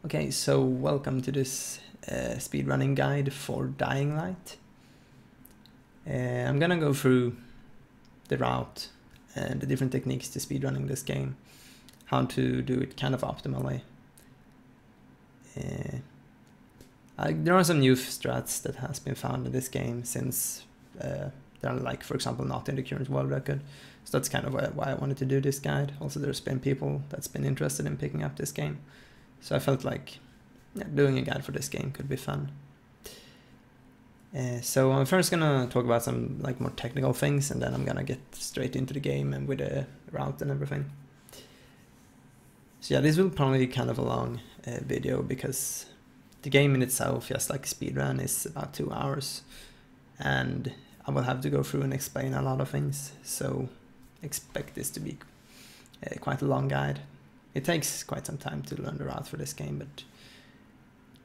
Okay, so welcome to this speedrunning guide for Dying Light. I'm gonna go through the route and the different techniques to speedrunning this game, how to do it kind of optimally. There are some new strats that has been found in this game since they're like, for example, not in the current world record. So that's kind of why I wanted to do this guide. Also, there's been people that's been interested in picking up this game. So I felt like doing a guide for this game could be fun. So I'm first gonna talk about some like more technical things, and then I'm gonna get straight into the game and with the route and everything. So yeah, this will probably be kind of a long video because the game in itself, just like speedrun, is about 2 hours, and I will have to go through and explain a lot of things. So expect this to be quite a long guide. It takes quite some time to learn the route for this game, but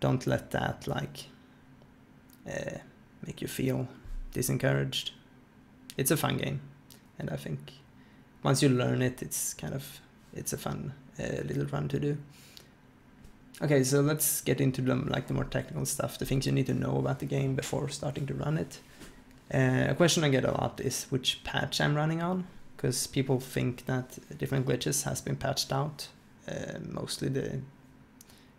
don't let that like make you feel disencouraged. It's a fun game, and I think once you learn it, it's a fun little run to do. Okay, so let's get into the more technical stuff, the things you need to know about the game before starting to run it. A question I get a lot is which patch I'm running on, because people think that different glitches has been patched out. Mostly the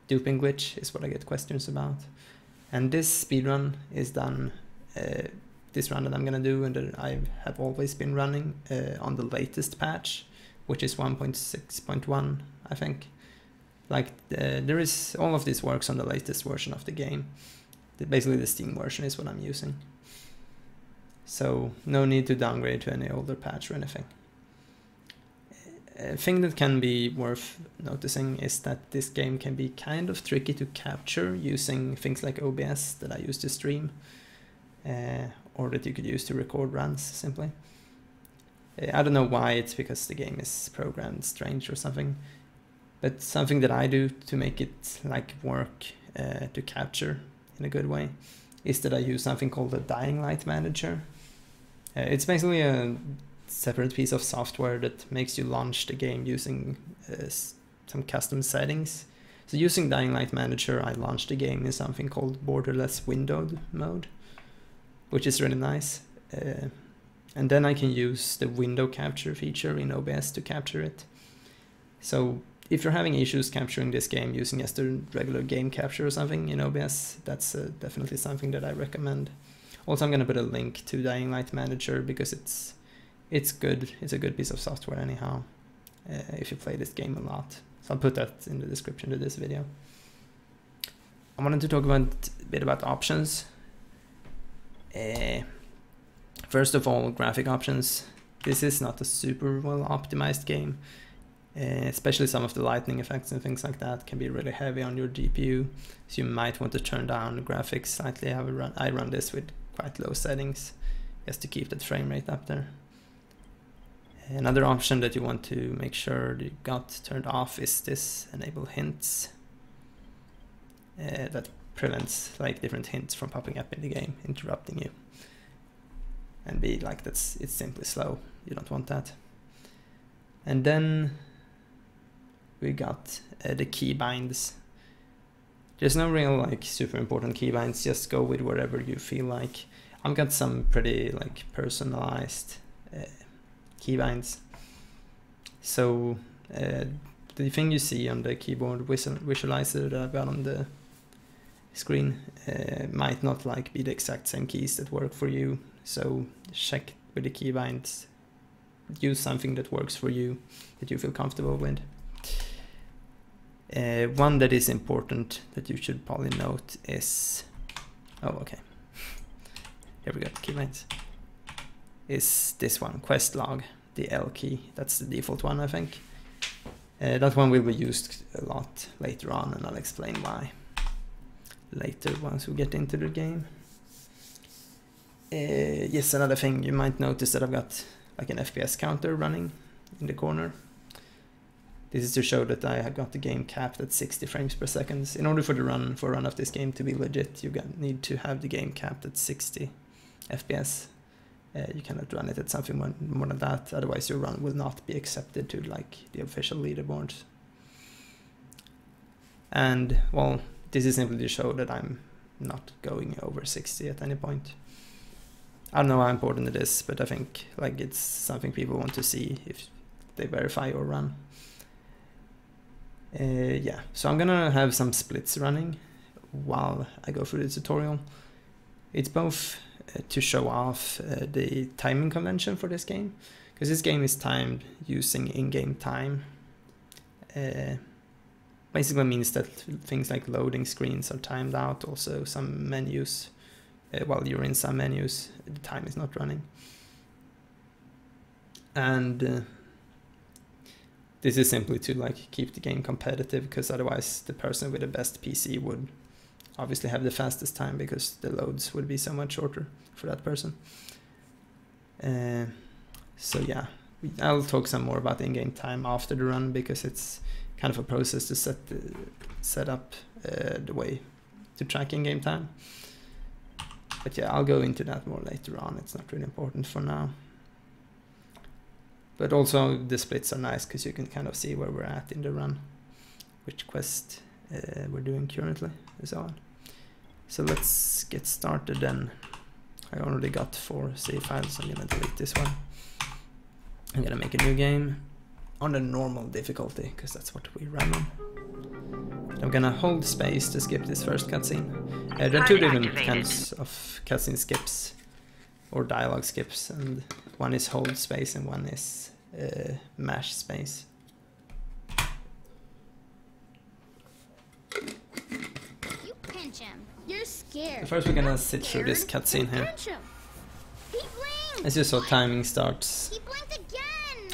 Duplication Glitch is what I get questions about. And this speedrun is done, this run that I'm gonna do and that I have always been running on the latest patch, which is 1.6.1, I think. Like, there is, all of this works on the latest version of the game. Basically the Steam version is what I'm using. So no need to downgrade to any older patch or anything. A thing that can be worth noticing is that this game can be kind of tricky to capture using things like OBS that I use to stream, or that you could use to record runs simply. I don't know why, it's because the game is programmed strange or something, but something that I do to make it like work to capture in a good way is that I use something called the Dying Light Manager. It's basically a separate piece of software that makes you launch the game using some custom settings. So using Dying Light Manager, I launched the game in something called borderless windowed mode, which is really nice. And then I can use the window capture feature in OBS to capture it. So if you're having issues capturing this game using just a regular game capture or something in OBS, that's definitely something that I recommend. Also, I'm going to put a link to Dying Light Manager because it's good. It's a good piece of software anyhow, if you play this game a lot. So I'll put that in the description to this video. I wanted to talk a bit about options. First of all, graphic options. This is not a super well optimized game. Especially some of the lightning effects and things like that can be really heavy on your GPU. So you might want to turn down the graphics slightly. I run this with quite low settings just to keep that frame rate up there. Another option that you want to make sure you got turned off is this enable hints. That prevents like different hints from popping up in the game, interrupting you. And be like, it's simply slow. You don't want that. And then we got the keybinds. There's no real like super important keybinds, just go with whatever you feel like. I've got some pretty like personalized keybinds. So the thing you see on the keyboard visualizer that I've got on the screen might not like be the exact same keys that work for you. So check with the keybinds, use something that works for you, that you feel comfortable with. One that is important that you should probably note is, oh okay, here we go, keybinds, is this one, quest log, the L key. That's the default one, I think. That one will be used a lot later on, and I'll explain why later once we get into the game. Yes, another thing, you might notice that I've got like an FPS counter running in the corner. This is to show that I have got the game capped at 60 frames per second. In order for a run of this game to be legit, you need to have the game capped at 60 FPS. You cannot run it at something more than that, otherwise your run will not be accepted to like the official leaderboards. And well, this is simply to show that I'm not going over 60 at any point. I don't know how important it is, but I think like it's something people want to see if they verify or run. Yeah, so I'm gonna have some splits running while I go through the tutorial. It's both to show off the timing convention for this game, because this game is timed using in-game time. Basically means that things like loading screens are timed out, also some menus. While you're in some menus, the time is not running. And this is simply to like keep the game competitive, because otherwise the person with the best PC would obviously have the fastest time, because the loads would be so much shorter for that person. So yeah, I'll talk some more about in-game time after the run, because it's kind of a process to set up the way to track in-game time. But yeah, I'll go into that more later on. It's not really important for now. But also the splits are nice, because you can kind of see where we're at in the run, which quest we're doing currently, and so on. So let's get started then. I already got 4 save files, so I'm gonna delete this one. I'm gonna make a new game on the normal difficulty, because that's what we run on. I'm gonna hold space to skip this first cutscene. There are 2 different kinds of cutscene skips, or dialogue skips, and one is hold space and one is mash space. You pinch him. You're scared. First we're gonna sit through this cutscene here. As you saw, timing starts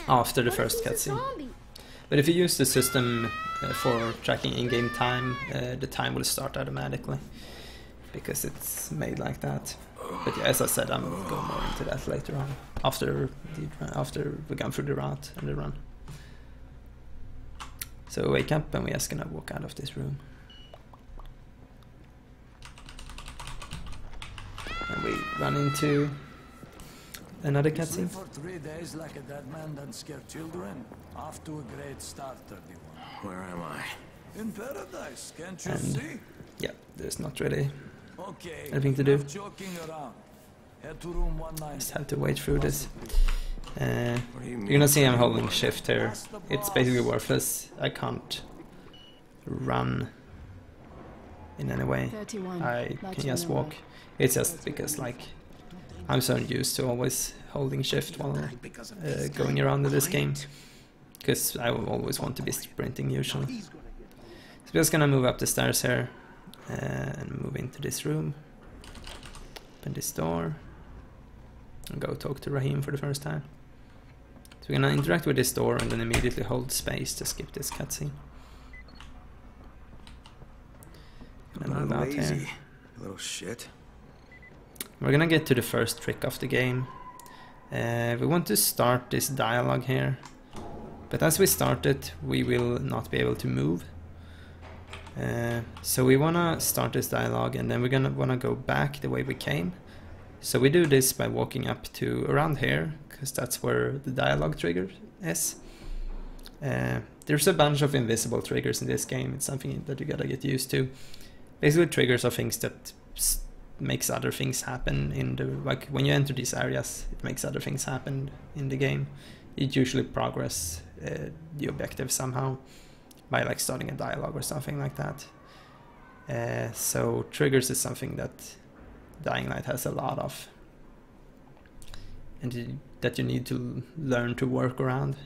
after the first cutscene. But if you use the system for tracking in-game time, the time will start automatically, because it's made like that. But yeah, as I said, I'm going to go more into that later on, after we've gone through the route and the run. So wake up, and we're just gonna walk out of this room. And we run into another cutscene. For 3 days like a dead man that scared children. Off to a great start, 31. Where am I? In paradise, can't you And see? yeah, there's not really Okay, anything to do. joking around. Head to room 190. Just have to wait through this. You're gonna see I'm holding shift here. It's basically worthless. I can't run in any way. I can just walk. It's just because like I'm so used to always holding shift while going around in this game, because I will always want to be sprinting usually. So we're just gonna move up the stairs here and move into this room. Open this door and go talk to Raheem for the first time. So we're gonna interact with this door and then immediately hold space to skip this cutscene. Gonna move out here. Little shit. We're gonna get to the first trick of the game. We want to start this dialogue here, but as we start it, we will not be able to move. So we wanna start this dialogue, and then we're gonna wanna go back the way we came. So we do this by walking up to around here, because that's where the dialogue trigger is. There's a bunch of invisible triggers in this game. It's something that you gotta get used to. Basically, triggers are things that makes other things happen in the, like when you enter these areas, it makes other things happen in the game. It usually progress the objective somehow by like starting a dialogue or something like that. So triggers is something that Dying Light has a lot of, and that you need to learn to work around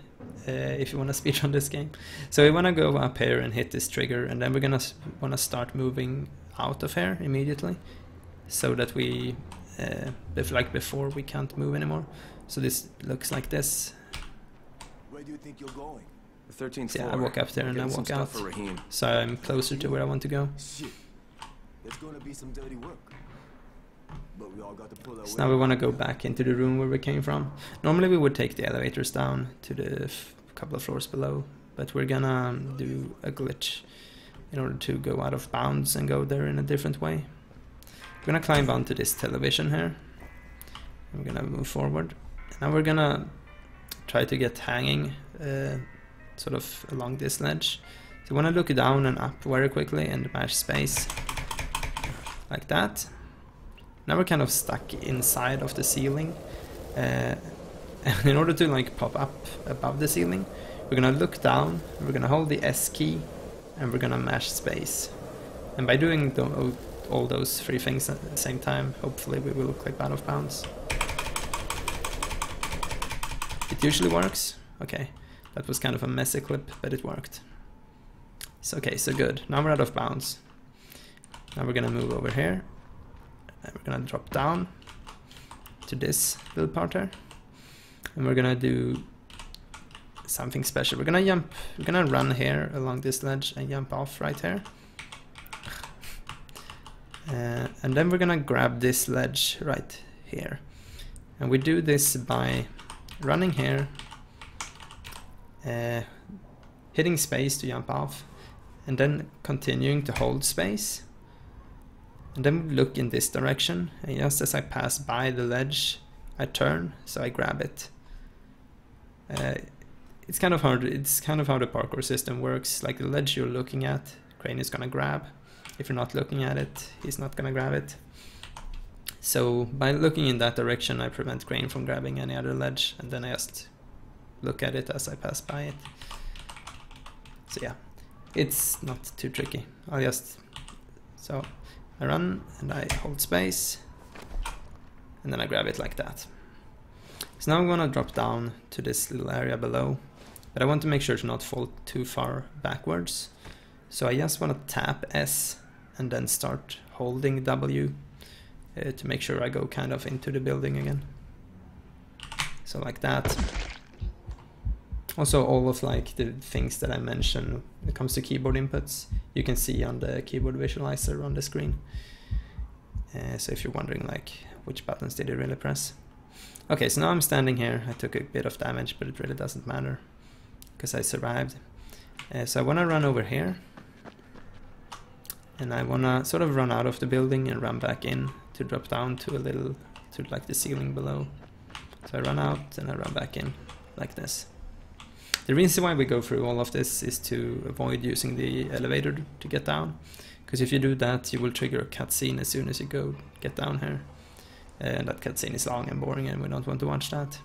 if you want to speedrun this game. So we want to go up here and hit this trigger, and then we're gonna want to start moving out of here immediately, so that we, like before, we can't move anymore. So this looks like this. Where do you think you're going? The 13th Yeah, floor. I walk up there and I Getting some walk stuff out. for Raheem. So I'm closer to where I want to go. Shit. It's gonna be some dirty work. But we all got to pull our So weight. now we want to go back into the room where we came from. Normally we would take the elevators down to the couple of floors below, but we're gonna do a glitch in order to go out of bounds and go there in a different way. We're gonna climb onto this television here. And we're gonna move forward. Now we're gonna try to get hanging sort of along this ledge. So you want to look down and up very quickly and mash space like that. Now we're kind of stuck inside of the ceiling. And in order to like pop up above the ceiling, we're gonna look down, we're gonna hold the S key, and we're gonna mash space. And by doing all those three things at the same time, hopefully we will clip out of bounds. It usually works. Okay, that was kind of a messy clip, but it worked. So okay, so good. Now we're out of bounds. Now we're gonna move over here, and we're gonna drop down to this little part here, and we're gonna do something special. We're gonna run here along this ledge and jump off right here. And then we're gonna grab this ledge right here. And we do this by running here, hitting space to jump off, and then continuing to hold space. And then we look in this direction, and just as I pass by the ledge, I turn, so I grab it. It's kind of hard. It's kind of how the parkour system works. Like the ledge you're looking at, Crane is gonna grab. If you're not looking at it, he's not gonna grab it. So by looking in that direction, I prevent Crane from grabbing any other ledge, and then I just look at it as I pass by it. So yeah, it's not too tricky. So I run and I hold space, and then I grab it like that. So now I'm gonna drop down to this little area below, but I want to make sure to not fall too far backwards. So I just want to tap S and then start holding W to make sure I go kind of into the building again. So like that. Also all of like the things that I mentioned when it comes to keyboard inputs, you can see on the keyboard visualizer on the screen. So if you're wondering like which buttons did you really press. Okay, so now I'm standing here. I took a bit of damage, but it really doesn't matter because I survived. So I want to run over here, and I want to sort of run out of the building and run back in to drop down to a little, to like the ceiling below. So I run out and I run back in like this. The reason why we go through all of this is to avoid using the elevator to get down, because if you do that, you will trigger a cutscene as soon as you get down here. And that cutscene is long and boring, and we don't want to watch that.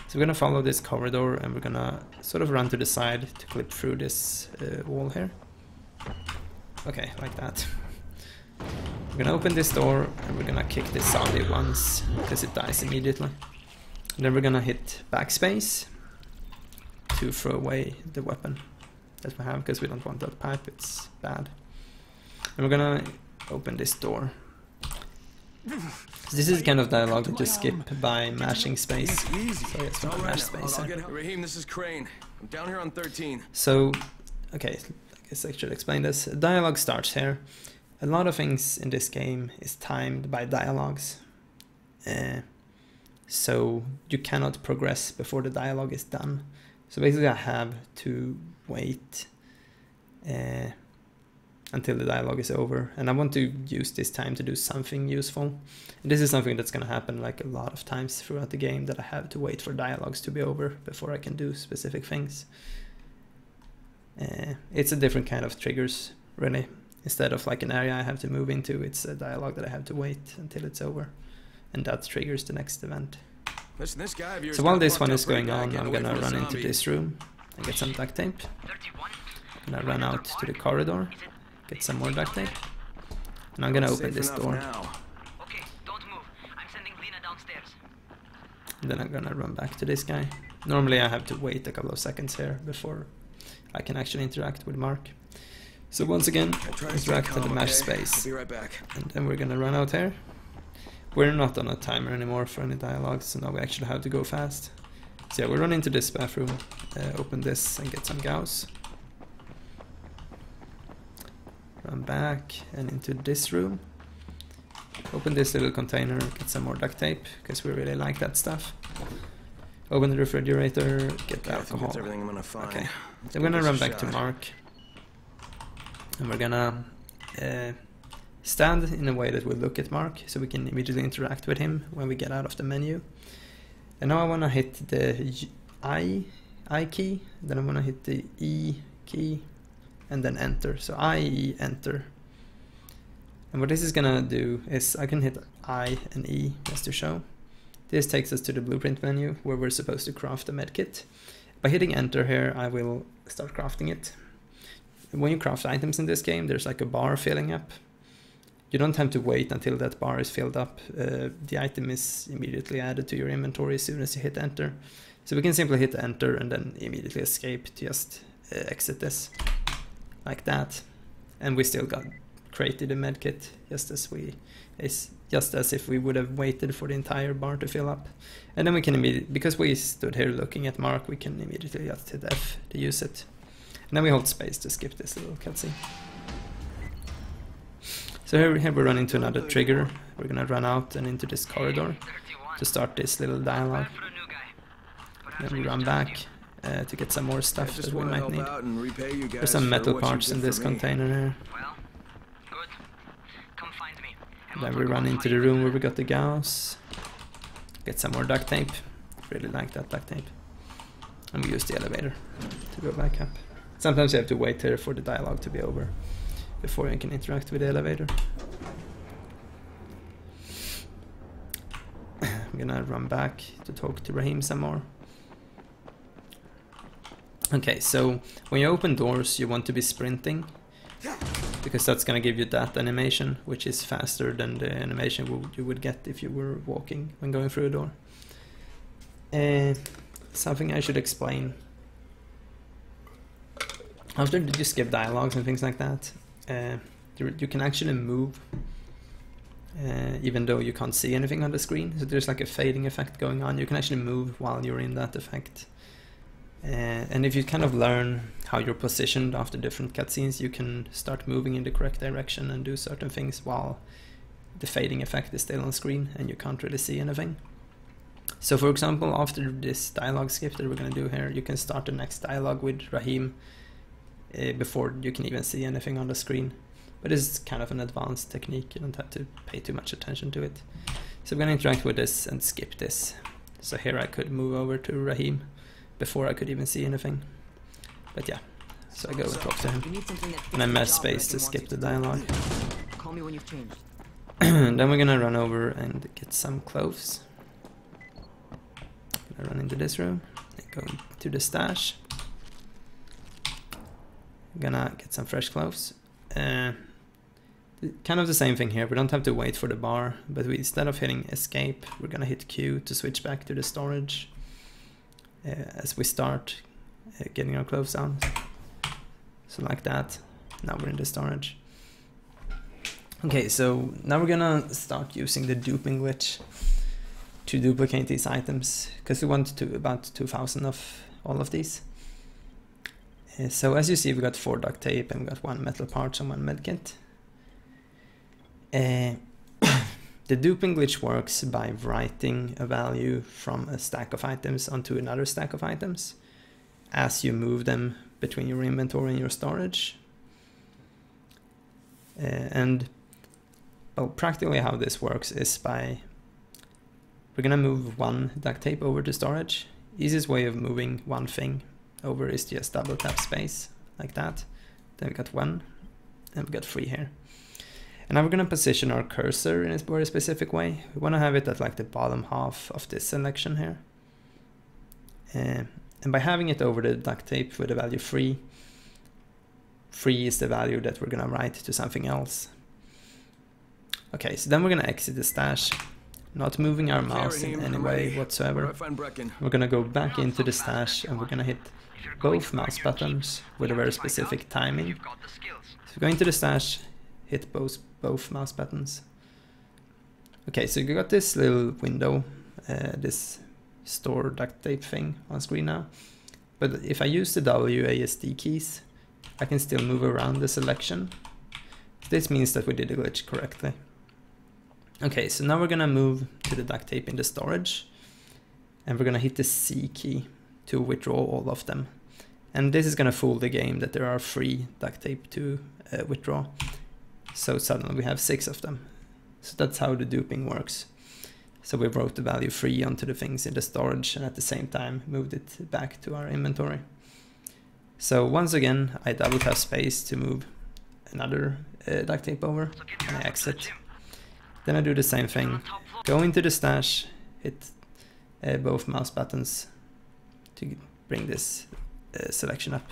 So we're gonna follow this corridor, and we're gonna sort of run to the side to clip through this wall here. Okay, like that. We're gonna open this door, and we're gonna kick this zombie once, because it dies immediately. And then we're gonna hit backspace to throw away the weapon that we have, because we don't want that pipe, it's bad. And we're gonna open this door. So this is kind of dialogue that you skip by mashing space. So yes, we're gonna mash space here. Raheem, this is Crane. I'm down here on 13. So, okay, I guess I should explain this. Dialogue starts here. A lot of things in this game is timed by dialogues. So you cannot progress before the dialogue is done. So basically I have to wait until the dialogue is over, and I want to use this time to do something useful. And this is something that's going to happen like a lot of times throughout the game, that I have to wait for dialogues to be over before I can do specific things. It's a different kind of triggers, really. Instead of like an area I have to move into, it's a dialogue that I have to wait until it's over, and that triggers the next event. Listen, this guy of yours So while this one is going on, I'm gonna run into this room and get some duct tape. And I run out to the corridor, get some more duct tape, and I'm gonna open this door. Okay, don't move. I'm sending Lena downstairs. And then I'm gonna run back to this guy. Normally I have to wait a couple of seconds here before I can actually interact with Mark. So once again, interact at the mash space. I'll be right back. And then we're gonna run out here. We're not on a timer anymore for any dialogues, so now we actually have to go fast. So yeah, we run into this bathroom, open this and get some gauze. Run back and into this room. Open this little container, get some more duct tape, because we really like that stuff. Open the refrigerator, get the alcohol. That's everything I'm gonna find. Okay, so we're gonna run back to Mark. And we're gonna stand in a way that will look at Mark, so we can immediately interact with him when we get out of the menu. And now I wanna hit the I key, then I wanna hit the E key, and then enter. So I enter. And what this is gonna do is I can hit I and E just to show. This takes us to the blueprint menu where we're supposed to craft a medkit. By hitting enter here, I will start crafting it. When you craft items in this game, there's like a bar filling up. You don't have to wait until that bar is filled up. The item is immediately added to your inventory as soon as you hit enter. So we can simply hit enter and then immediately escape to just exit this like that. And we still got created a medkit just as if we would have waited for the entire bar to fill up. And then we can immediately, because we stood here looking at Mark, we can immediately just hit F to use it. And then we hold space to skip this little cutscene. So here we run into another trigger. We're gonna run out and into this corridor to start this little dialogue. Then we run back to get some more stuff that we might need. There's some metal parts in this container here. Then we run into the room where we got the gauze. Get some more duct tape. Really like that duct tape. And we use the elevator to go back up. Sometimes you have to wait here for the dialogue to be over before you can interact with the elevator. I'm gonna run back to talk to Raheem some more. Okay, so when you open doors, you want to be sprinting, because that's gonna give you that animation, which is faster than the animation you would get if you were walking when going through a door. Something I should explain. After you skip dialogues and things like that, you can actually move even though you can't see anything on the screen. So there's like a fading effect going on. You can actually move while you're in that effect. And if you kind of learn how you're positioned after different cutscenes, you can start moving in the correct direction and do certain things while the fading effect is still on screen and you can't really see anything. So for example, after this dialogue skip that we're going to do here, you can start the next dialogue with Raheem before you can even see anything on the screen. But it's kind of an advanced technique, you don't have to pay too much attention to it. So I'm going to interact with this and skip this. So here I could move over to Raheem before I could even see anything. But yeah, so I go and talk to him. And I mash space to skip the dialogue. Call me when you've changed. Then we're going to run over and get some clothes. I run into this room and go to the stash. I'm gonna get some fresh clothes. Kind of the same thing here. We don't have to wait for the bar, but instead of hitting escape, we're gonna hit Q to switch back to the storage as we start getting our clothes on. So like that. Now we're in the storage. Okay, so now we're gonna start using the duping glitch to duplicate these items, because we want about 2,000 of all of these. So as you see, we got 4 duct tape and we got 1 metal parts and 1 medkit. The duping glitch works by writing a value from a stack of items onto another stack of items as you move them between your inventory and your storage. Well, practically how this works is by we're gonna move 1 duct tape over to storage. Easiest way of moving one thing over is just double tap space like that. Then we got 1 and we got 3 here. And now we're gonna position our cursor in a very specific way. We wanna have it at like the bottom half of this selection here. And by having it over the duct tape with the value 3 is the value that we're gonna write to something else. Okay, so then we're gonna exit the stash, not moving our mouse in any way whatsoever. We're gonna go back into the stash and we're gonna hit both mouse buttons with a very specific timing. So we go into the stash, hit both mouse buttons. Okay, so you got this little window, this store duct tape thing on screen now. But if I use the WASD keys, I can still move around the selection. This means that we did the glitch correctly. Okay, so now we're gonna move to the duct tape in the storage and we're gonna hit the C key to withdraw all of them. And this is gonna fool the game that there are 3 duct tape to withdraw. So suddenly we have 6 of them. So that's how the duping works. So we wrote the value 3 onto the things in the storage and at the same time moved it back to our inventory. So once again, I double tap space to move another duct tape over, and I exit. Then I do the same thing, go into the stash, hit both mouse buttons to bring this selection up.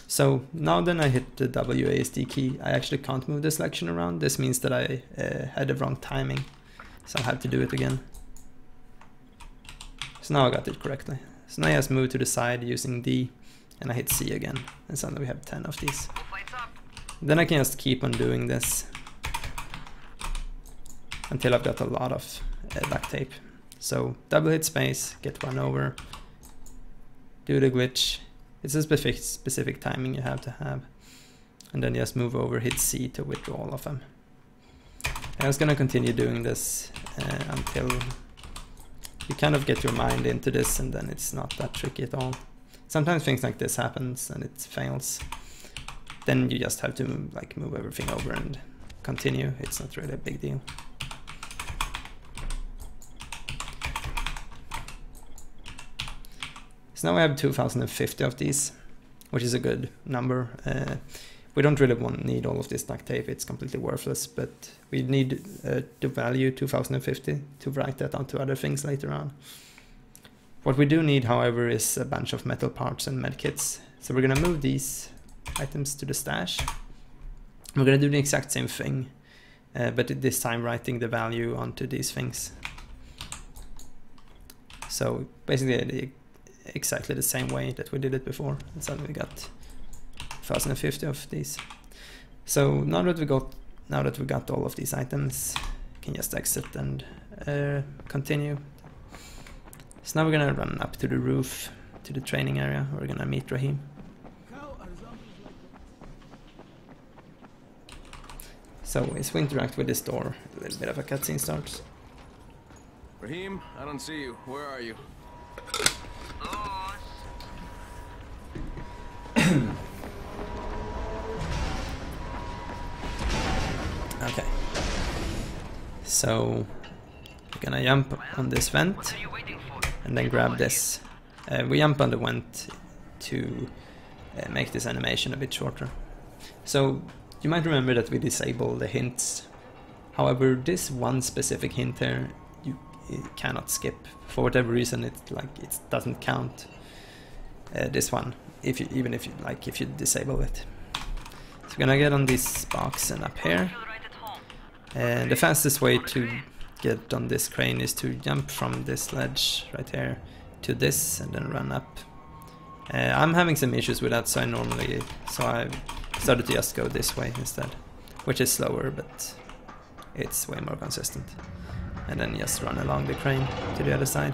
So now then I hit the WASD key, I actually can't move the selection around. This means that I had the wrong timing, so I have to do it again. So now I got it correctly. So now I just move to the side using D, and I hit C again, and suddenly we have 10 of these. Then I can just keep on doing this until I've got a lot of duct tape. So double hit space, get one over, do the glitch. It's a specific timing you have to have, and then just move over, hit C to withdraw all of them. I was gonna continue doing this until you kind of get your mind into this, and then it's not that tricky at all. Sometimes things like this happens and it fails. Then you just have to move everything over and continue. It's not really a big deal. So now we have 2050 of these, which is a good number. We don't really need all of this duct tape, it's completely worthless, but we need the value 2050 to write that onto other things later on. What we do need, however, is a bunch of metal parts and medkits. So we're gonna move these items to the stash. We're gonna do the exact same thing, but this time writing the value onto these things. So basically exactly the same way that we did it before, and suddenly we got 1050 of these. So now that we got all of these items, we can just exit and continue. So now we're gonna run up to the roof, to the training area. We're gonna meet Raheem. So as we interact with this door, a little bit of a cutscene starts. Raheem, I don't see you. Where are you? Okay. So we're gonna jump on this vent and then grab this. We jump on the vent to make this animation a bit shorter. So you might remember that we disable the hints. However, this one specific hint here you cannot skip. For whatever reason, it doesn't count. This one, even if you disable it. So we're gonna get on this box and up here. And the fastest way to get on this crane is to jump from this ledge right here to this and then run up. I'm having some issues with that, so I started to just go this way instead, which is slower, but it's way more consistent. And then just run along the crane to the other side.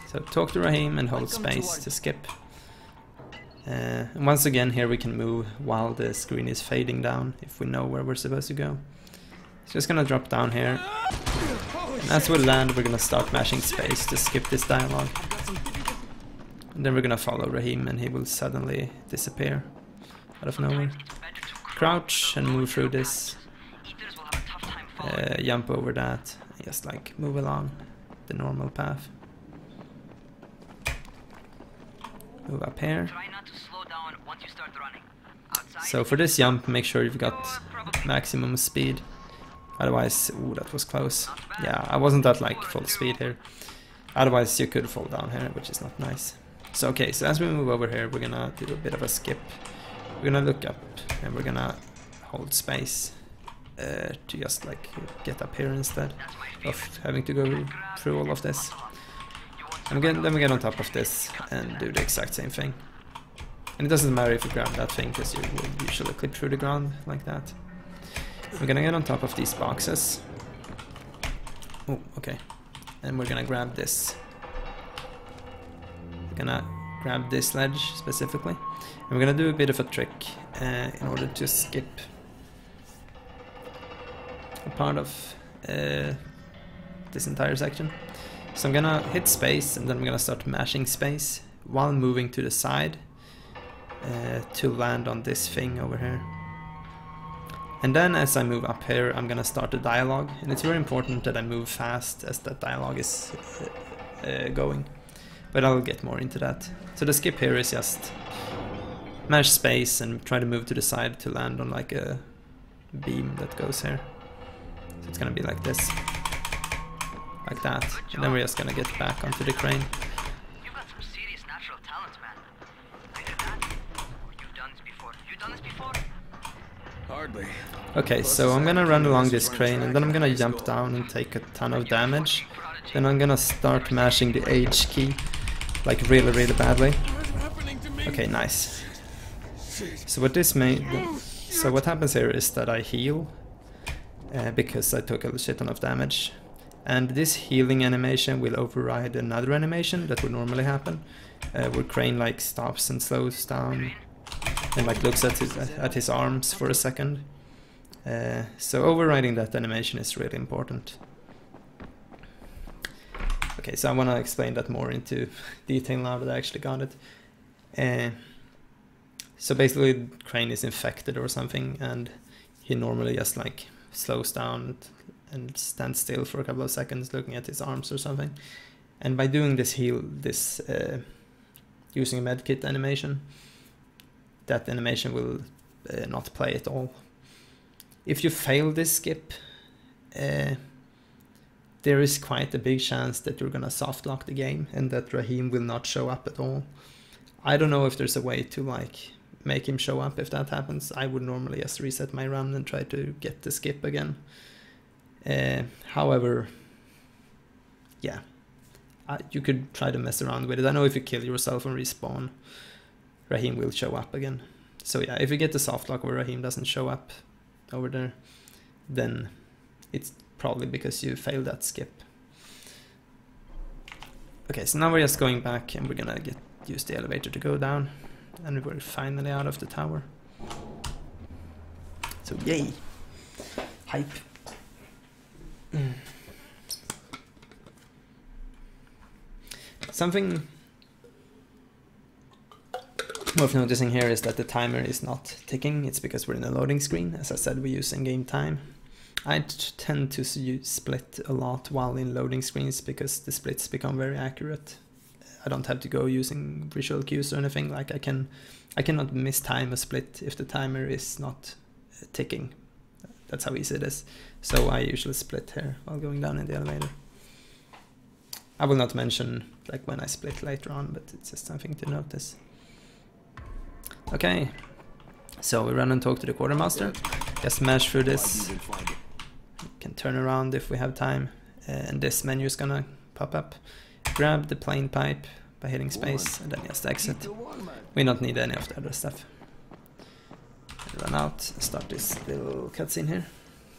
So talk to Raheem and hold space to skip. And once again, here we can move while the screen is fading down if we know where we're supposed to go. It's just gonna drop down here. And as we land, we're gonna start mashing space to skip this dialogue. And then we're gonna follow Raheem and he will suddenly disappear out of nowhere. Crouch and move through this. Jump over that. Just move along the normal path. Move up here. So for this jump, make sure you've got maximum speed. Otherwise, ooh, that was close. Yeah, I wasn't at full speed here. Otherwise, you could fall down here, which is not nice. So okay, so as we move over here, we're gonna do a bit of a skip. We're gonna look up and we're gonna hold space to just get up here instead of having to go through all of this. And then we get on top of this and do the exact same thing. And it doesn't matter if you grab that thing, because you will usually clip through the ground like that. We're gonna get on top of these boxes. Oh, okay. And we're gonna grab this. We're gonna grab this ledge specifically. And we're gonna do a bit of a trick in order to skip a part of this entire section. So I'm gonna hit space and then I'm gonna start mashing space while moving to the side to land on this thing over here. And then as I move up here, I'm gonna start the dialogue, and it's very important that I move fast as that dialogue is going. But I'll get more into that. So the skip here is just mash space and try to move to the side to land on like a beam that goes here. So it's gonna be like this, like that, and then we're just gonna get back onto the crane. You've got some serious natural talent, man. I did that. You've done this before. You've done this before? Hardly. Okay, so I'm gonna run along this crane, and then I'm gonna jump down and take a ton of damage. Then I'm gonna start mashing the H key, like really, really badly. Okay, nice. So what this so what happens here is that I heal because I took a shit ton of damage, and this healing animation will override another animation that would normally happen, where Crane like stops and slows down and like looks at his arms for a second. So overriding that animation is really important. Okay, so I want to explain that more into detail now that I actually got it. So basically Crane is infected or something, and he normally just like slows down and stands still for a couple of seconds looking at his arms or something. And by doing this using a medkit animation, that animation will not play at all. If you fail this skip, there is quite a big chance that you're gonna soft lock the game and that Raheem will not show up at all. I don't know if there's a way to like make him show up if that happens. I would normally just reset my run and try to get the skip again. However, yeah, you could try to mess around with it. I know if you kill yourself and respawn, Raheem will show up again. So yeah, if you get the soft lock where Raheem doesn't show up over there, then it's probably because you failed that skip. Okay, so now we're just going back and we're gonna use the elevator to go down, and we're finally out of the tower. So yay! Hype! Something worth noticing here is that the timer is not ticking. It's because we're in a loading screen. As I said, we use in-game time. I tend to use split a lot while in loading screens because the splits become very accurate. I don't have to go using visual cues or anything. Like I cannot mistime a split if the timer is not ticking. That's how easy it is. So I usually split here while going down in the elevator. I will not mention like when I split later on, but it's just something to notice. Okay, so we run and talk to the quartermaster. Just smash through this. Can turn around if we have time, and this menu is gonna pop up. Grab the plane pipe by hitting space and then just exit. We don't need any of the other stuff. Run out, start this little cutscene here.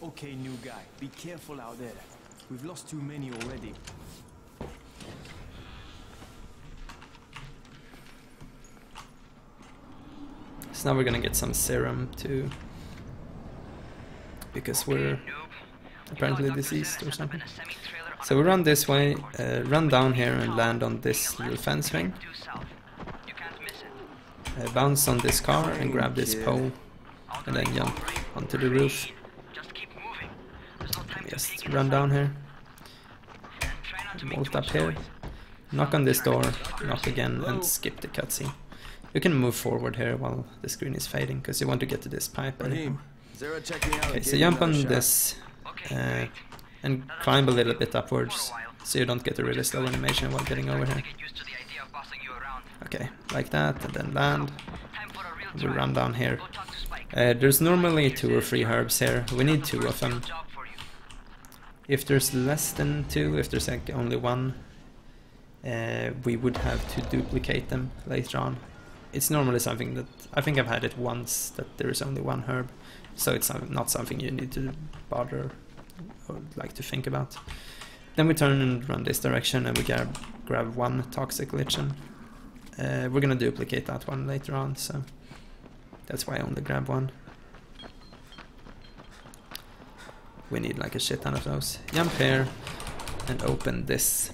Okay, new guy, be careful out there. We've lost too many already. So now we're gonna get some serum too, because we're apparently deceased or something. So we run this way, run down here and land on this little fence thing. Bounce on this car and grab this pole, and then jump onto the roof. Just run down here, vault up here, knock on this door, knock again, and skip the cutscene. You can move forward here while the screen is fading, because you want to get to this pipe anyhow. Okay, so jump on this and climb a little bit upwards, so you don't get a really slow animation while getting over here. Okay, like that, and then land. We'll run down here. There's normally 2 or 3 herbs here. We need 2 of them. If there's less than 2, if there's like only 1, we would have to duplicate them later on. It's normally something that, I think I've had it once, that there is only 1 herb, so it's not something you need to bother or like to think about. Then we turn and run this direction and we grab 1 toxic lichen. We're gonna duplicate that one later on, so that's why I only grab 1. We need like a shit ton of those. Jump here and open this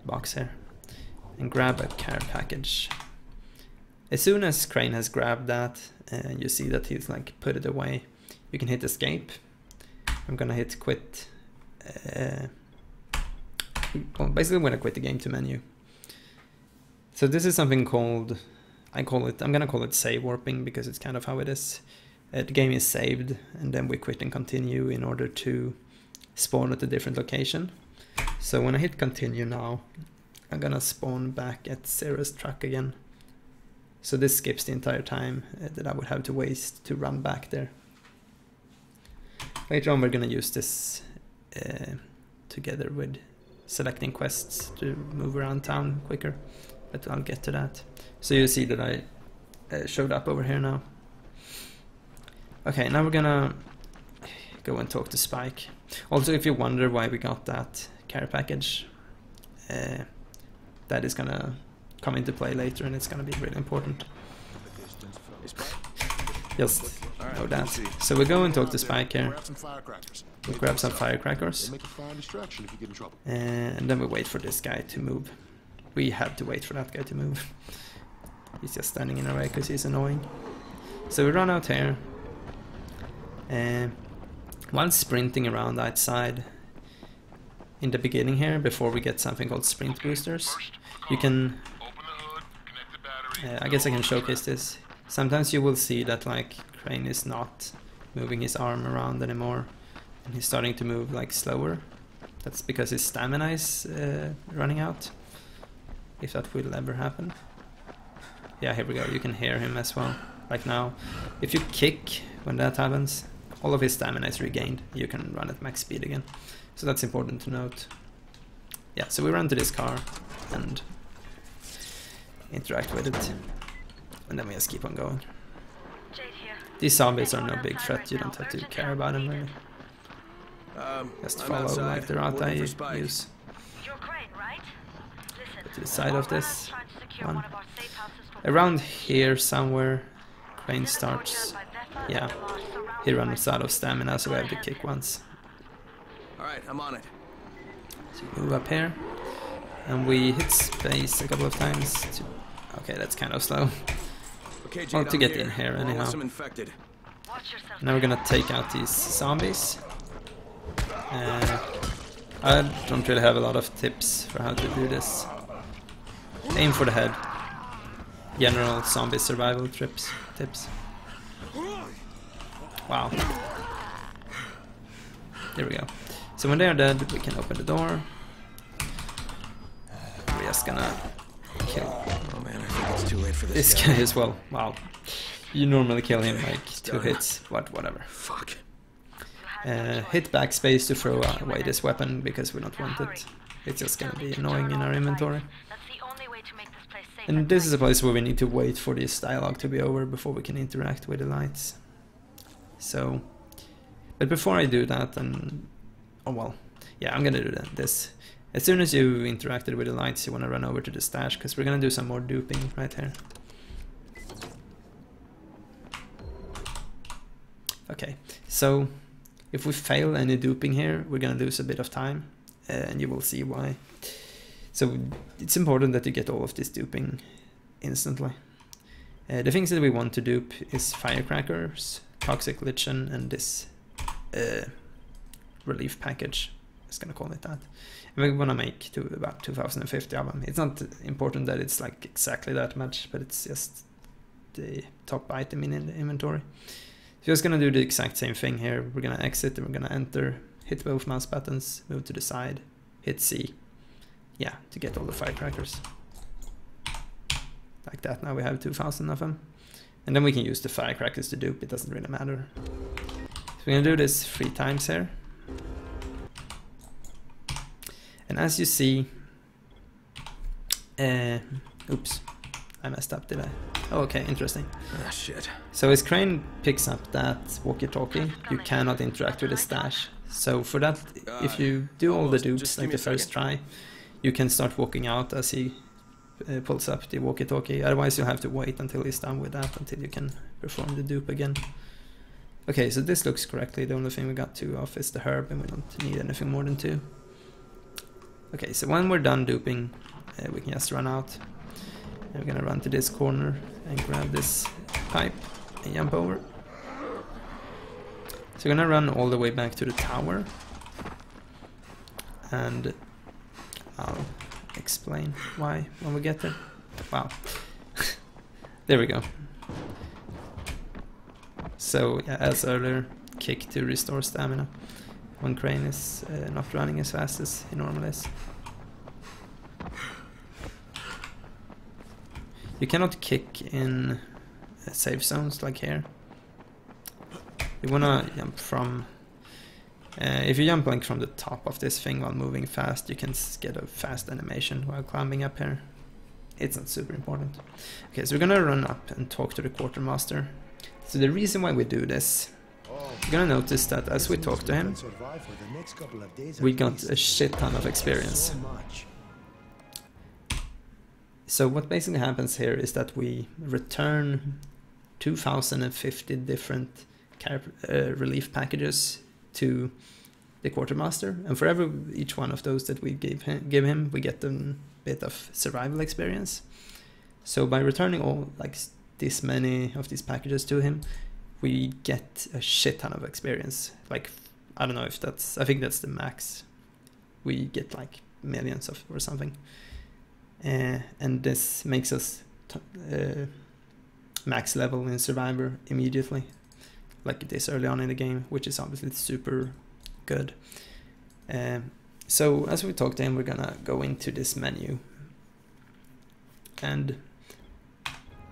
box here and grab a care package. As soon as Crane has grabbed that, and you see that he's like put it away, you can hit escape. I'm gonna hit quit. Well, basically I'm gonna quit the game to menu. So this is something called, I'm gonna call it save warping, because it's kind of how it is. The game is saved, and then we quit and continue in order to spawn at a different location. So when I hit continue now, I'm gonna spawn back at Sarah's truck again. So this skips the entire time that I would have to waste to run back there. Later on we're gonna use this together with selecting quests to move around town quicker, but I'll get to that. So you see that I showed up over here now. Okay, now we're gonna go and talk to Spike. Also, if you wonder why we got that care package, that is gonna come into play later, and it's gonna be really important. Just know that. So we go and talk to Spike here. We'll grab some firecrackers. And then we wait for this guy to move. We have to wait for that guy to move. He's just standing in our way because he's annoying. So we run out here. While sprinting around outside in the beginning here, before we get something called sprint boosters, you can, I guess I can showcase this. Sometimes you will see that like Crane is not moving his arm around anymore, and he's starting to move like slower. That's because his stamina is running out, if that will ever happen. Yeah, here we go, you can hear him as well. Like now, if you kick when that happens, all of his stamina is regained. You can run at max speed again. So that's important to note. Yeah, so we run to this car and interact with it. And then we just keep on going. These zombies are no big threat, you don't have to care about them really. Just follow like the route I use. Go to the side of this one. Around here somewhere, Crane starts, yeah, he runs out of stamina, so we have to kick once. Alright, I'm on it. So move up here, and we hit space a couple of times to, okay, that's kind of slow. Okay, Jade, well, to get in here anyhow. Now we're gonna take out these zombies. I don't really have a lot of tips for how to do this. Aim for the head. General zombie survival tips. Wow. There we go. So when they are dead, we can open the door. We're just gonna kill. Oh man, I think it's too late for this guy as well. Wow. You normally kill him like 2 hits, but whatever. Fuck. Hit backspace to throw away this weapon because we don't want it. It's just gonna be annoying in our inventory. And this is a place where we need to wait for this dialogue to be over before we can interact with the lights. So, but before I do that, and oh well, yeah, I'm gonna do this. As soon as you interacted with the lights, you want to run over to the stash, because we're gonna do some more duping right here. Okay, so if we fail any duping here, we're gonna lose a bit of time, and you will see why. So it's important that you get all of this duping instantly. The things that we want to dupe is firecrackers, toxic lichen, and this relief package. I'm just gonna call it that. And we want to make about 2050 of them. It's not important that it's like exactly that much, but it's just the top item in the inventory. So we're just gonna do the exact same thing here. We're gonna exit and we're gonna enter, hit both mouse buttons, move to the side, hit C. Yeah, to get all the firecrackers. Like that, now we have 2000 of them. And then we can use the firecrackers to dupe, it doesn't really matter. So we're gonna do this 3 times here. And as you see, oops, I messed up, did I? Oh, okay, interesting. Ah, shit. So as Crane picks up that walkie-talkie, you cannot interact with the stash. So for that, if you do all the dupes like the first try, you can start walking out as he pulls up the walkie-talkie. Otherwise you'll have to wait until he's done with that, until you can perform the dupe again. Okay, so this looks correctly. The only thing we got 2 of is the herb, and we don't need anything more than 2. Okay, so when we're done duping, we can just run out. And we're gonna run to this corner, and grab this pipe and jump over. So we're gonna run all the way back to the tower, and I'll explain why when we get there. Wow. There we go. So yeah, as earlier, kick to restore stamina when Crane is not running as fast as he normally is. You cannot kick in safe zones like here. You wanna jump from... if you jump like from the top of this thing while moving fast, you can get a fast animation while climbing up here. It's not super important. Okay, so we're gonna run up and talk to the quartermaster. So the reason why we do this, you're gonna notice that as we talk to him, we got a shit ton of experience. So what basically happens here is that we return 2050 different relief packages to the quartermaster, and for each one of those that we give him, we get a bit of survival experience. So by returning all like this many of these packages to him, we get a shit ton of experience. Like, I don't know if that's, I think that's the max. We get like millions of or something. And this makes us max level in Survivor immediately, like this early on in the game, which is obviously super good. So as we talk to him, we're gonna go into this menu. And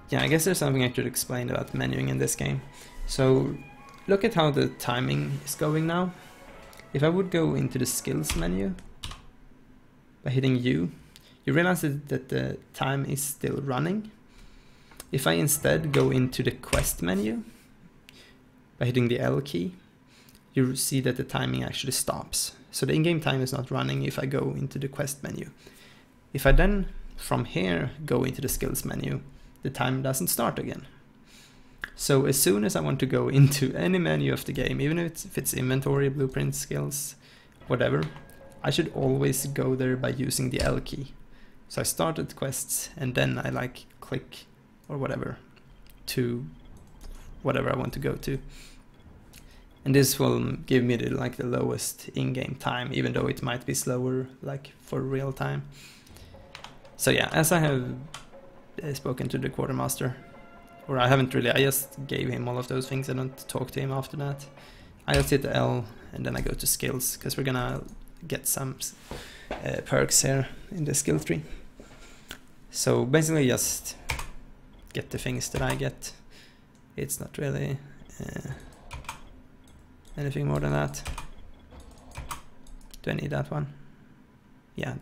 yeah, I guess there's something I could explain about menuing in this game. So look at how the timing is going now. If I would go into the skills menu by hitting U, you realize that the time is still running. If I instead go into the quest menu by hitting the L key, you see that the timing actually stops. So the in-game time is not running if I go into the quest menu. If I then from here go into the skills menu, the time doesn't start again. So as soon as I want to go into any menu of the game, even if it's inventory, blueprints, skills, whatever, I should always go there by using the L key. So I started quests and then I like click or whatever to whatever I want to go to. And this will give me the lowest in-game time, even though it might be slower like for real time. So yeah, as I have spoken to the quartermaster, or I haven't really, I just gave him all of those things. I don't talk to him after that. I just hit L and then I go to skills, because we're gonna get some perks here in the skill tree. So basically just get the things that I get. It's not really anything more than that. Do I need that one? Yeah,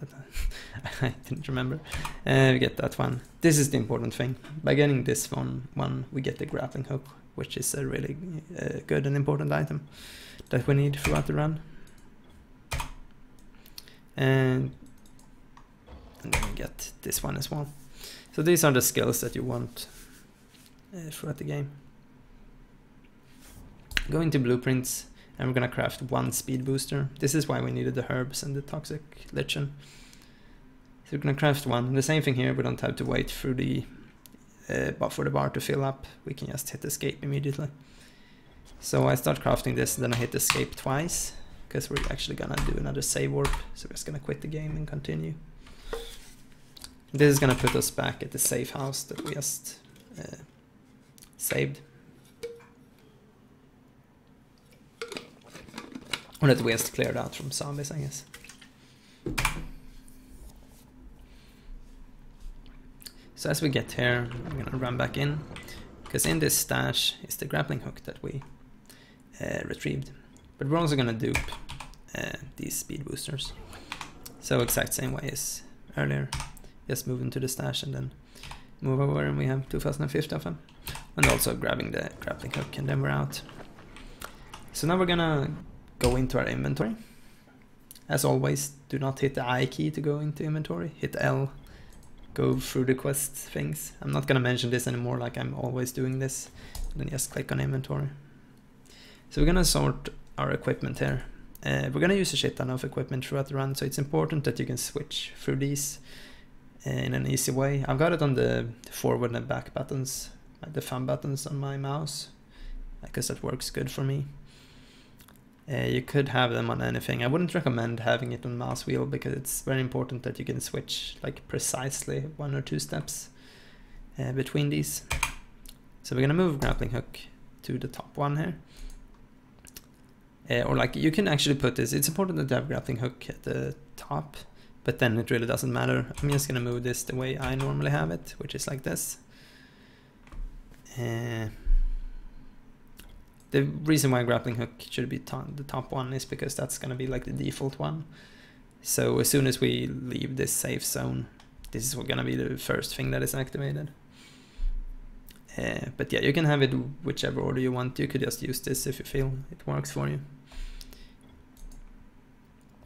I didn't remember. We get that one. This is the important thing. By getting this one, we get the grappling hook, which is a really good and important item that we need throughout the run. And then we get this one as well. So these are the skills that you want throughout the game. Go into blueprints, and we're gonna craft one speed booster. This is why we needed the herbs and the toxic lichen. So we're gonna craft one. And the same thing here, we don't have to wait through the for the bar to fill up. We can just hit escape immediately. So I start crafting this, and then I hit escape twice, because we're actually gonna do another save warp. So we're just gonna quit the game and continue. This is gonna put us back at the safe house that we just saved. Or that we just cleared out from zombies, I guess. So as we get here, I'm gonna run back in, because in this stash is the grappling hook that we retrieved. But we're also gonna dupe these speed boosters. So exact same way as earlier. Just move into the stash and then move over, and we have 2050 of them. And also grabbing the grappling hook, and then we're out. So now we're gonna go into our inventory. As always, do not hit the I key to go into inventory. Hit L, go through the quest things. I'm not gonna mention this anymore, like I'm always doing this. Then just click on inventory. So we're gonna sort our equipment here. We're gonna use a shit ton of equipment throughout the run, so it's important that you can switch through these in an easy way. I've got it on the forward and back buttons, like the thumb buttons on my mouse, because that works good for me. You could have them on anything. I wouldn't recommend having it on mouse wheel because it's very important that you can switch like precisely 1 or 2 steps between these. So we're gonna move grappling hook to the top one here. Or like you can actually put this, it's important that you have grappling hook at the top, but then it really doesn't matter. I'm just gonna move this the way I normally have it, which is like this. The reason why grappling hook should be the top one is because that's gonna be like the default one. So as soon as we leave this safe zone, this is gonna be the first thing that is activated. But yeah, you can have it whichever order you want. You could just use this if you feel it works for you.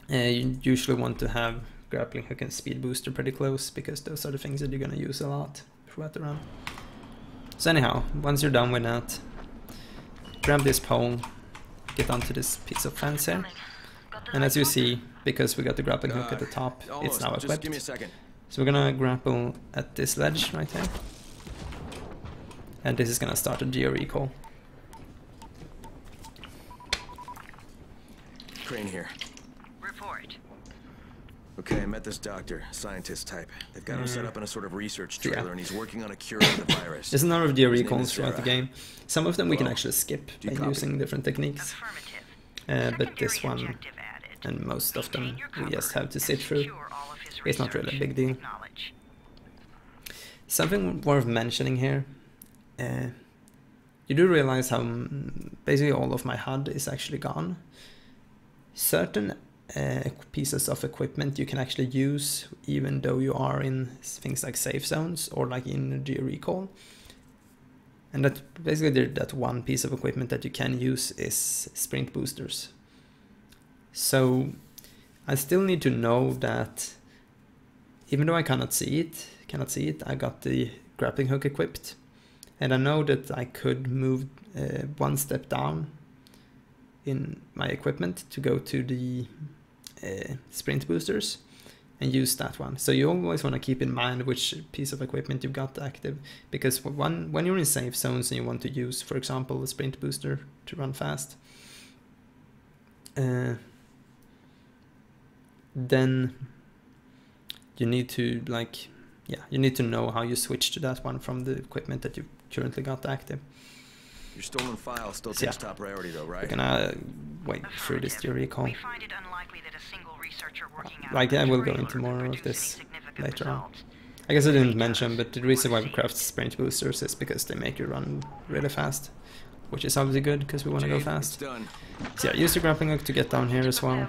You usually want to have grappling hook and speed booster pretty close because those are the things that you're gonna use a lot throughout the run. So anyhow, once you're done with that, grab this pole, get onto this piece of fence here, and as you see, because we got the grappling hook at the top, it's now equipped. Just give me a second. So we're gonna grapple at this ledge right here. And this is gonna start a geo-recall. Crane here. Report. Okay, I met this doctor, scientist type. They've got him set up in a sort of research trailer, and he's working on a cure for the virus. There's a number of geo-recalls throughout the game. Some of them we can actually skip by using different techniques. But this one, and most of them, we just have to sit through. It's not really a big deal. Something worth mentioning here. You do realize how basically all of my HUD is actually gone. Certain pieces of equipment you can actually use even though you are in things like safe zones or like in geo-recall. And that basically that one piece of equipment that you can use is sprint boosters. So I still need to know that even though I cannot see it, I got the grappling hook equipped. And I know that I could move 1 step down in my equipment to go to the sprint boosters and use that one. So you always want to keep in mind which piece of equipment you've got active, because when you're in safe zones and you want to use, for example, a sprint booster to run fast, then you need to you need to know how you switch to that one from the equipment that you currently got active. Your stolen file still takes top priority though, right? We're gonna wait through this geo-recall. We find it unlikely that a single researcher working out Like I will go into more of this later on. I guess I didn't mention, but the reason why we craft sprint boosters is because they make you run really fast, which is obviously good because we want to go fast. So yeah, use the grappling hook to get down here as well.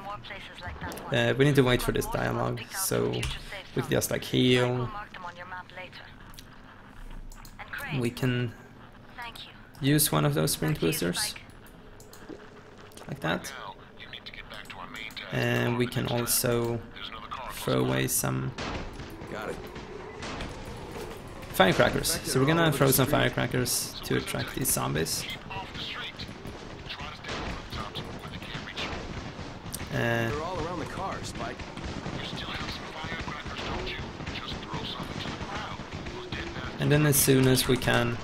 We need to wait for this dialogue, so we can just like heal. We can use one of those sprint boosters, like that. And we can also throw away some firecrackers. So we're gonna throw some firecrackers to attract these zombies. They're all around the car, Spike. And then as soon as we can,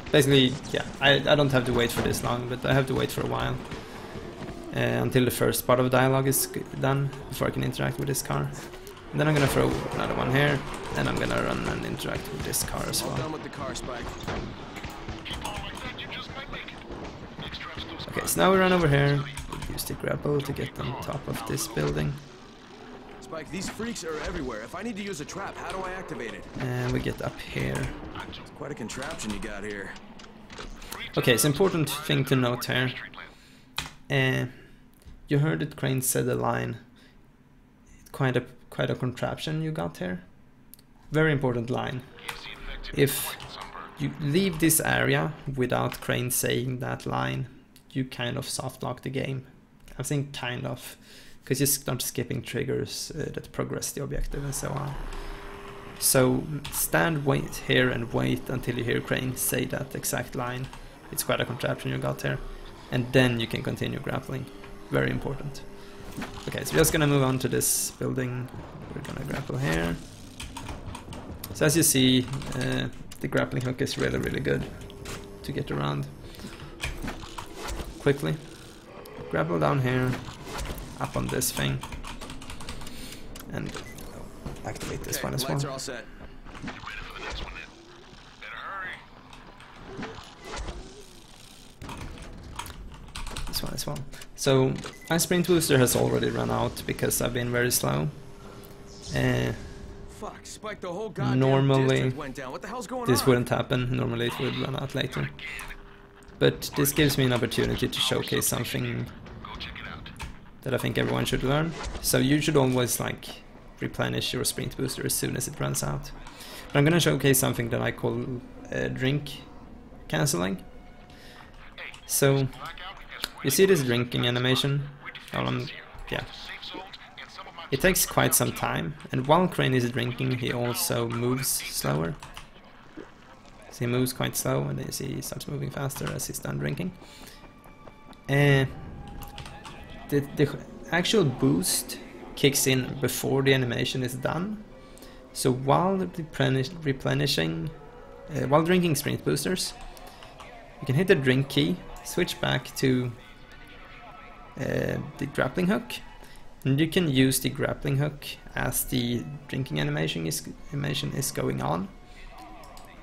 basically, yeah, I don't have to wait for this long, but I have to wait for a while until the first part of dialogue is done before I can interact with this car. And then I'm gonna throw another one here, and I'm gonna run and interact with this car as well. Done with the car, Spike. Okay, so now we run over here. We use the grapple to get on top of this building. Spike, these freaks are everywhere. If I need to use a trap, how do I activate it? And we get up here. It's quite a contraption you got here. Okay, it's an important thing to note here. You heard that Crane said the line. Quite a contraption you got here. Very important line. If you leave this area without Crane saying that line, you kind of soft lock the game. I think kind of, because you start skipping triggers that progress the objective and so on. So wait here and wait until you hear Crane say that exact line. It's quite a contraption you got here. And then you can continue grappling. Very important. Okay, so we're just gonna move on to this building. We're gonna grapple here. So as you see, the grappling hook is really good to get around quickly. Grapple down here, up on this thing, and activate this one as well. Lights are all set. This one as well. So my sprint booster has already run out because I've been very slow. Fuck, Spike, the whole goddamn Normally district went down. What the hell's going this on? wouldn't happen. Normally it would run out later. But this gives me an opportunity to showcase something that I think everyone should learn. So you should always like replenish your sprint booster as soon as it runs out. But I'm gonna showcase something that I call drink cancelling. So you see this drinking animation? Yeah. It takes quite some time, and while Crane is drinking he also moves slower. So he moves quite slow, and then you see he starts moving faster as he's done drinking. The actual boost kicks in before the animation is done. So while replenishing, while drinking sprint boosters, you can hit the drink key, switch back to the grappling hook, and you can use the grappling hook as the drinking animation is going on.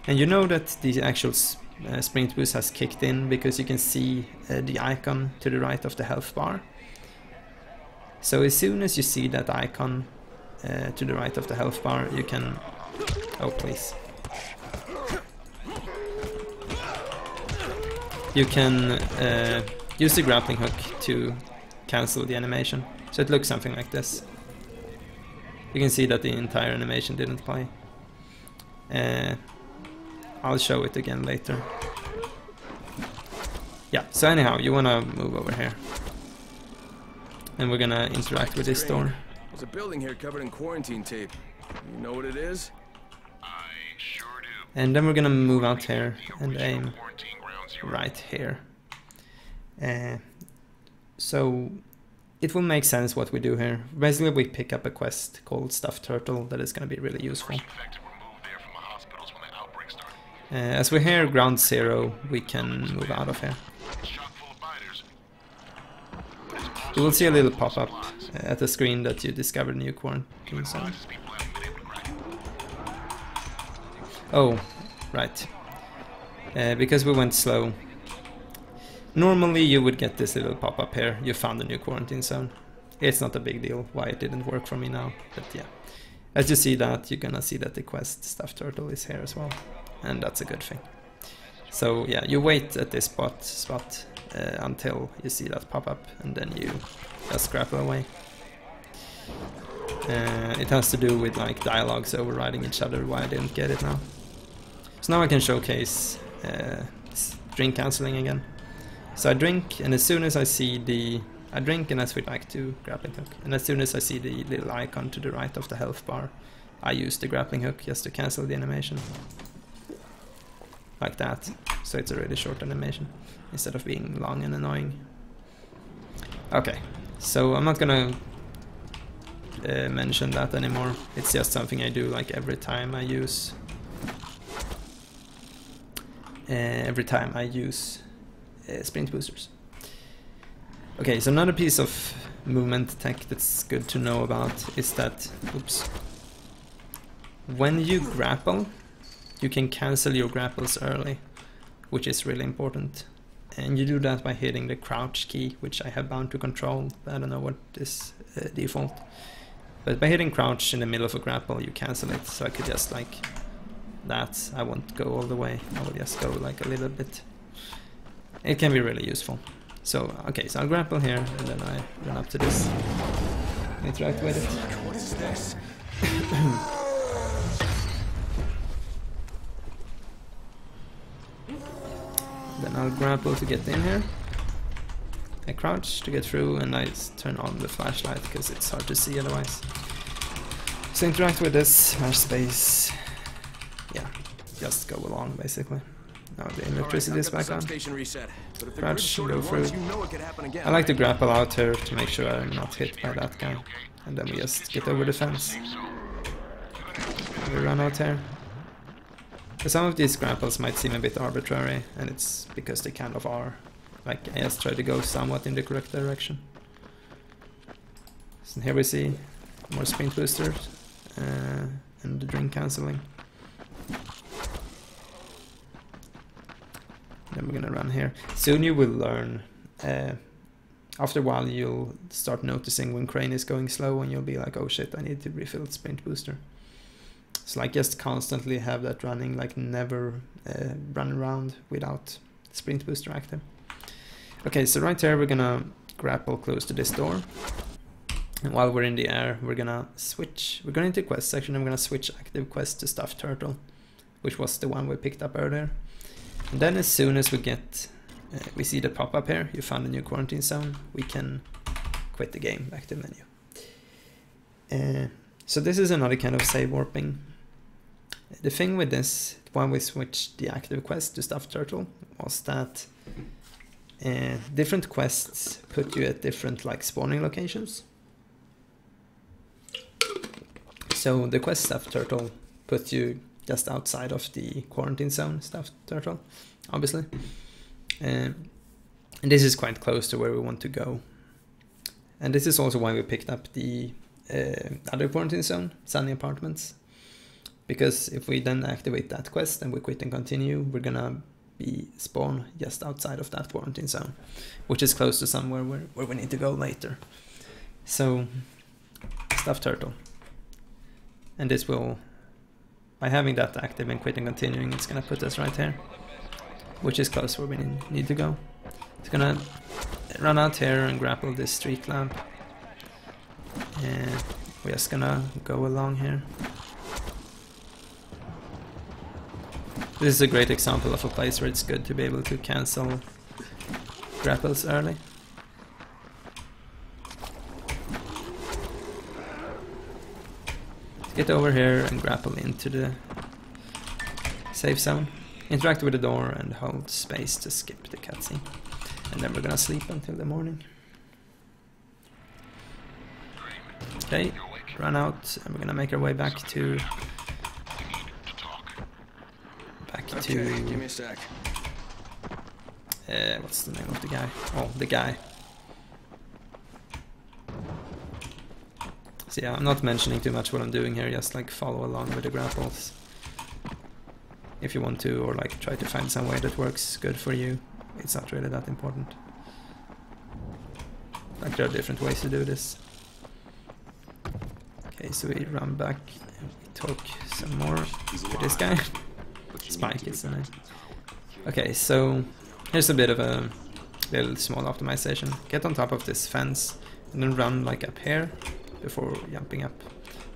And you know that the actual sprint boost has kicked in because you can see the icon to the right of the health bar. So as soon as you see that icon to the right of the health bar, you can... Oh, please. You can use the grappling hook to cancel the animation. So it looks something like this. You can see that the entire animation didn't play. I'll show it again later. Yeah, so anyhow, you wanna move over here. And we're gonna interact with this door. There's a building here covered in quarantine tape. You know what it is? I sure do. And then we're gonna move out here and aim right here. So it will make sense what we do here. Basically we pick up a quest called Stuffed Turtle that is gonna be really useful. As we're here ground zero, we can move out of here. You will see a little pop-up at the screen that you discovered a new quarantine zone. Oh, right. Because we went slow. Normally you would get this little pop-up here, you found a new quarantine zone. It's not a big deal why it didn't work for me now, but yeah. As you see that, you're gonna see that the quest Stuffed Turtle is here as well. And that's a good thing. So yeah, you wait at this spot until you see that pop up, and then you just grapple away. It has to do with like dialogues overriding each other, why I didn't get it now. So now I can showcase drink cancelling again. So I drink, and as soon as I see I drink and I switch back to grappling hook. And as soon as I see the little icon to the right of the health bar, I use the grappling hook just to cancel the animation. Like that. So it's a really short animation, instead of being long and annoying. Okay, so I'm not gonna mention that anymore. It's just something I do like every time I use sprint boosters. Okay, so another piece of movement tech that's good to know about is that, oops, when you grapple, you can cancel your grapples early, which is really important. And you do that by hitting the crouch key, which I have bound to control, but I don't know what is default. But by hitting crouch in the middle of a grapple, you cancel it, so I could just like that. I won't go all the way, I will just go like a little bit. It can be really useful. So, okay, so I'll grapple here, and then I run up to this. Interact with it. What is this? Then I'll grapple to get in here. I crouch to get through, and I turn on the flashlight because it's hard to see otherwise. So interact with this, smash space. Yeah, just go along basically. Now the electricity is back on. Crouch, go through. I like to grapple out here to make sure I'm not hit by that guy. And then we just get over the fence. We run out here. Some of these grapples might seem a bit arbitrary, and it's because they kind of are. Like, I just try to go somewhat in the correct direction. So here we see more sprint boosters and the drink cancelling. Then we're gonna run here. Soon you will learn. After a while you'll start noticing when crane is going slow and you'll be like, oh shit, I need to refill the sprint booster. So like just constantly have that running, like never run around without sprint booster active. Okay, so right here we're gonna grapple close to this door. And while we're in the air, we're gonna switch. We're going into quest section and we're gonna switch active quest to Stuffed Turtle, which was the one we picked up earlier. And then as soon as we get, we see the pop-up here, you found a new quarantine zone, we can quit the game, back to menu. So this is another kind of save warping. The thing with this, when we switched the active quest to Stuffed Turtle, was that different quests put you at different like spawning locations. So the quest Stuffed Turtle put you just outside of the quarantine zone Stuffed Turtle, obviously. And this is quite close to where we want to go. And this is also why we picked up the other quarantine zone, Sunny Apartments. Because if we then activate that quest and we quit and continue, we're gonna be spawn just outside of that quarantine zone, which is close to somewhere where we need to go later. So, Stuffed Turtle. And this will, by having that active and quit and continuing, it's gonna put us right here, which is close where we need to go. It's gonna run out here and grapple this street lamp. And we're just gonna go along here. This is a great example of a place where it's good to be able to cancel grapples early. Get over here and grapple into the safe zone. Interact with the door and hold space to skip the cutscene. And then we're gonna sleep until the morning. Okay, run out and we're gonna make our way back to... Okay, give me a sec. What's the name of the guy? Oh, the guy. So yeah, I'm not mentioning too much what I'm doing here, just like follow along with the grapples. If you want to, or like try to find some way that works good for you. It's not really that important. Like there are different ways to do this. Okay, so we run back and we talk some more with this guy. Spike is the name. Okay, so here's a bit of a little small optimization. Get on top of this fence and then run like up here before jumping up,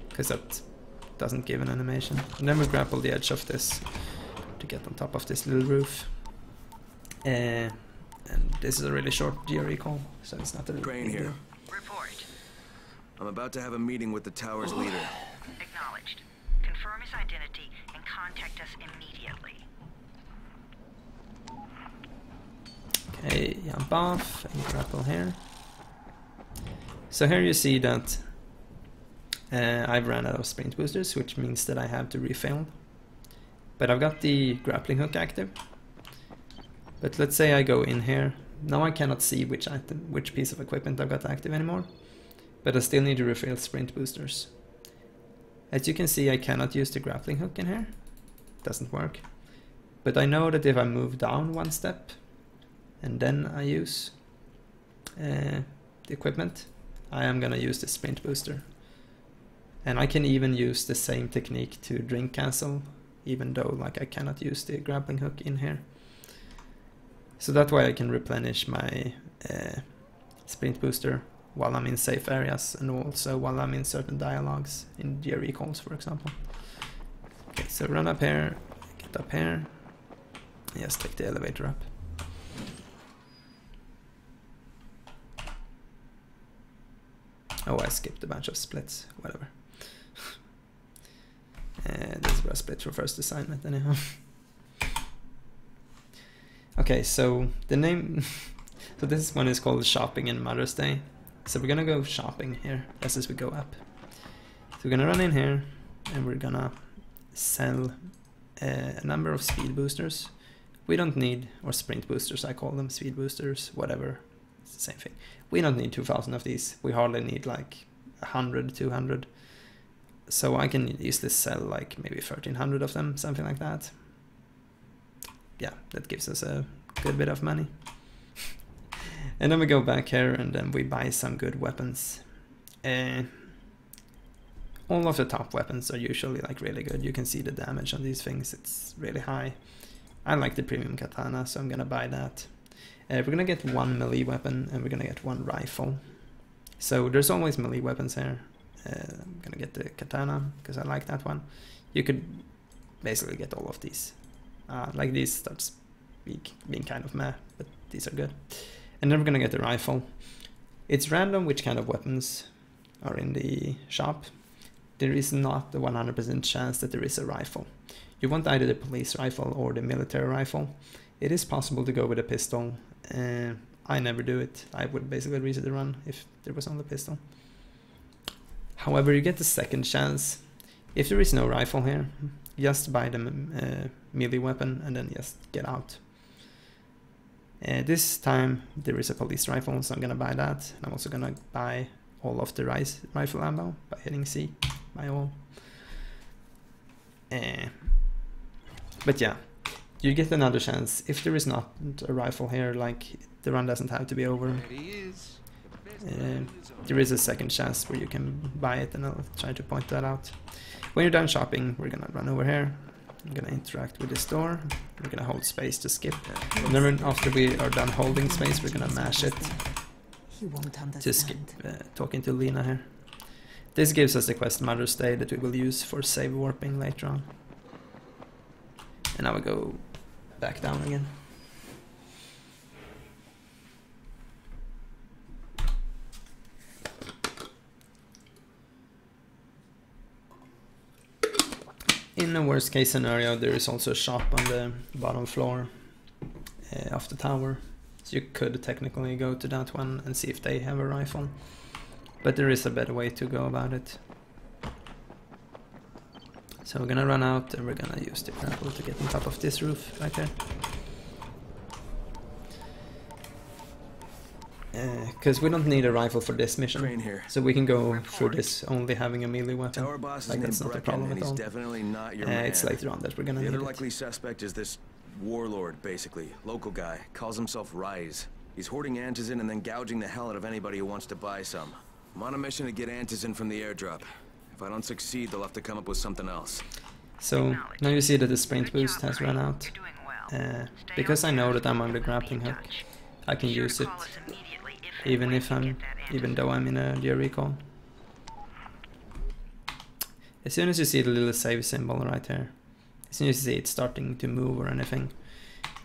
because that doesn't give an animation. And then we grapple the edge of this to get on top of this little roof. And this is a really short geo-recall, so it's not a Crane here. Report. I'm about to have a meeting with the tower's leader. Acknowledged. Confirm his identity and contact us immediately. Okay, jump off and grapple here. So here you see that I've run out of sprint boosters, which means that I have to refill. But I've got the grappling hook active. But let's say I go in here. Now I cannot see which item, which piece of equipment I've got active anymore. But I still need to refill sprint boosters. As you can see, I cannot use the grappling hook in here. Doesn't work. But I know that if I move down one step and then I use the equipment, I am gonna use the sprint booster. And I can even use the same technique to drink cancel, even though like I cannot use the grappling hook in here. So that way I can replenish my sprint booster while I'm in safe areas, and also while I'm in certain dialogues, in geo-recalls for example. Okay, so run up here, get up here, and just take the elevator up. Oh, I skipped a bunch of splits, whatever. This is where I split for first assignment anyhow. Okay, so the name, so this one is called Shopping and Mother's Day. So we're gonna go shopping here just as we go up. So we're gonna run in here and we're gonna sell a number of speed boosters. We don't need, or sprint boosters I call them, speed boosters, whatever, it's the same thing. We don't need 2,000 of these, we hardly need like 100, 200. So I can easily sell like maybe 1,300 of them, something like that. Yeah, that gives us a good bit of money. And then we go back here and then we buy some good weapons. All of the top weapons are usually like really good. You can see the damage on these things, it's really high. I like the premium katana, so I'm gonna buy that. We're gonna get one melee weapon and we're gonna get one rifle. So there's always melee weapons here. I'm gonna get the katana because I like that one. You could basically get all of these. Like these starts being kind of meh, but these are good. And then we're gonna get the rifle. It's random which kind of weapons are in the shop. There is not a 100% chance that there is a rifle. You want either the police rifle or the military rifle. It is possible to go with a pistol. I never do it. I would basically reset the run if there was only pistol. However, you get the second chance. If there is no rifle here, just buy the melee weapon and then just get out. This time there is a police rifle, so I'm gonna buy that. I'm also gonna buy all of the rifle ammo by hitting C, buy all. But yeah, you get another chance. If there is not a rifle here, like the run doesn't have to be over. There is a second chance where you can buy it, and I'll try to point that out. When you're done shopping, we're gonna run over here. I'm gonna interact with this door. We're gonna hold space to skip. And then after we are done holding space, we're gonna mash it to skip talking to Lena here. This gives us the quest Mother's Day that we will use for save warping later on. And now we go back down again. In a worst case scenario, there is also a shop on the bottom floor of the tower. So you could technically go to that one and see if they have a rifle. But there is a better way to go about it. So we're gonna run out and we're gonna use the grapple to get on top of this roof right there. Because we don't need a rifle for this mission, so we can go through this only having a melee weapon. Like that's not a problem at all. It's later on that we're gonna need it. The other likely suspect is this warlord, basically, local guy, calls himself Rise. He's hoarding antizin and then gouging the hell out of anybody who wants to buy some. I'm on a mission to get antizin from the airdrop. If I don't succeed, they'll have to come up with something else. So now you see that the sprint boost has run out. Because I know that I'm on the grappling hook, I can use it even though I'm in a gear recall. As soon as you see the little save symbol right here, as soon as you see it starting to move or anything,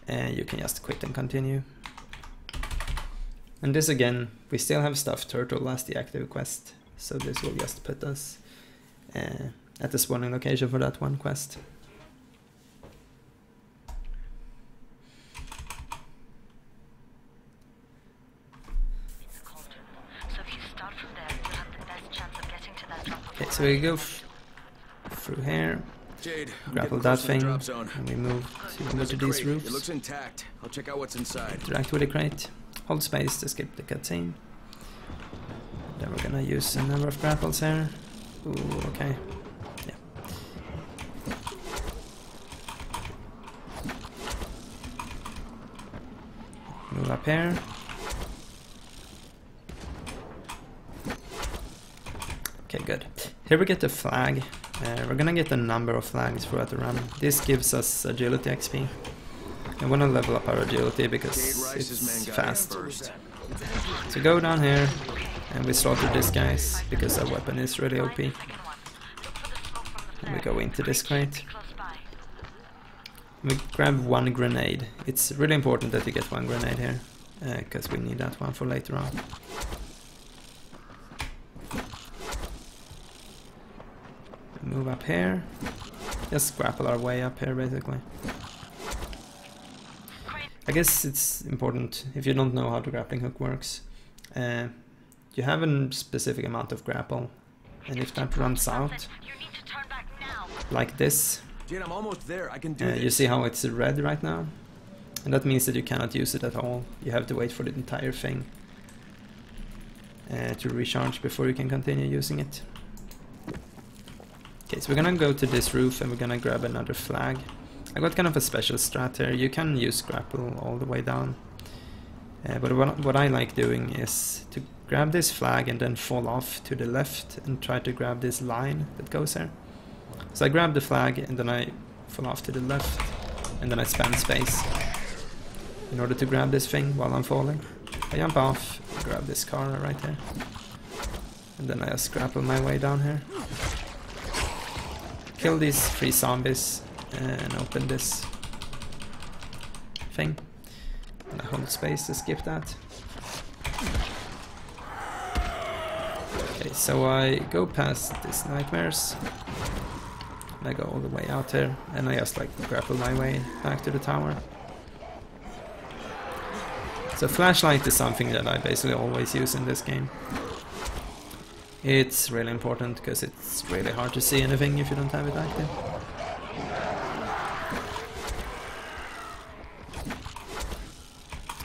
you can just quit and continue. And this again, we still have Stuffed Turtle as the active quest, so this will just put us at the spawning location for that one quest. Okay, so we go through here, Jade, grapple that thing, and we move over to these roofs. It looks intact. I'll check out what's inside. Interact with the crate, hold space to skip the cutscene. Then we're gonna use a number of grapples here. Ooh, okay. Yeah. Move up here. Okay, good. Here we get the flag. We're gonna get a number of flags throughout the run. This gives us agility XP. I wanna level up our agility because it's fast. So go down here and we slaughter these guys because our weapon is really OP. And we go into this crate. We grab one grenade. It's really important that you get one grenade here because we need that one for later on. Move up here. Just grapple our way up here basically. I guess it's important, if you don't know how the grappling hook works, you have a specific amount of grapple, and if that runs out, like this, Jane, I'm almost there. I can do this. You see how it's red right now? And that means that you cannot use it at all. You have to wait for the entire thing to recharge before you can continue using it. Okay, so we're gonna go to this roof and we're gonna grab another flag. I got kind of a special strat here. You can use grapple all the way down. But what I like doing is to grab this flag and then fall off to the left and try to grab this line that goes here. So I grab the flag and then I fall off to the left and then I spam space in order to grab this thing while I'm falling. I jump off, grab this car right here, and then I just grapple my way down here. Kill these 3 zombies and open this thing. And I hold space to skip that. Okay, so I go past these nightmares. And I go all the way out here, and I just like grapple my way back to the tower. So flashlight is something that I basically always use in this game. It's really important because it's really hard to see anything if you don't have it active.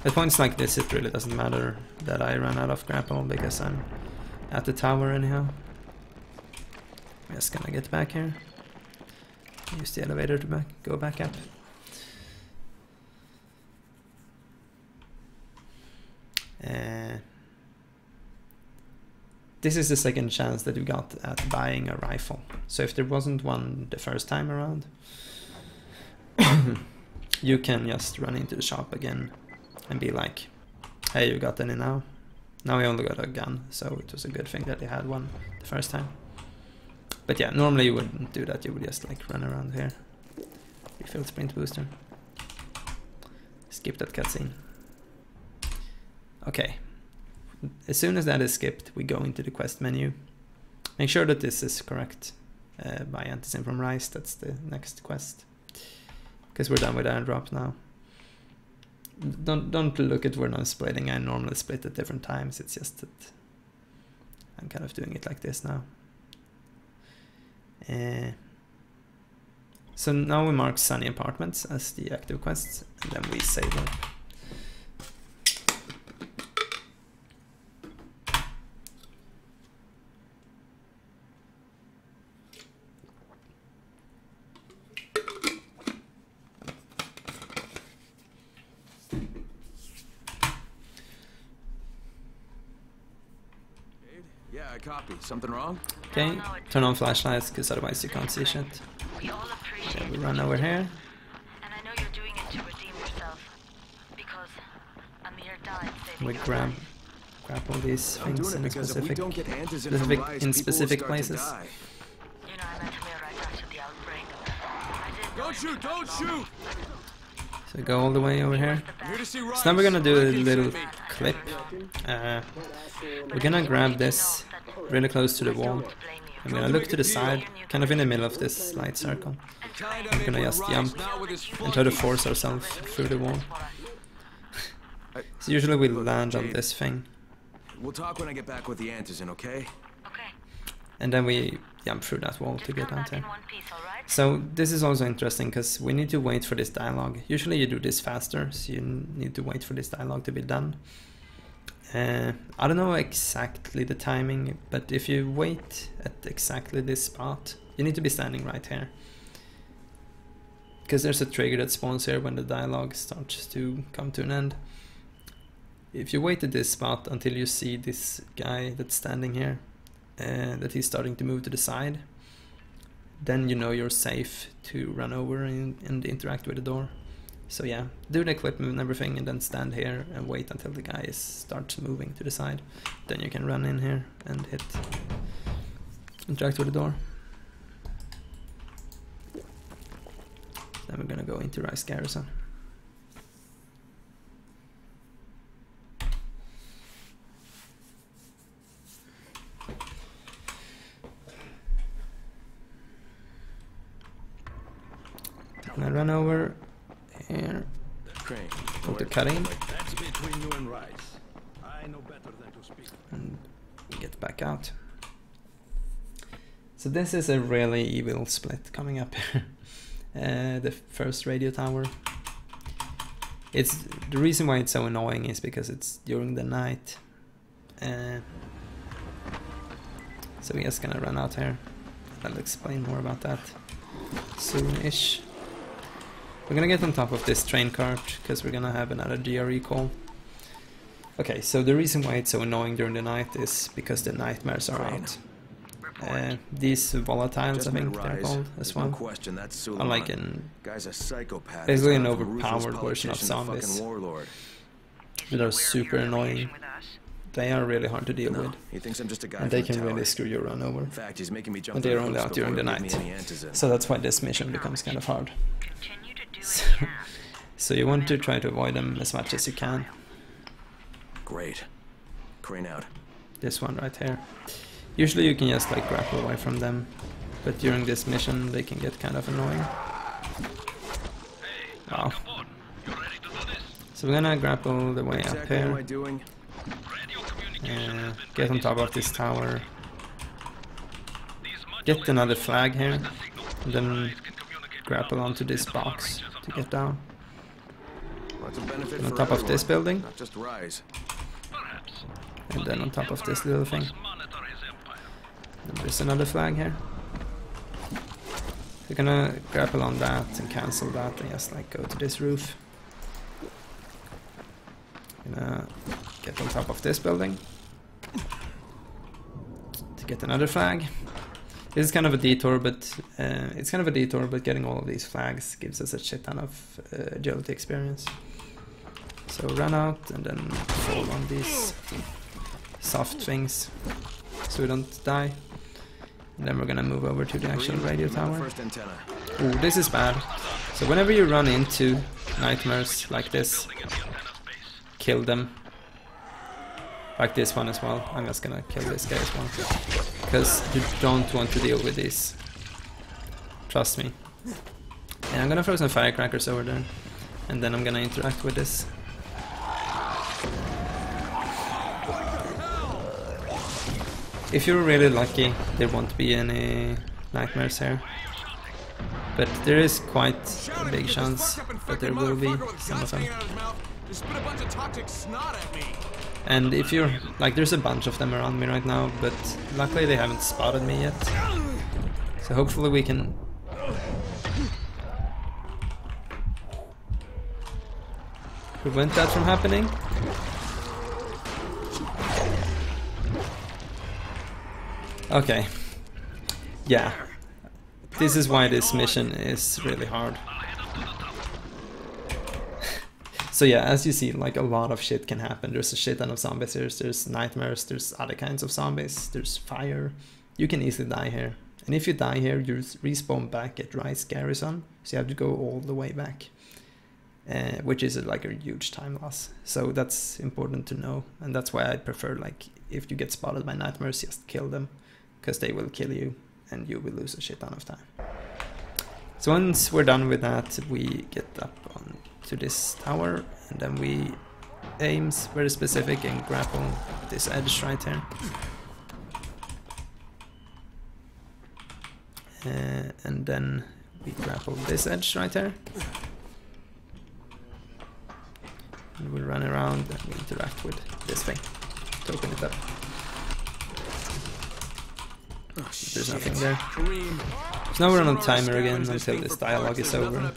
At points like this it really doesn't matter that I run out of grapple because I'm at the tower anyhow. I'm just gonna get back here. Use the elevator to go back up. This is the second chance that we got at buying a rifle. So if there wasn't one the first time around, you can just run into the shop again and be like, hey, you got any now? Now I only got a gun, so it was a good thing that I had one the first time. But yeah, normally you wouldn't do that, you would just like run around here. Refill sprint booster. Skip that cutscene. Okay. As soon as that is skipped, we go into the quest menu. Make sure that this is correct. Buy Antizin from Rise, that's the next quest. Because we're done with airdrop now. Don't look at where I'm splitting. I normally split at different times. It's just that I'm kind of doing it like this now. So now we mark Sunny Apartments as the active quests, and then we save them. Yeah, I copy. Something wrong? Okay, turn on flashlights because otherwise you can't see shit. Okay, we run over here. And I know you're doing it to redeem yourself. Because Amir died saving We your grab life. all these I'm things doing it in because if we specific, don't get Antizin from Rise, in people specific will start to places. die. You know, I met Amir right after the outbreak. I didn't know Don't shoot! Don't shoot! So we go all the way over here. I'm here to see Rise. So now we're gonna do a Like you little said. clip. We're gonna grab this really close to the wall. I'm gonna look to the side, kind of in the middle of this light circle. We're gonna just jump and try to force ourselves through the wall. So usually we land on this thing, We'll talk when I get back with the Antizin, okay? Okay. and then we jump through that wall to Just get come out back in here. one piece, alright? So this is also interesting because we need to wait for this dialogue. Usually you do this faster, so you need to wait for this dialogue to be done. I don't know exactly the timing, but if you wait at exactly this spot, you need to be standing right here. Because there's a trigger that spawns here when the dialogue starts to come to an end. If you wait at this spot until you see this guy that's standing here, that he's starting to move to the side, then you know you're safe to run over and interact with the door. So yeah, do the clip move and everything, and then stand here and wait until the guy starts moving to the side. Then you can run in here and interact with the door. Then we're gonna go into Rice Garrison. And I run over here, Crane. go to cutting, That's between you and Rice. I know better than to speak. and get back out. So this is a really evil split coming up here. the first radio tower. It's the reason why it's so annoying is because it's during the night. So we're just gonna run out here. I'll explain more about that soon-ish. We're gonna get on top of this train cart because we're gonna have another GRE call. Okay, so the reason why it's so annoying during the night is because the nightmares are out. These volatiles, I think they're called as well, are like basically an overpowered version of zombies. They are super annoying. They are really hard to deal with, and they can really screw your run over. And they're only out during the night, so that's why this mission becomes kind of hard. So you want to try to avoid them as much as you can. Great. Crane out. This one right here. Usually you can just like grapple away from them, but during this mission they can get kind of annoying. Wow. So we're gonna grapple the way up here. Get on top of this tower. Get another flag here, and then grapple onto this box to get down. And on top of this building. And then on top of this little thing. And there's another flag here. We're gonna grapple on that and cancel that and just like go to this roof. Gonna get on top of this building to get another flag. This is kind of a detour, but getting all of these flags gives us a shit ton of agility experience. So run out and then fall on these soft things so we don't die. And then we're gonna move over to the actual radio tower. Ooh, this is bad. So whenever you run into nightmares like this, kill them. Like this one as well. I'm just gonna kill this guy as well. Because you don't want to deal with these. Trust me. And I'm gonna throw some firecrackers over there. And then I'm gonna interact with this. If you're really lucky, there won't be any nightmares here. But there is quite a big chance that there will be some of them. And if you're like, there's a bunch of them around me right now, but luckily they haven't spotted me yet. So hopefully we can prevent that from happening. Okay. Yeah. This is why this mission is really hard. So yeah, as you see, like a lot of shit can happen. There's a shit ton of zombies here, there's nightmares, there's other kinds of zombies, there's fire. You can easily die here. And if you die here, you respawn back at Rice Garrison, so you have to go all the way back. Which is like a huge time loss. So that's important to know, and that's why I prefer, like, if you get spotted by nightmares, just kill them. Because they will kill you, and you will lose a shit ton of time. So once we're done with that, we get up on to this tower, and then we aim very specific and grapple this edge right here. And then we grapple this edge right here. And we run around and we interact with this thing to open it up. Oh, there's nothing there. So now we're on a timer again until this dialogue is over.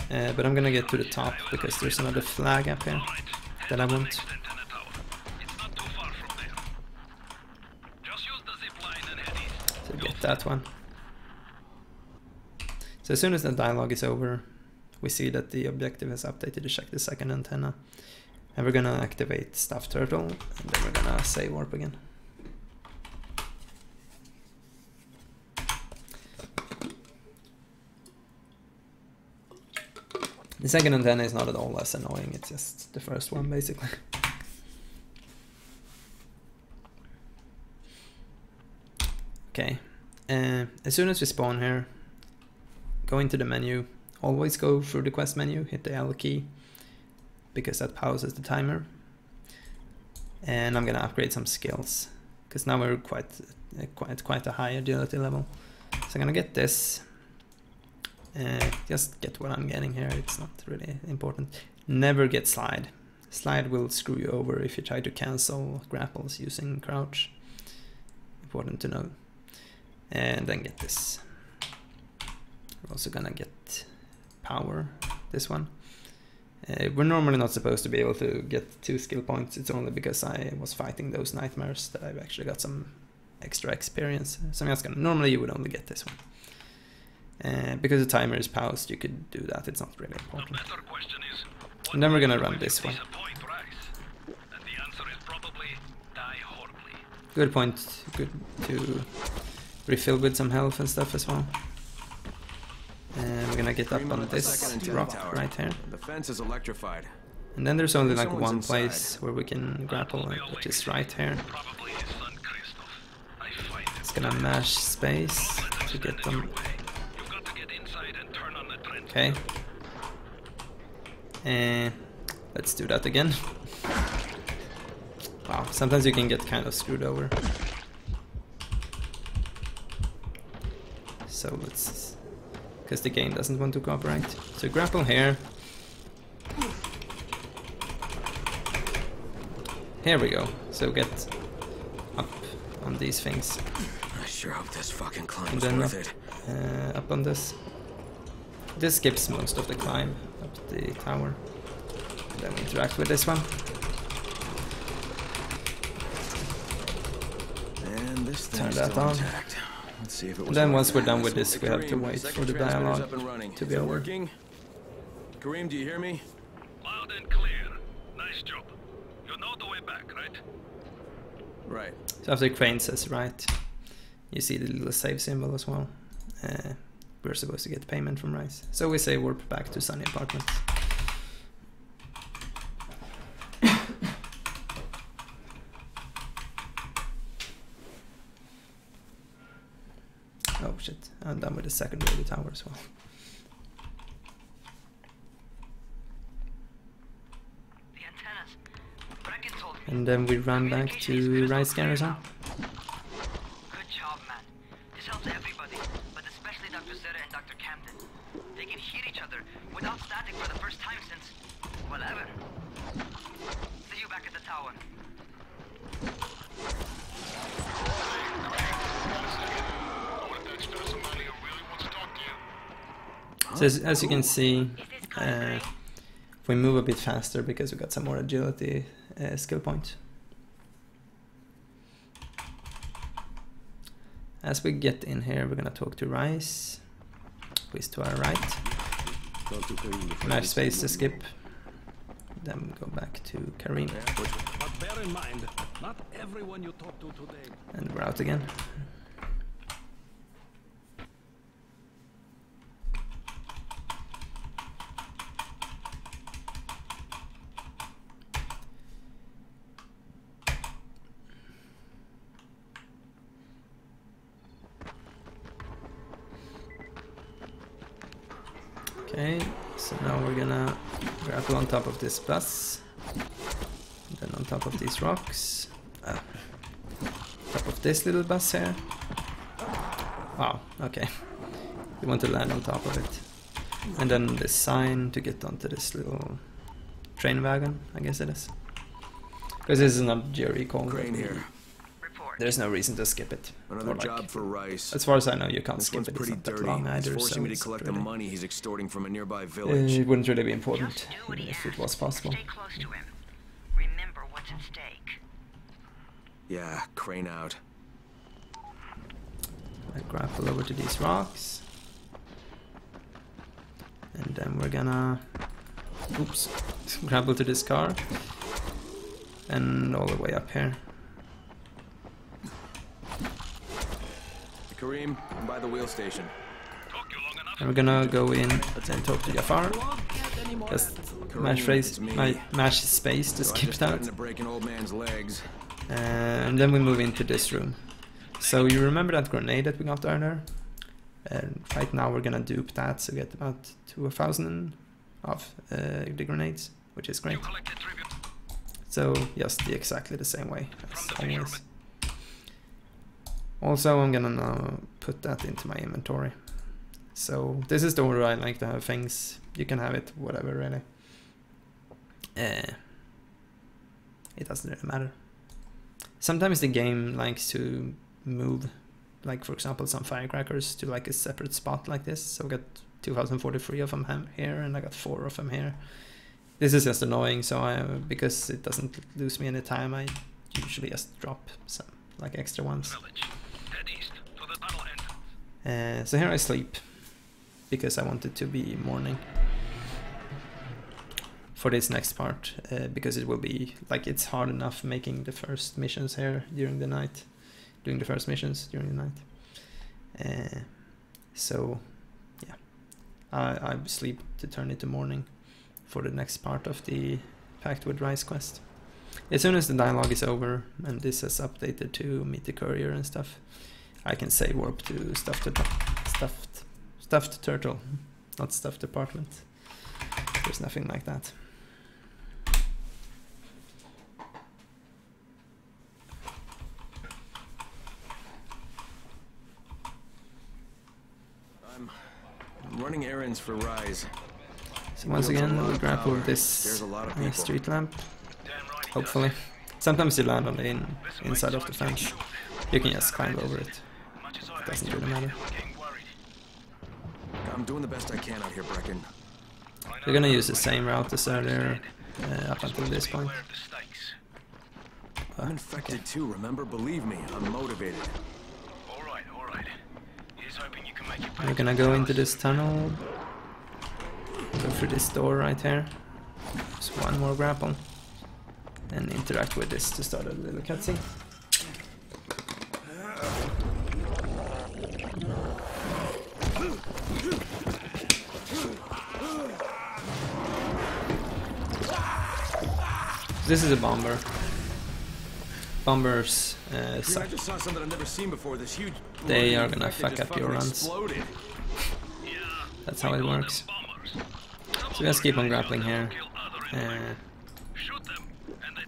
But I'm gonna get to the top because there's another flag up here that I want. So get that one. So as soon as the dialogue is over, we see that the objective has updated to check the second antenna. And we're gonna activate Stuffed Turtle, and then we're gonna save warp again. The second antenna is not at all less annoying, it's just the first one basically. Okay, as soon as we spawn here, go into the menu, always go through the quest menu, hit the L key, because that pauses the timer. And I'm gonna upgrade some skills, because now we're quite a high agility level. So I'm gonna get this, Just get what I'm getting here, it's not really important. Never get slide. Slide will screw you over if you try to cancel grapples using crouch. Important to know. And then get this. We're also gonna get power, this one. We're normally not supposed to be able to get 2 skill points, it's only because I was fighting those nightmares that I've actually got some extra experience. So I'm just gonna, normally you would only get this one. Because the timer is paused, you could do that, it's not really important. And then we're gonna run this one. Good point, good to refill with some health and stuff as well. And we're gonna get up on this rock right here. The fence is electrified. And then there's only like one place where we can grapple, which is right here. It's gonna mash space to get them. Okay. Let's do that again. Wow, sometimes you can get kind of screwed over. So let's... because the game doesn't want to cooperate. So grapple here. Here we go. So get up on these things. I sure hope this fucking climb And is then worth it. up on this. This skips most of the climb up the tower. And then we interact with this one. And this Turn thing's that still on. intact. Let's see if it was And then worth once it. we're done with this, we have to Kareem, wait second for the transmitter's dialogue up and running. to Is be it over. working? Kareem, do you hear me? Loud and clear. Nice job. You know the way back, right? Right. So after Crane says right, you see the little save symbol as well. We're supposed to get payment from Rice. So we say warp back to Sunny Apartments. Oh shit, I'm done with the second radio tower as well. The antennas. Brecken told me. And then we run back to Rice Garrison. Good job, man. This helps everybody, but especially Dr. Zeta and Dr. Camden. They can hear each other without static for the first time since, well, ever. See you back at the tower. So as you can see, if we move a bit faster because we got some more agility skill point. As we get in here, we're gonna talk to Rice, who is to our right. Mash space to skip. Then go back to Kareem. But bear in mind, not everyone you talk to today. And we're out again. Okay, so now we're gonna grapple on top of this bus, and then on top of these rocks, top of this little bus here. Wow, okay. We want to land on top of it. And then this sign to get onto this little train wagon, I guess it is. Because this is not Jerry call. Crane here. Report. There's no reason to skip it. Another Or like- job for Rice. As far as I know, you can't This skip one's it. It's pretty not that dirty. long He's either, forcing so me to it's collect really- the money he's extorting from a nearby village. It wouldn't really be important Just do what he if it asks. was possible. Stay close to him. Remember what's at stake. Yeah, Crane out. I grapple over to these rocks. And then we're gonna... oops. Grapple to this car. And all the way up here. Kareem, I'm by the wheel station. Talk you long enough. And we're gonna go in and talk to Jafar. Just mash space to So I skip just that. threatened to break an old man's legs. And then we move into this room. So you remember that grenade that we got earlier? And right now we're gonna dupe that, so get about 2,000 of the grenades, which is great. You collected tribute So just exactly the same way as from the always. fishermen. Also, I'm gonna now put that into my inventory. So this is the order I like to have things. You can have it whatever really. It doesn't really matter. Sometimes the game likes to move, like for example some firecrackers to like a separate spot like this. So I got 2043 of them here and I got 4 of them here. This is just annoying, so because it doesn't lose me any time, I usually just drop some like extra ones. So here I sleep because I want it to be morning for this next part, because it will be like it's hard enough making the first missions here during the night, doing the first missions during the night. So yeah, I sleep to turn it to morning for the next part of the Packed with Rice quest. As soon as the dialogue is over and this has updated to meet the courier and stuff, I can say warp to stuffed turtle, not stuffed apartment. There's nothing like that. I'm running errands for Rise. So once again, we grapple this street lamp. Hopefully. Sometimes you land on the inside of the fence. You can just climb over it. It doesn't really matter. I'm doing the best I can out here, Brecken. We're gonna use the same route as earlier, up until this point. I'm infected too, remember? Believe me, I'm motivated. Alright. Here's hoping you can make it We're gonna go into this tunnel. Go through this door right here. Just one more grapple. And interact with this to start a little cutscene. This is a bomber. Bombers suck. I just saw something I've never seen before. This huge. They are gonna fuck up your runs. Exploded. That's how it works. So let's keep on grappling here.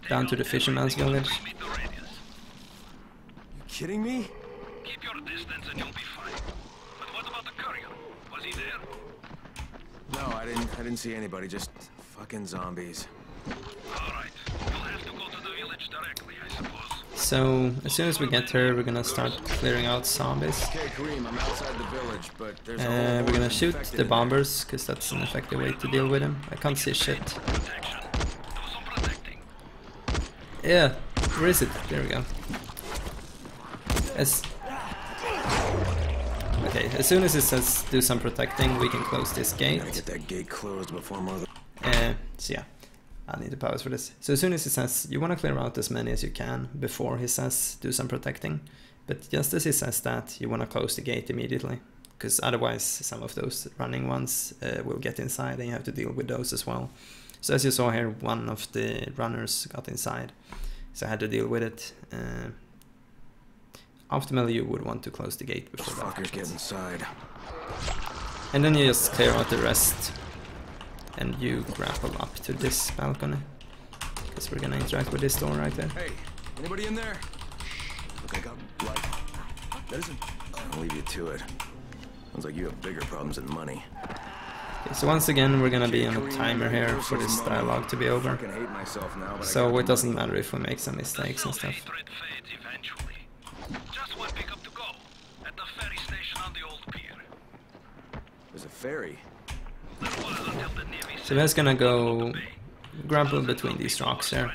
Down to the fisherman's village. Kidding me? Keep your distance and you'll be fine. But what about the courier? Was he there? No, I didn't see anybody, just fucking zombies. Alright. You'll have to go to the village directly, I suppose. So as soon as we get here, we're gonna start clearing out zombies. Okay, Kareem, I'm outside the village, but there's We're gonna shoot the bombers, because that's an effective way to deal with them. I can't see shit. Protection. Do some protecting. Yeah, where is it? There we go. Okay, as soon as it says do some protecting, we can close this gate. Gotta get that gate closed before more. So yeah, I need to pause for this. So as soon as it says you want to clear out as many as you can before he says do some protecting, but just as he says that, you want to close the gate immediately, because otherwise some of those running ones will get inside and you have to deal with those as well. So as you saw here, one of the runners got inside, so I had to deal with it. Optimally, you would want to close the gate before that happens. Get inside. And then you just clear out the rest, and you grapple up to this balcony, because we're gonna interact with this door right there. Hey, anybody in there? Look, I got light. That isn't. I'll leave you to it. Sounds like you have bigger problems than money. Okay, so once again, we're gonna be on a timer here for this dialogue to be over. I hate myself now, but So it doesn't matter if we make some mistakes and stuff. Hatred fades eventually. Just one pickup to go. At the ferry station on the old pier. There's a ferry. That was until the Navy So we're just gonna go grapple between these rocks here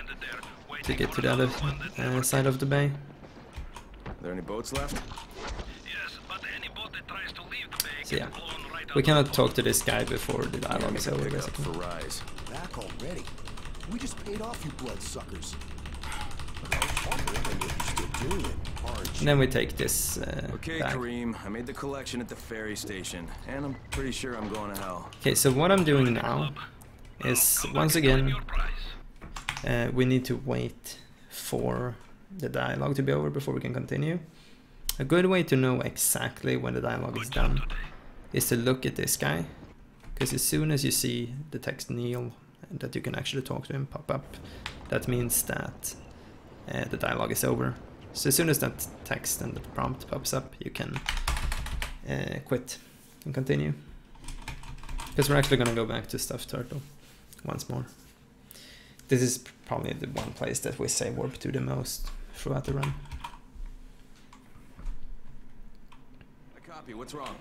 to get to the other side of the bay. Are there any boats left? Yes, but any boat that tries to leave the bay So yeah, gets blown right we out cannot the talk to this guy before the dialogue is over, Pick up basically. for Rise. Back already? We just paid off you bloodsuckers. You're still doing it, aren't you? And then we take this Okay, back. Kareem, I made the collection at the ferry station, and I'm pretty sure I'm going to hell. Okay, so what I'm doing now is, once again, your prize. we need to wait for the dialogue to be over before we can continue. A good way to know exactly when the dialogue is done is to look at this guy, because as soon as you see the text Neil, and that you can actually talk to him, pop up, that means that the dialogue is over. So as soon as that text and the prompt pops up, you can quit. and continue. Because we're actually gonna go back to Stuffed Turtle once more. This is probably the one place that we save warp to the most throughout the run. I copy. What's wrong?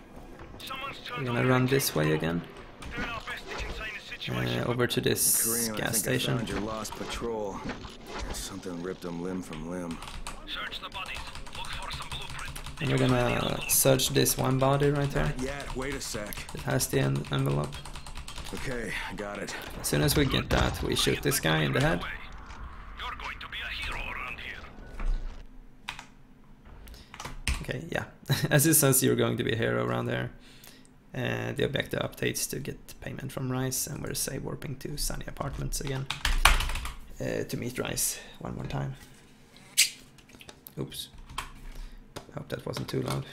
We're gonna run this way again. Over to this Kareem, gas I think station. I found your lost patrol. Something ripped them limb from limb. Search the bodies. Look for some blueprint. And we're gonna search this one body right there. Yeah, wait a sec. It has the envelope. Okay, I got it. As soon as we get that, we shoot this guy in the head. You're going to be a hero around here. Okay, yeah. As it says, you're going to be a hero around there. The objective updates to get payment from Rice, and we're save warping to Sunny Apartments again to meet Rice one more time. Oops. Hope that wasn't too loud.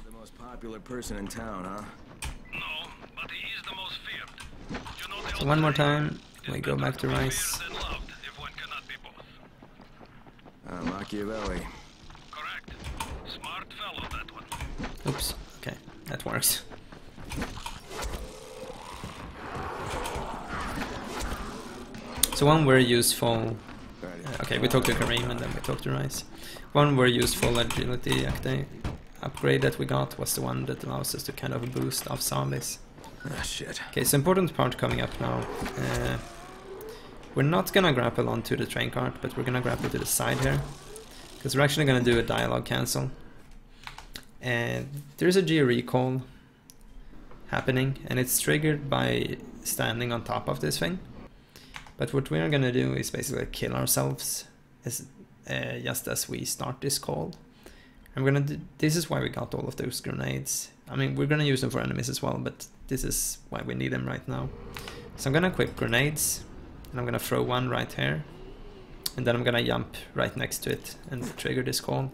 The most popular person in town, huh? No, but he is the most feared. You know the So one more time, we go back to Rice. feared and loved, if one cannot be both. Machiavelli. Correct. Smart fellow, that one. Oops. Okay, that works. So one very useful. Okay, we talked to Kareem and then we talked to Rice. One very useful agility upgrade that we got was the one that allows us to kind of boost off zombies. Ah, shit. Okay, so important part coming up now. We're not gonna grapple onto the train cart, but we're gonna grapple to the side here. Because we're actually gonna do a dialogue cancel. And there's a geo-recall happening, and it's triggered by standing on top of this thing. But what we're gonna do is basically kill ourselves just as we start this call. And we're gonna do, this is why we got all of those grenades. I mean, we're gonna use them for enemies as well, but this is why we need them right now. So I'm gonna equip grenades, and I'm gonna throw one right here, and then I'm gonna jump right next to it and trigger this call.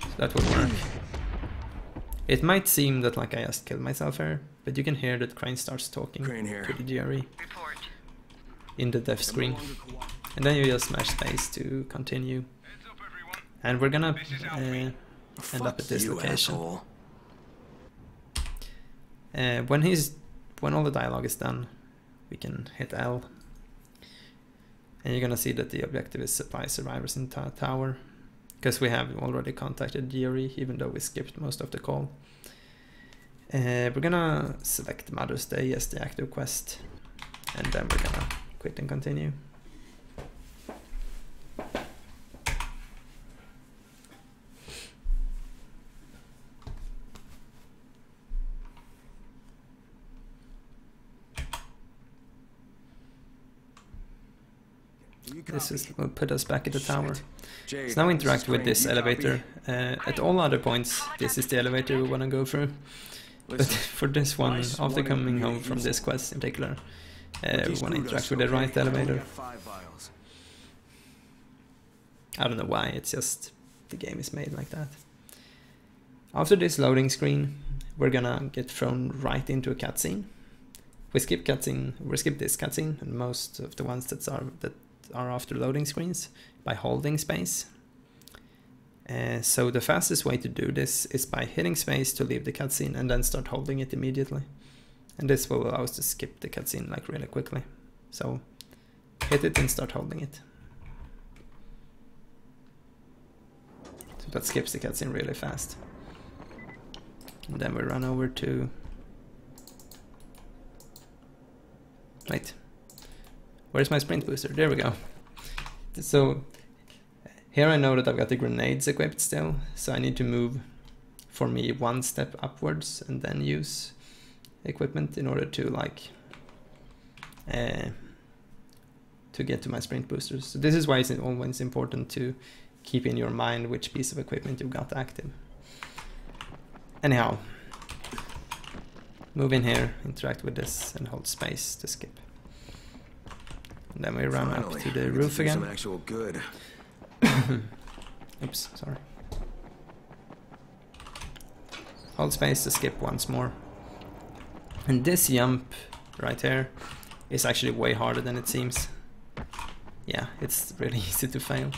So that will work. It might seem that like I just killed myself here, but you can hear that Crane starts talking Crane here. to the GRE Report. in the dev screen. And then you just smash space to continue. And we're gonna end up at this location. Asshole. When all the dialogue is done, we can hit L. And you're gonna see that the objective is supply survivors in tower. Because we have already contacted GRE, even though we skipped most of the call. We're gonna select Mother's Day as the active quest. And then we're gonna quit and continue. This will put us back at the tower. So now interact with this elevator. At all other points, this is the elevator we want to go through. But for this one, after coming home from this quest in particular, we want to interact with the right elevator. I don't know why, it's just the game is made like that. After this loading screen, we're gonna get thrown right into a cutscene. We skip this cutscene, and most of the ones that are after loading screens by holding space. So the fastest way to do this is by hitting space to leave the cutscene and then start holding it immediately. And this will allow us to skip the cutscene like really quickly. So hit it and start holding it. So that skips the cutscene really fast. And then we run over to... Wait. Where's my sprint booster? There we go. So here I know that I've got the grenades equipped still, so I need to move for me one step upwards and then use equipment in order to like to get to my sprint boosters. So this is why it's always important to keep in your mind which piece of equipment you've got active. Anyhow, move in here, interact with this, and hold space to skip. And then we run up to the roof again. Some actual good. Oops, sorry. Hold space to skip once more. And this jump right here is actually way harder than it seems. Yeah, it's really easy to fail.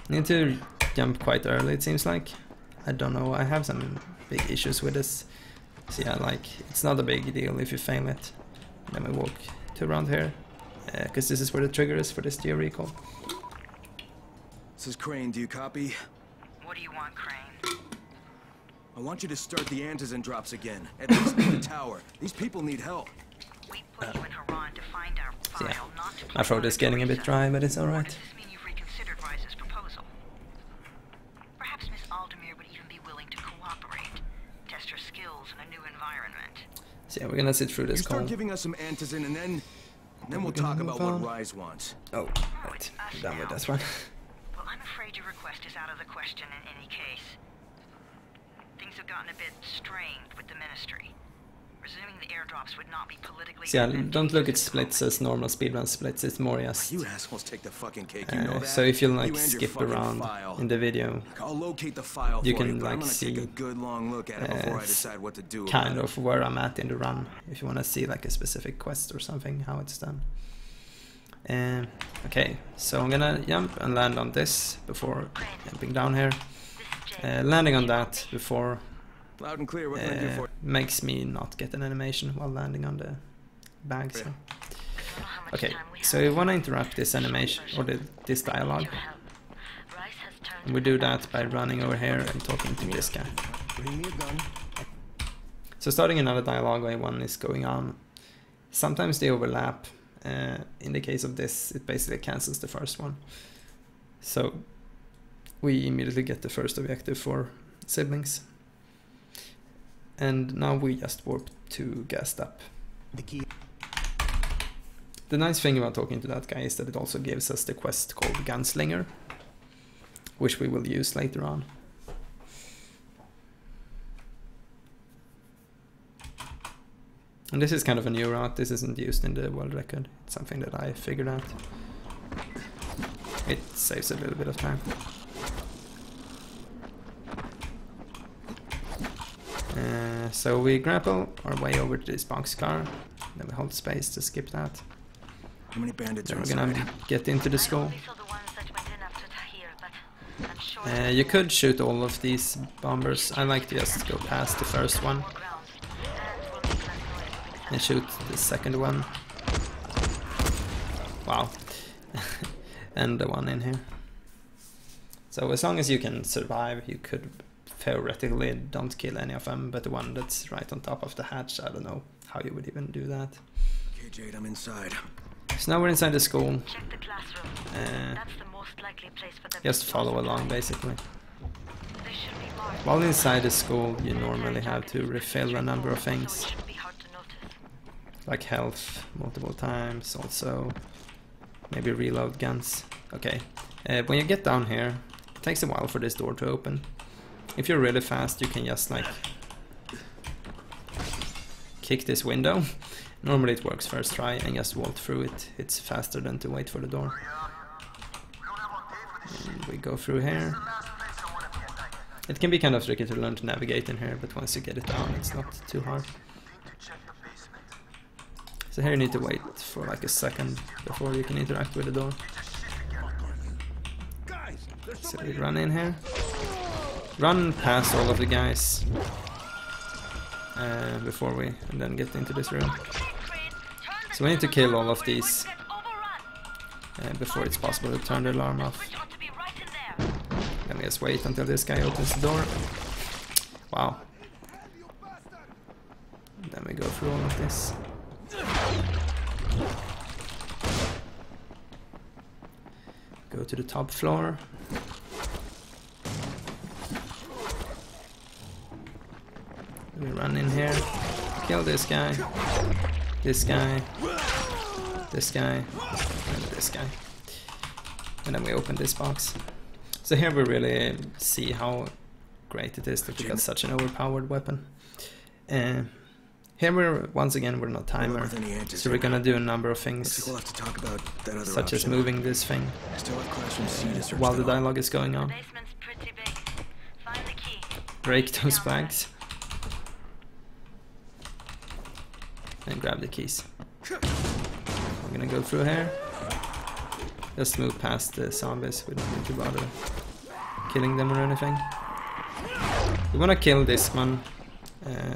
Need to jump quite early, it seems like. I don't know, I have some big issues with this. So yeah, like, it's not a big deal if you fail it. Then we walk to around here, because this is where the trigger is for this geo recall. This is Crane, do you copy? What do you want, Crane? I want you to start the antizen drops again. At least in the tower. These people need help. We put you in Haran to find our So file, yeah, not to my throat is getting a bit dry, but it's Or alright. does this mean you've reconsidered Rise's proposal? Perhaps Miss Aldemir would even be willing to cooperate. Test her skills in a new environment. So yeah, we're gonna sit through You this start call. giving us some antizen and then we'll We're talk gonna about move what on. Rise wants. Oh, right, it's us I'm done with now. that one. Well, I'm afraid your request is out of the question in any case. Things have gotten a bit strained with the Ministry. Resuming the airdrops would not be politically... So yeah, advantageous don't look at the splits moment. as normal speedrun splits, it's more just... You assholes take the fucking cake, you know that? So if you like and your skip fucking around file. in the video, I'll locate the file you for can, but like, I'm gonna take see, a good long look at it before I decide what to do kind about of where I'm at in the run, if you want to see like a specific quest or something, how it's done. Okay, so I'm gonna jump and land on this before jumping down here. Landing on that before it. Loud and clear, what can I do for you? makes me not get an animation while landing on the bags. I don't know how much Okay, time we so have. we want to interrupt this animation, or this dialogue. Your help. Rise has turned And we do that by running over here and talking to this guy. Bring me a gun. So starting another dialogue while one is going on. Sometimes they overlap. In the case of this, it basically cancels the first one. So we immediately get the first objective for siblings. And now we just warp to Gassed Up. The key. The nice thing about talking to that guy is that it also gives us the quest called Gunslinger, which we will use later on. And this is kind of a new route, this isn't used in the world record, it's something that I figured out. It saves a little bit of time. So we grapple our way over to this boxcar, then we hold space to skip that. How many bandits Then are we're gonna inside? get into the I school. only saw the ones that went in after Tahir, but I'm sure You could shoot all of these bombers. I like to just go past the first one more ground. And we'll make less noise moving and shoot the second one. Wow. And the one in here. So as long as you can survive, you could theoretically don't kill any of them, but the one that's right on top of the hatch, I don't know how you would even do that. Okay, Jade, I'm inside. So now we're inside the school. Check the classroom. That's the most likely place for them. Just follow along basically. They should be marked. While inside the school, you normally have to refill a number of So things, it shouldn't be hard to notice. like health multiple times, also maybe reload guns. Okay, when you get down here, it takes a while for this door to open. If you're really fast, you can just like kick this window. Normally it works first try and just vault through it. It's faster than to wait for the door. And we go through here. It can be kind of tricky to learn to navigate in here, but once you get it down, it's not too hard. So here you need to wait for like a second before you can interact with the door. So we run in here. Run past all of the guys before we and then get into this room. So we need to kill all of these before it's possible to turn the alarm off. Then we just wait until this guy opens the door. Wow. Then we go through all of this. Go to the top floor. We run in here, kill this guy, this guy, this guy, and this guy. And then we open this box. So here we really see how great it is that we got such an overpowered weapon. Here we're, once again, we're not timer, so we're gonna do a number of things, We'll have to talk about that other such as option. moving this thing Still have classroom C to search while them the out. dialogue is going on. Basement's pretty big. Find the key. Break those bags and grab the keys. I'm gonna go through here. Just move past the zombies. We don't need to bother killing them or anything. We wanna kill this one.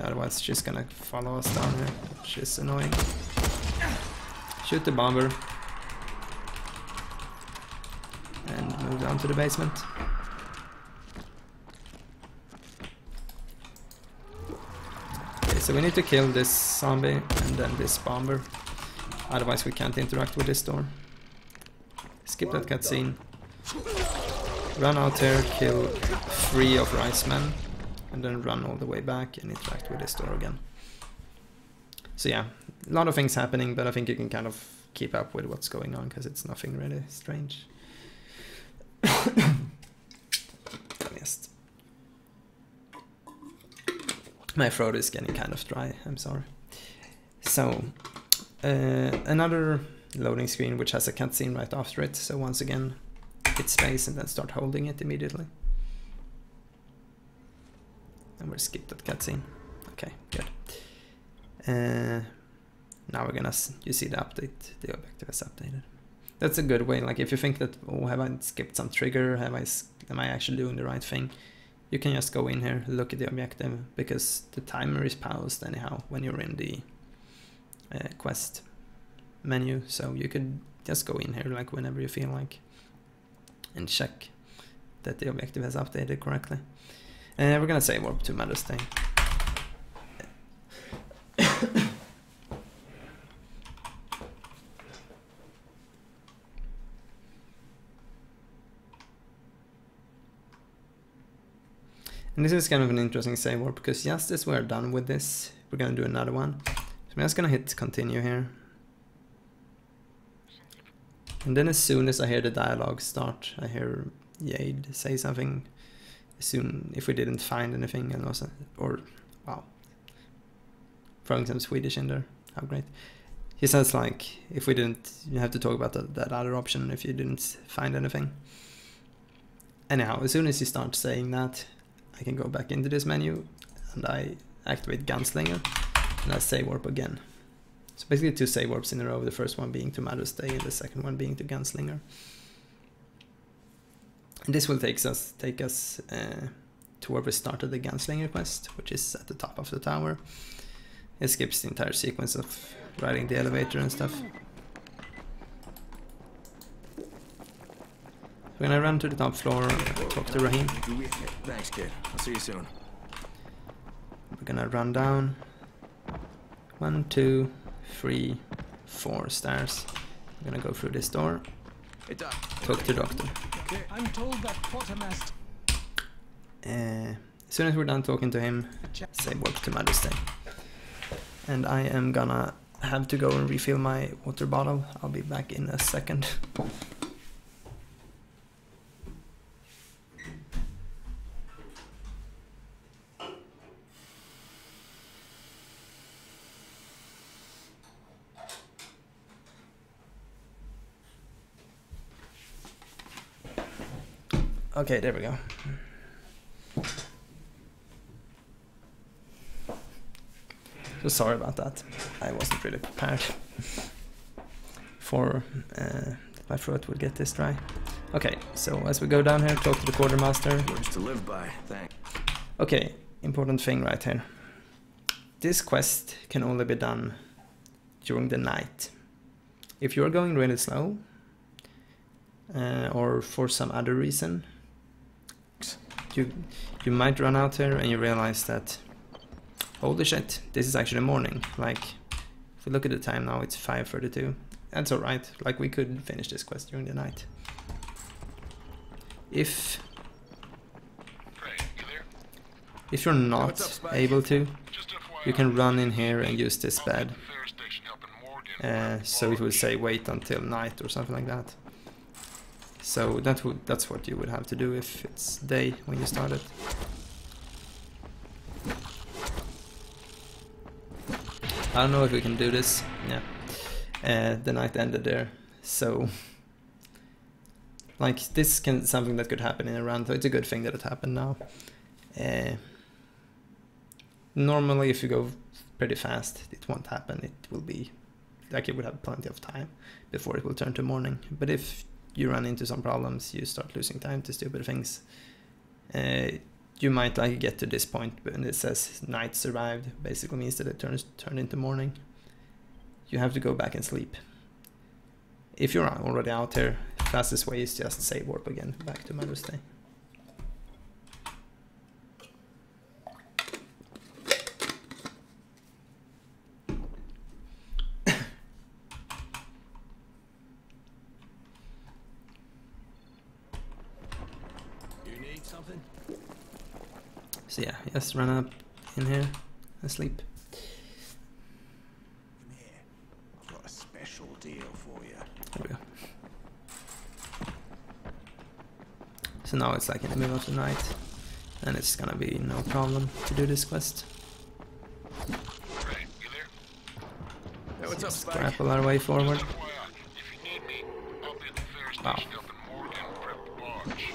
Otherwise she's gonna follow us down here, which is annoying. Shoot the bomber. And move down to the basement. Okay, so we need to kill this zombie and then this bomber. Otherwise we can't interact with this door. Skip that cutscene. Run out here, kill 3 of Rice Men, and then run all the way back and interact with this door again. So yeah, a lot of things happening, but I think you can kind of keep up with what's going on because it's nothing really strange. Yes. My throat is getting kind of dry, I'm sorry. So, another loading screen which has a cutscene right after it, so once again hit space and then start holding it immediately. And we'll skip that cutscene. Okay, good. Now we're gonna, you see the update, the objective is updated. That's a good way, like if you think that, oh, have I skipped some trigger, am I actually doing the right thing? You can just go in here, look at the objective, because the timer is paused anyhow when you're in the quest menu, so you could just go in here like whenever you feel like and check that the objective has updated correctly. We're gonna save warp to Mother's Day. And this is kind of an interesting save warp because just as we're done with this, we're gonna do another one. So I'm just gonna hit continue here. And then as soon as I hear the dialogue start, I hear Jade say something. Soon, if we didn't find anything, and also, or wow, throwing some Swedish in there. How great! He says like, if we didn't, you have to talk about that other option if you didn't find anything. Anyhow, as soon as you start saying that, I can go back into this menu and I activate Gunslinger and I save warp again. So basically 2 save warps in a row, the first one being to Mother's Day and the second one being to Gunslinger. And this will take us to where we started the Gunslinger Quest, which is at the top of the tower. It skips the entire sequence of riding the elevator and stuff. We're gonna run to the top floor, talk to Raheem. Thanks, kid. I'll see you soon. We're gonna run down. 1, 2, 3, 4 stairs. We're gonna go through this door. Hey, Doc. Talk to Doctor. I'm told that quartermaster. As soon as we're done talking to him, say warp to Mother's Day. And I am gonna have to go and refill my water bottle. I'll be back in a second. Okay, there we go. So sorry about that. I wasn't really prepared for my throat would get this dry. Okay, so as we go down here, talk to the quartermaster. Words to live by, thanks. Okay, important thing right here. This quest can only be done during the night. If you're going really slow, or for some other reason, you might run out here and you realize that, holy shit, this is actually morning. Like, if we look at the time now, it's 5:32. That's alright, like we could finish this quest during the night. If you're not able to, you can run in here and use this bed. So it would say wait until night or something like that. So that's what you would have to do if it's day when you start it. I don't know if we can do this. Yeah, the night ended there. So, like, this can something that could happen in a run. So it's a good thing that it happened now. Normally, if you go pretty fast, it won't happen. It will be like you would have plenty of time before it will turn to morning. But if you run into some problems, you start losing time to stupid things, you might like get to this point when it says night survived, basically means that it turned into morning. You have to go back and sleep. If you're already out here, fastest way is just save warp again back to Mother's Day. So yeah, just run up in here and sleep. Come here. I've got a special deal for you. There we go. So now it's like in the middle of the night, and it's gonna be no problem to do this quest. Right, you there? Hey, what's up, Just Spike? grapple our way forward. Just FYI, if you need me, I'll be at the ferry Wow. station up in Morgan, prep the barge.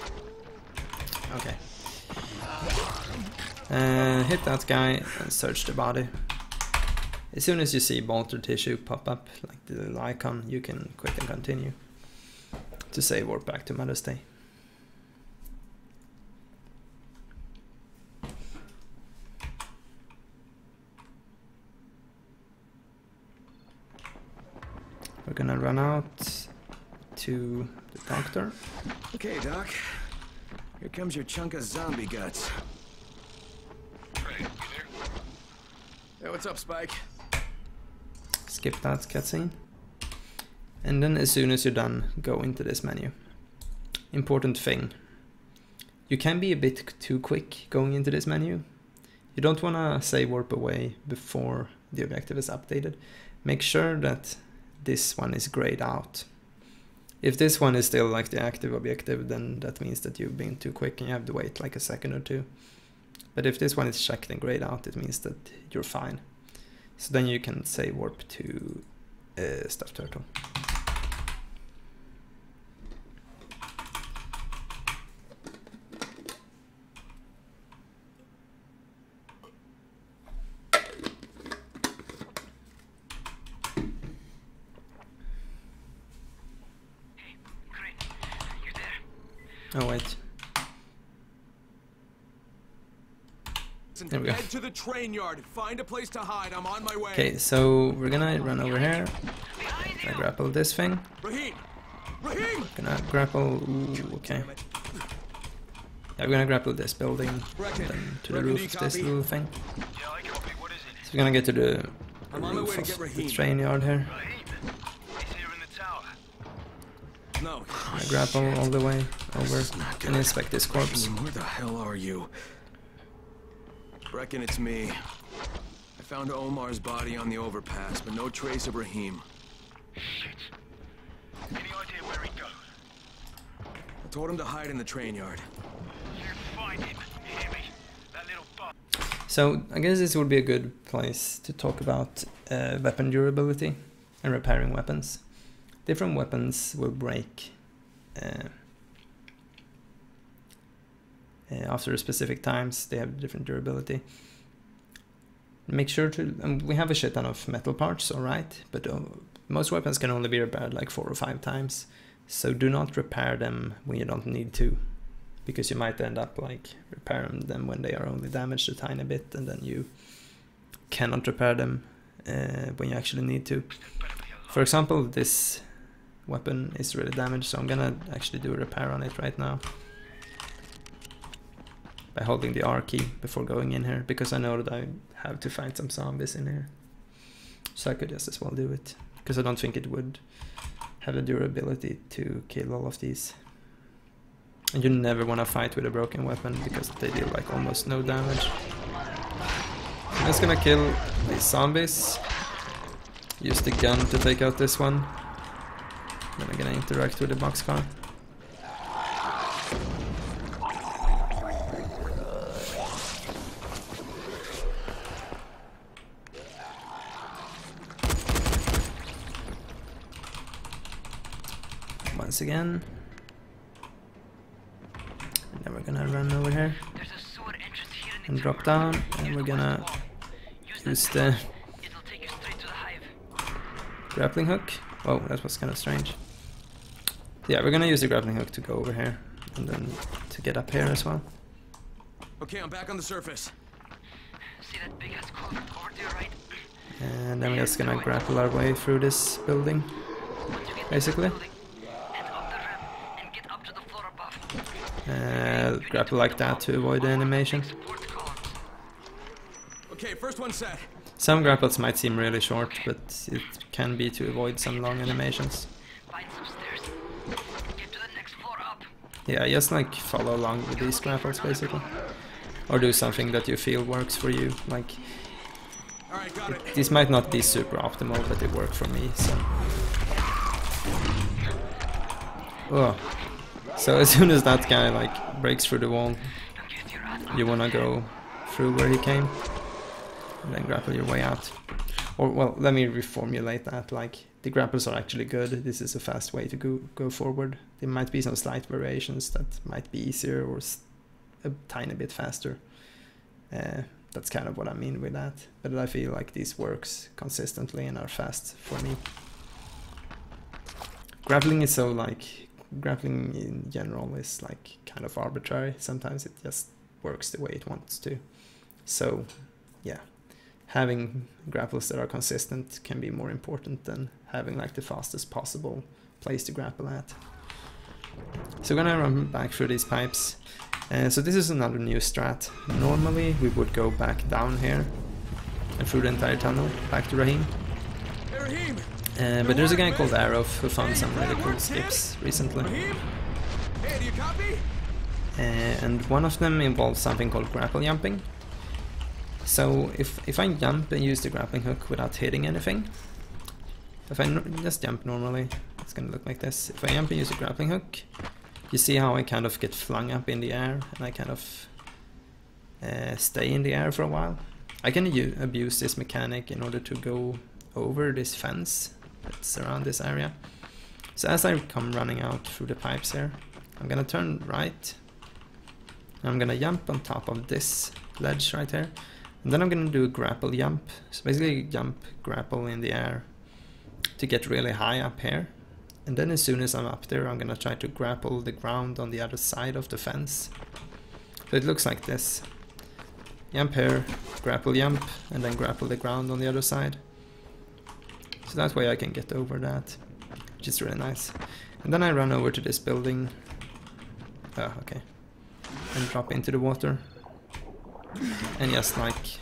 Okay. Hit that guy and search the body. As soon as you see bolter tissue pop up, like the little icon, you can quit and continue to save warp back to Mother's Day. We're gonna run out to the doctor. Okay, Doc. Here comes your chunk of zombie guts. Right, you there? Hey, what's up, Spike? Skip that cutscene. And then as soon as you're done, go into this menu. Important thing. You can be a bit too quick going into this menu. You don't want to save warp away before the objective is updated. Make sure that this one is grayed out. If this one is still like the active objective, then that means that you've been too quick and you have to wait like a second or two. But if this one is checked and grayed out, it means that you're fine. So then you can save warp to Stuffed Turtle. Oh wait. There we go. Head to the train yard. Find a place to hide. I'm on my way. Okay, so we're gonna run over here. Gonna grapple this thing. Raheem! Raheem! Gonna grapple. Ooh, okay. Yeah, we're gonna grapple this building and then to the roof of this little thing. Yeah, I copy. What is it? So we're gonna get to the I'm on my way roof to get of the Raheem. train yard here. Raheem, he's here in the tower. No. Gonna grapple all the way over and inspect this corpse. Raheem, where the hell are you? Reckon it's me. I found Omar's body on the overpass, but no trace of Raheem. Shit. Any idea where he'd go? I told him to hide in the train yard. You find him. You hear me? That little butt. So I guess this would be a good place to talk about weapon durability and repairing weapons. Different weapons will break after specific times. They have different durability. Make sure to, we have a shit ton of metal parts, alright, but most weapons can only be repaired like 4 or 5 times. So do not repair them when you don't need to, because you might end up like repairing them when they are only damaged a tiny bit, and then you cannot repair them when you actually need to. For example, this weapon is really damaged, so I'm gonna actually do a repair on it right now by holding the R key before going in here, because I know that I have to fight some zombies in here. So I could just as well do it, because I don't think it would have the durability to kill all of these. And you never want to fight with a broken weapon, because they deal like almost no damage. I'm just gonna kill these zombies. Use the gun to take out this one. Then I'm gonna interact with the boxcar. Once again. And then we're gonna run over here and drop down, and we're gonna use the grappling hook. Oh, that was kind of strange. Yeah, we're gonna use the grappling hook to go over here, and then to get up here as well. Okay, I'm back on the surface. See that big ass culvert over to your right? And then we're just gonna grapple our way through this building, Once you get basically. to the building, head up the ramp and get up to the floor above. Grapple like that to avoid the animation. Support columns. Okay, first one set. Some grapples might seem really short, but it can be to avoid some long animations. Find some stairs. Get to the next floor up. Yeah, just like follow along with these grapples basically. Or do something that you feel works for you. Like, Alright, got it. these might not be super optimal, but they work for me, so. Oh. So as soon as that guy like breaks through the wall, Get your ass you wanna go through where he came. And then grapple your way out. Or, well, let me reformulate that. Like, the grapples are actually good. This is a fast way to go forward. There might be some slight variations that might be easier or a tiny bit faster. That's kind of what I mean with that. But I feel like this works consistently and are fast for me. Grappling is so like... Grappling in general is like kind of arbitrary. Sometimes it just works the way it wants to. So, yeah. Having grapples that are consistent can be more important than having like the fastest possible place to grapple at. So we're gonna run back through these pipes. So this is another new strat. Normally we would go back down here and through the entire tunnel back to Raheem. Hey, Raheem! But there's a guy called Arrow who found some really cool skips recently. Raheem? Hey, do you copy? And one of them involves something called grapple jumping. So if I jump and use the grappling hook without hitting anything, if I just jump normally, it's gonna look like this. If I jump and use the grappling hook, you see how I kind of get flung up in the air and I kind of stay in the air for a while. I can abuse this mechanic in order to go over this fence that's around this area. So as I come running out through the pipes here, I'm gonna turn right. I'm gonna jump on top of this ledge right here. And then I'm gonna do a grapple jump. So basically jump, grapple in the air to get really high up here. And then as soon as I'm up there, I'm gonna try to grapple the ground on the other side of the fence. So it looks like this. Jump here, grapple jump, and then grapple the ground on the other side. So that way I can get over that, which is really nice. And then I run over to this building. Oh, okay. And drop into the water. And just like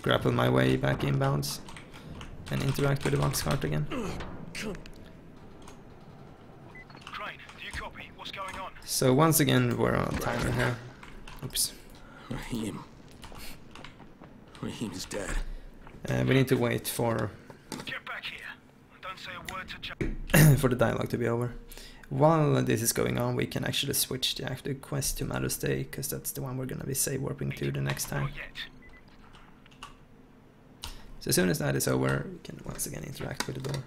grapple my way back inbounds and interact with the box cart again. Crane, do you copy? What's going on? So once again we're on a timer here. Oops. Raheem. Raheem's dead. We need to wait for Get back here. Don't say a word to Jack. for the dialogue to be over. While this is going on, we can actually switch the active quest to Mother's Day, because that's the one we're gonna be save warping to the next time. Not yet. So as soon as that is over, we can once again interact with the door.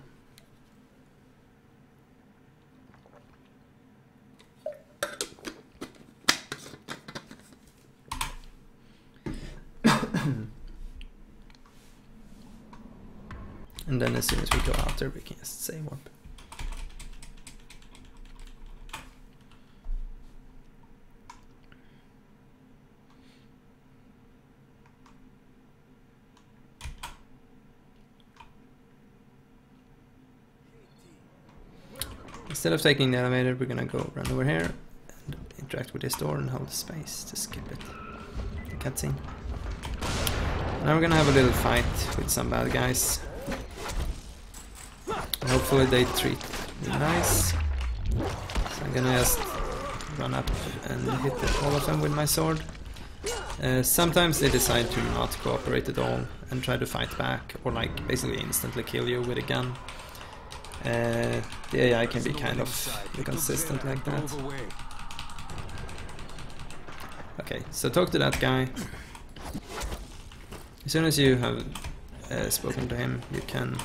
And then as soon as we go out there, we can just save warp. Instead of taking the elevator, we're gonna go run over here and interact with this door and hold the space to skip it. The cutscene. Now we're gonna have a little fight with some bad guys. And hopefully they treat me nice. So I'm gonna just run up and hit all of them with my sword. Sometimes they decide to not cooperate at all and try to fight back, or like basically instantly kill you with a gun. The AI can be kind of inconsistent like that. Okay, so talk to that guy. As soon as you have spoken to him, you can...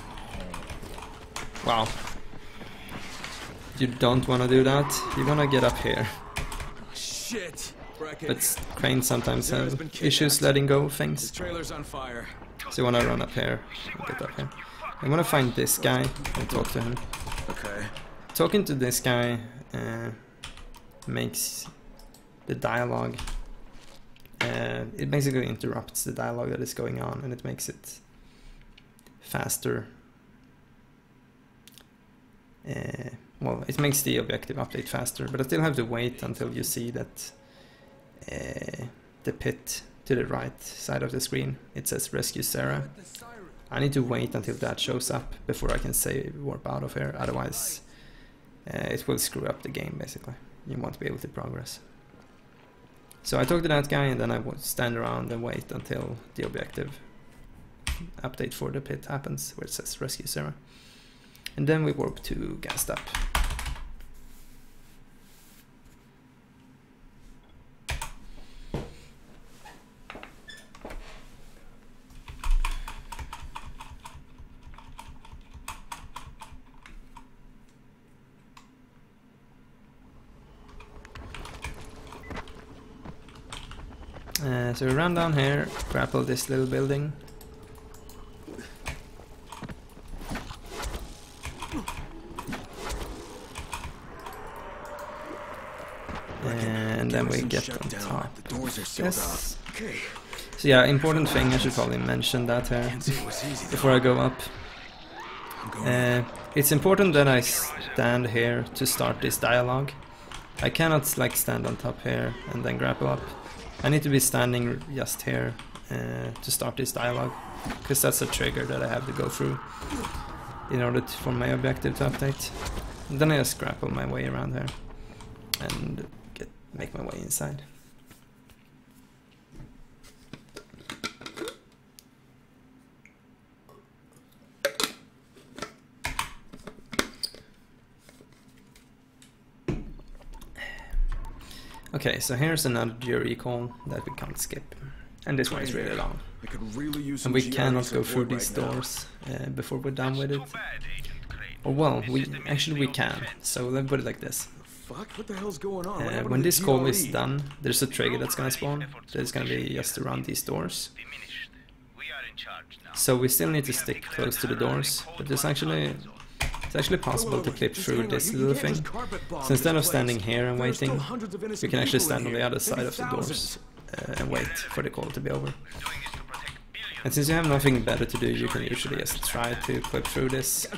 Wow. You don't want to do that. You want to get up here. Shit! But cranes sometimes have issues letting go of things. Trailer's on fire. So you want to run up here and get up here. I want to find this guy and talk to him. Okay. Talking to this guy makes the dialogue. It basically interrupts the dialogue that is going on, and it makes it faster. Well, it makes the objective update faster, but I still have to wait until you see that the pit to the right side of the screen, it says Rescue Sarah. I need to wait until that shows up before I can say warp out of here, otherwise it will screw up the game basically. You won't be able to progress. So I talk to that guy, and then I would stand around and wait until the objective update for the pit happens, where it says Rescue Sarah. And then we warp to Gassed Up. So we run down here, grapple this little building. And then we get on top. The doors are sealed Yes. off. Okay. So yeah, important thing, I should probably mention that here Can't say it was easy though. before I go up. I'm going. It's important that I stand here to start this dialogue. I cannot like stand on top here and then grapple up. I need to be standing just here to start this dialogue, because that's a trigger that I have to go through in order for my objective to update. And then I just grapple my way around here and make my way inside. Okay, so here's another recall that we can't skip, and this one is really long, I could really use and some we GRE cannot go support through these right now. doors before we're done with it. Too bad, Agent Crane. Or well, This we is the actually we Ministry of can. Defense. So let's put it like this: Fuck, what the hell's going on? What happened when to this the call is GRE? done, there's a trigger that's gonna spawn. That's gonna be just around these doors. Diminished. We are in charge now. So we still need to stick close to the doors, but it's actually possible to clip through this little thing. So instead of standing here and waiting, we can actually stand on the other side of the doors and wait for the call to be over. Doing this to protect billions. And since you have nothing better to do, you can usually just try to clip through this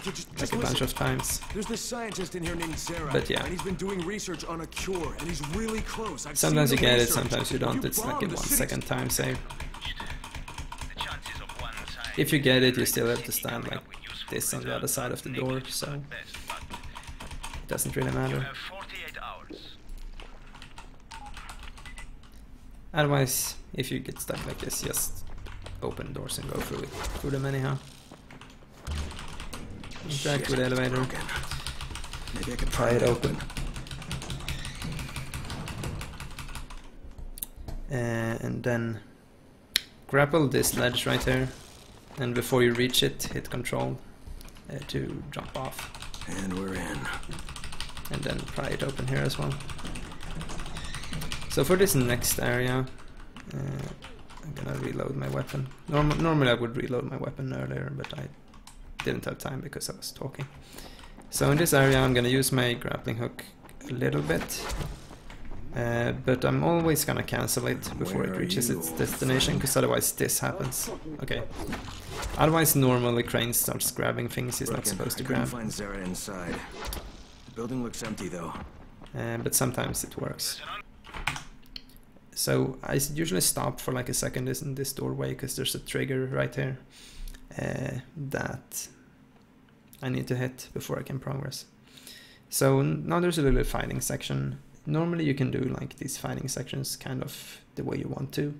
like a bunch of times. There's this scientist in here named Sarah. But yeah. And he's been doing research on a cure, and he's really close. I've Sometimes you seen the get it, research. sometimes you don't. If It's like a bomb the 1 city- second time save. The chances of one side. If you get it, you still have to stand like this on the other side of the door, so Best, but it doesn't really you matter. have 48 hours. Otherwise, if you get stuck like this, just open doors and go through them anyhow. Interact with the elevator. Maybe I can Try it open. And then grapple this ledge right here, and before you reach it, hit control to jump off, And we're in. and then pry it open here as well. So for this next area, I'm gonna reload my weapon. Normally I would reload my weapon earlier, but I didn't have time because I was talking. So in this area I'm gonna use my grappling hook a little bit, but I'm always gonna cancel it before it reaches its destination, because otherwise this happens. Okay. Otherwise normally Crane starts grabbing things he's not supposed to I couldn't grab, find Zara inside. The building looks empty though. but sometimes it works. So I usually stop for like a second in this doorway, because there's a trigger right here that I need to hit before I can progress. So now there's a little fighting section. Normally you can do like these fighting sections kind of the way you want to.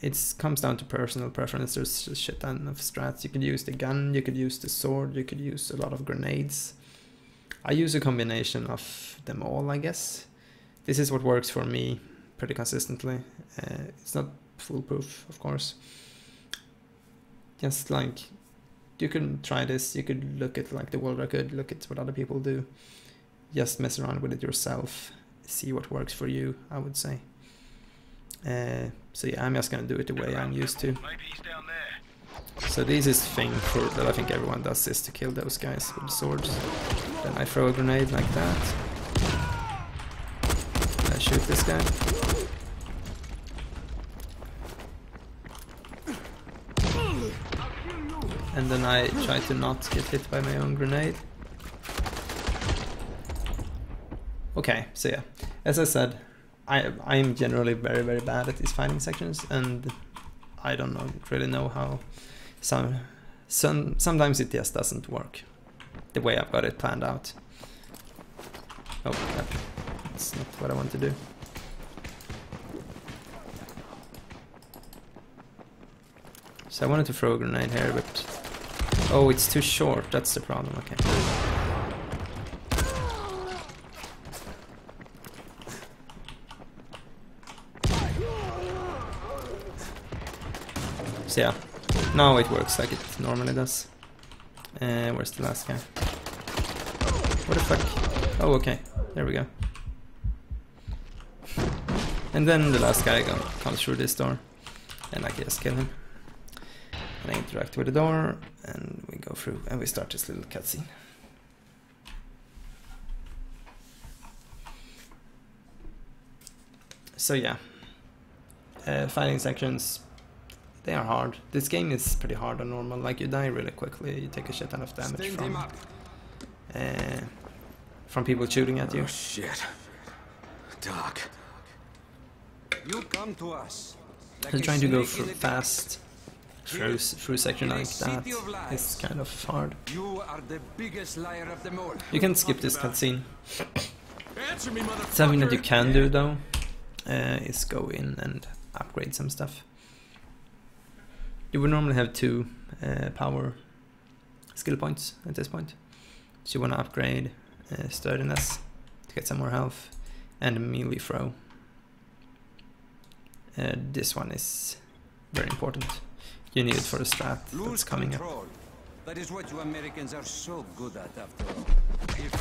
It comes down to personal preference. There's a shit ton of strats. You could use the gun, you could use the sword, you could use a lot of grenades. I use a combination of them all, I guess. This is what works for me pretty consistently. It's not foolproof, of course. Just like, you can try this, you could look at like the world record, look at what other people do. Just mess around with it yourself, see what works for you, I would say. So yeah, I'm just gonna do it the way I'm used to. Maybe he's down there. So the easiest thing that I think everyone does is to kill those guys with swords. Then I throw a grenade like that. I shoot this guy. And then I try to not get hit by my own grenade. Okay, so yeah, as I said, I'm generally very, very bad at these fighting sections, and I don't really know how. Sometimes it just doesn't work the way I've got it planned out. Oh, that's not what I want to do. So I wanted to throw a grenade here, but oh, it's too short. That's the problem. Okay. So yeah, now it works like it normally does. Where's the last guy? What the fuck? Oh, okay. There we go. And then the last guy comes through this door, and I can just kill him. And I interact with the door, and we go through, and we start this little cutscene. So yeah, fighting sections, they are hard. This game is pretty hard on normal, like you die really quickly, you take a shit ton of damage from people shooting at you. Oh shit. Doc. You come to us. So trying to go fast through section like that is kind of hard. You are the biggest liar of them all. You can skip this cutscene. Something that you can do though is go in and upgrade some stuff. You would normally have 2 power skill points at this point. So you want to upgrade sturdiness to get some more health, and melee throw. This one is very important. You need it for the strat that's coming up. That is what you Americans are so good at after all. If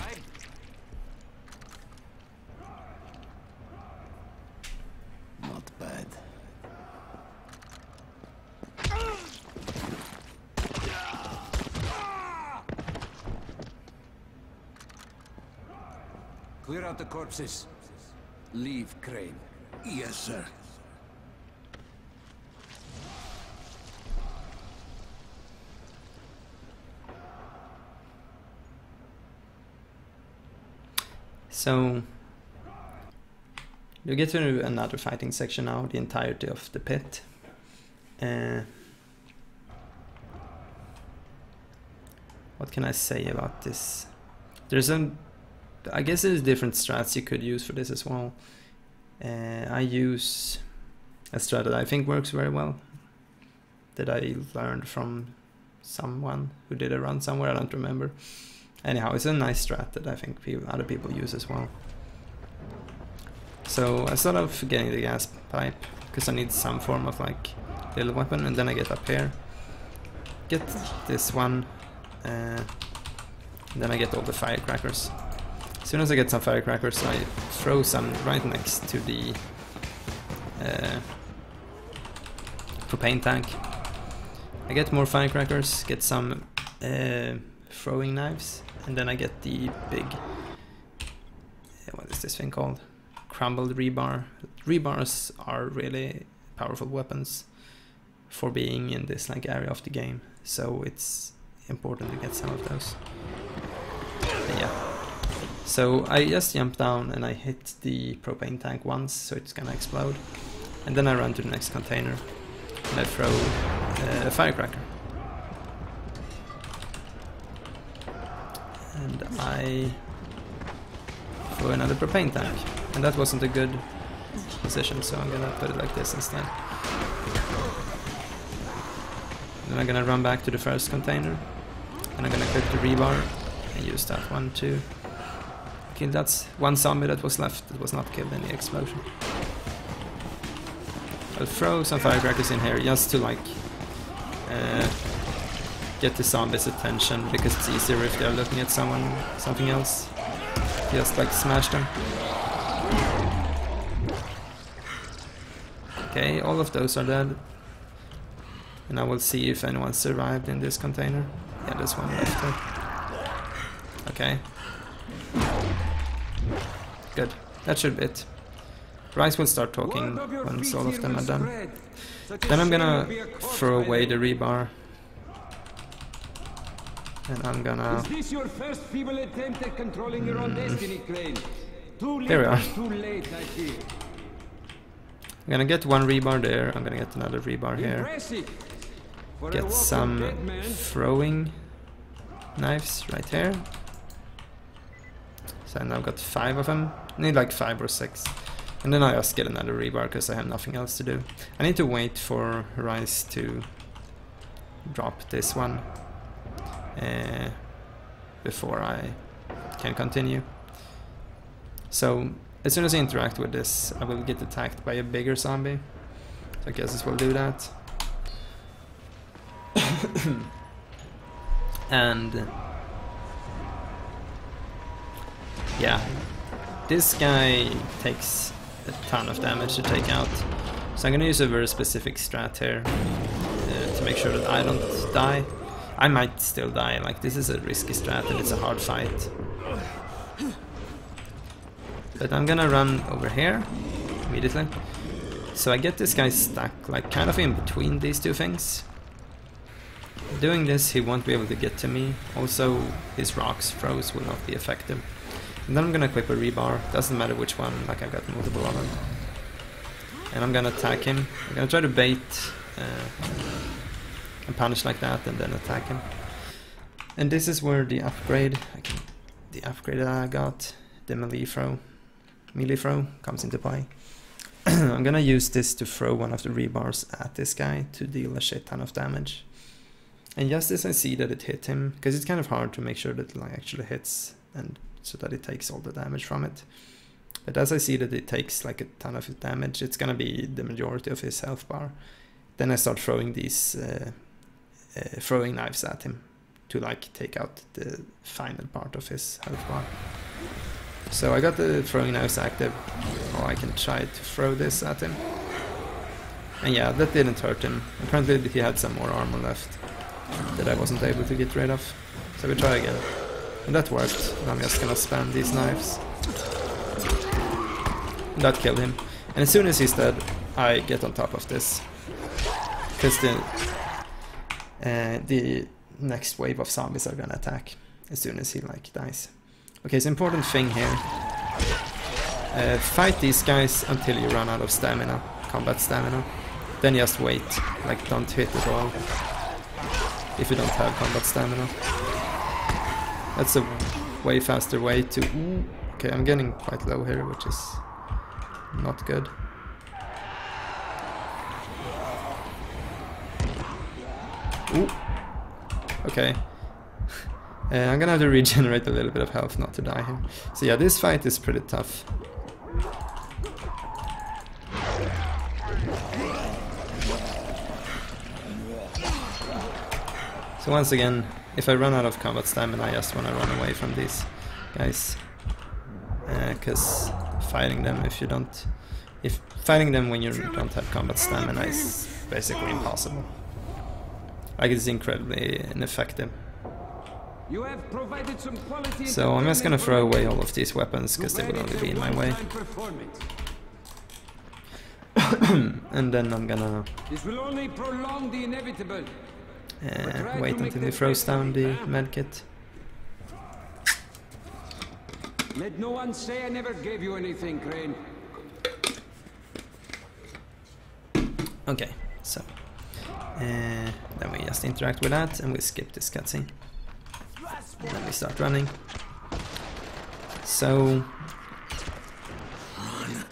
I... Not bad. Clear out the corpses. Leave Crane. Yes, sir. So you get to another fighting section now, the entirety of the pit. What can I say about this? I guess there's different strats you could use for this as well. I use a strat that I think works very well, that I learned from someone who did a run somewhere, I don't remember. Anyhow, it's a nice strat that I think other people use as well. So I start off getting the gas pipe, because I need some form of like little weapon, and then I get up here, get this one, and then I get all the firecrackers. As soon as I get some firecrackers, I throw some right next to the propane tank. I get more firecrackers, get some throwing knives, and then I get the big, what is this thing called? Crumbled rebar. Rebars are really powerful weapons for being in this like area of the game, so it's important to get some of those. And yeah. So I just jump down and I hit the propane tank once, so it's gonna explode. And then I run to the next container and I throw a firecracker. And I throw another propane tank. And that wasn't a good position, so I'm gonna put it like this instead. Then I'm gonna run back to the first container. And I'm gonna click the rebar and use that one too. Okay, that's one zombie that was left that was not killed in the explosion. I'll throw some firecrackers in here just to like get the zombies' attention, because it's easier if they're looking at something else. Just like smash them. Okay, all of those are dead. And I will see if anyone survived in this container. Yeah, there's one left here. Okay. Good. That should be it. Rice will start talking once all of them are done. Then I'm gonna throw away the rebar. And I'm gonna... Is this your first feeble attempt at controlling your own destiny, Crane? Here we are. Too late, I fear. I'm gonna get one rebar there, I'm gonna get another rebar here. Get some throwing knives right here. So I now got 5 of them. I need like 5 or 6. And then I just get another rebar because I have nothing else to do. I need to wait for Rice to drop this one before I can continue. So as soon as I interact with this, I will get attacked by a bigger zombie. So I guess this will do that. And yeah, this guy takes a ton of damage to take out. So I'm gonna use a very specific strat here to make sure that I don't die. I might still die, like this is a risky strat and it's a hard fight. But I'm gonna run over here immediately. So I get this guy stuck, like kind of in between these two things. Doing this, he won't be able to get to me. Also, his rocks throws will not be effective. And then I'm gonna equip a rebar, doesn't matter which one, like I've got multiple of them. And I'm gonna attack him. I'm gonna try to bait and punish like that and then attack him. And this is where the upgrade, the upgrade that I got, the melee throw comes into play. I'm gonna use this to throw one of the rebars at this guy to deal a shit ton of damage. And just as I see that it hit him, because it's kind of hard to make sure that it like actually hits and so that it takes all the damage from it. But as I see that it takes like a ton of damage, it's gonna be the majority of his health bar. Then I start throwing these throwing knives at him to like take out the final part of his health bar. So I got the throwing knives active. Oh, I can try to throw this at him. And yeah, that didn't hurt him. Apparently he had some more armor left that I wasn't able to get rid of. So we try again. And that worked. And I'm just gonna spam these knives. And that killed him. And as soon as he's dead, I get on top of this. Because the next wave of zombies are gonna attack as soon as he like dies. Okay, so important thing here. Fight these guys until you run out of stamina, combat stamina. Then just wait, like don't hit at all if you don't have combat stamina. That's a way faster way to... Okay, I'm getting quite low here, which is not good. Ooh. Okay. I'm gonna have to regenerate a little bit of health not to die here. So yeah, this fight is pretty tough. So once again, if I run out of combat stamina, I just want to run away from these guys. Because fighting them fighting them when you don't have combat stamina is basically impossible. Like it's incredibly ineffective. So I'm just gonna throw away all of these weapons because they will only be in my way. And then I'm gonna wait until he throws down the medkit. Let no one say I never gave you anything, Crane. Okay, so then we just interact with that and we skip this cutscene. And then we start running. So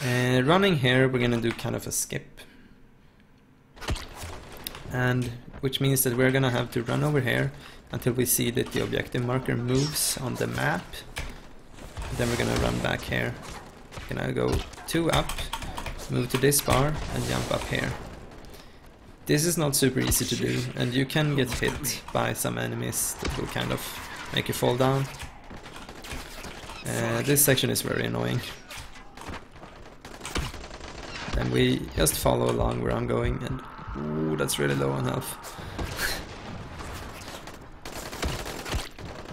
running here, we're gonna do kind of a skip, and which means that we're gonna have to run over here until we see that the objective marker moves on the map. Then we're gonna run back here. We're gonna go 2 up, move to this bar, and jump up here. This is not super easy to do, and you can get hit by some enemies that will kind of make you fall down. This section is very annoying. And we just follow along where I'm going, and Ooh, that's really low on health.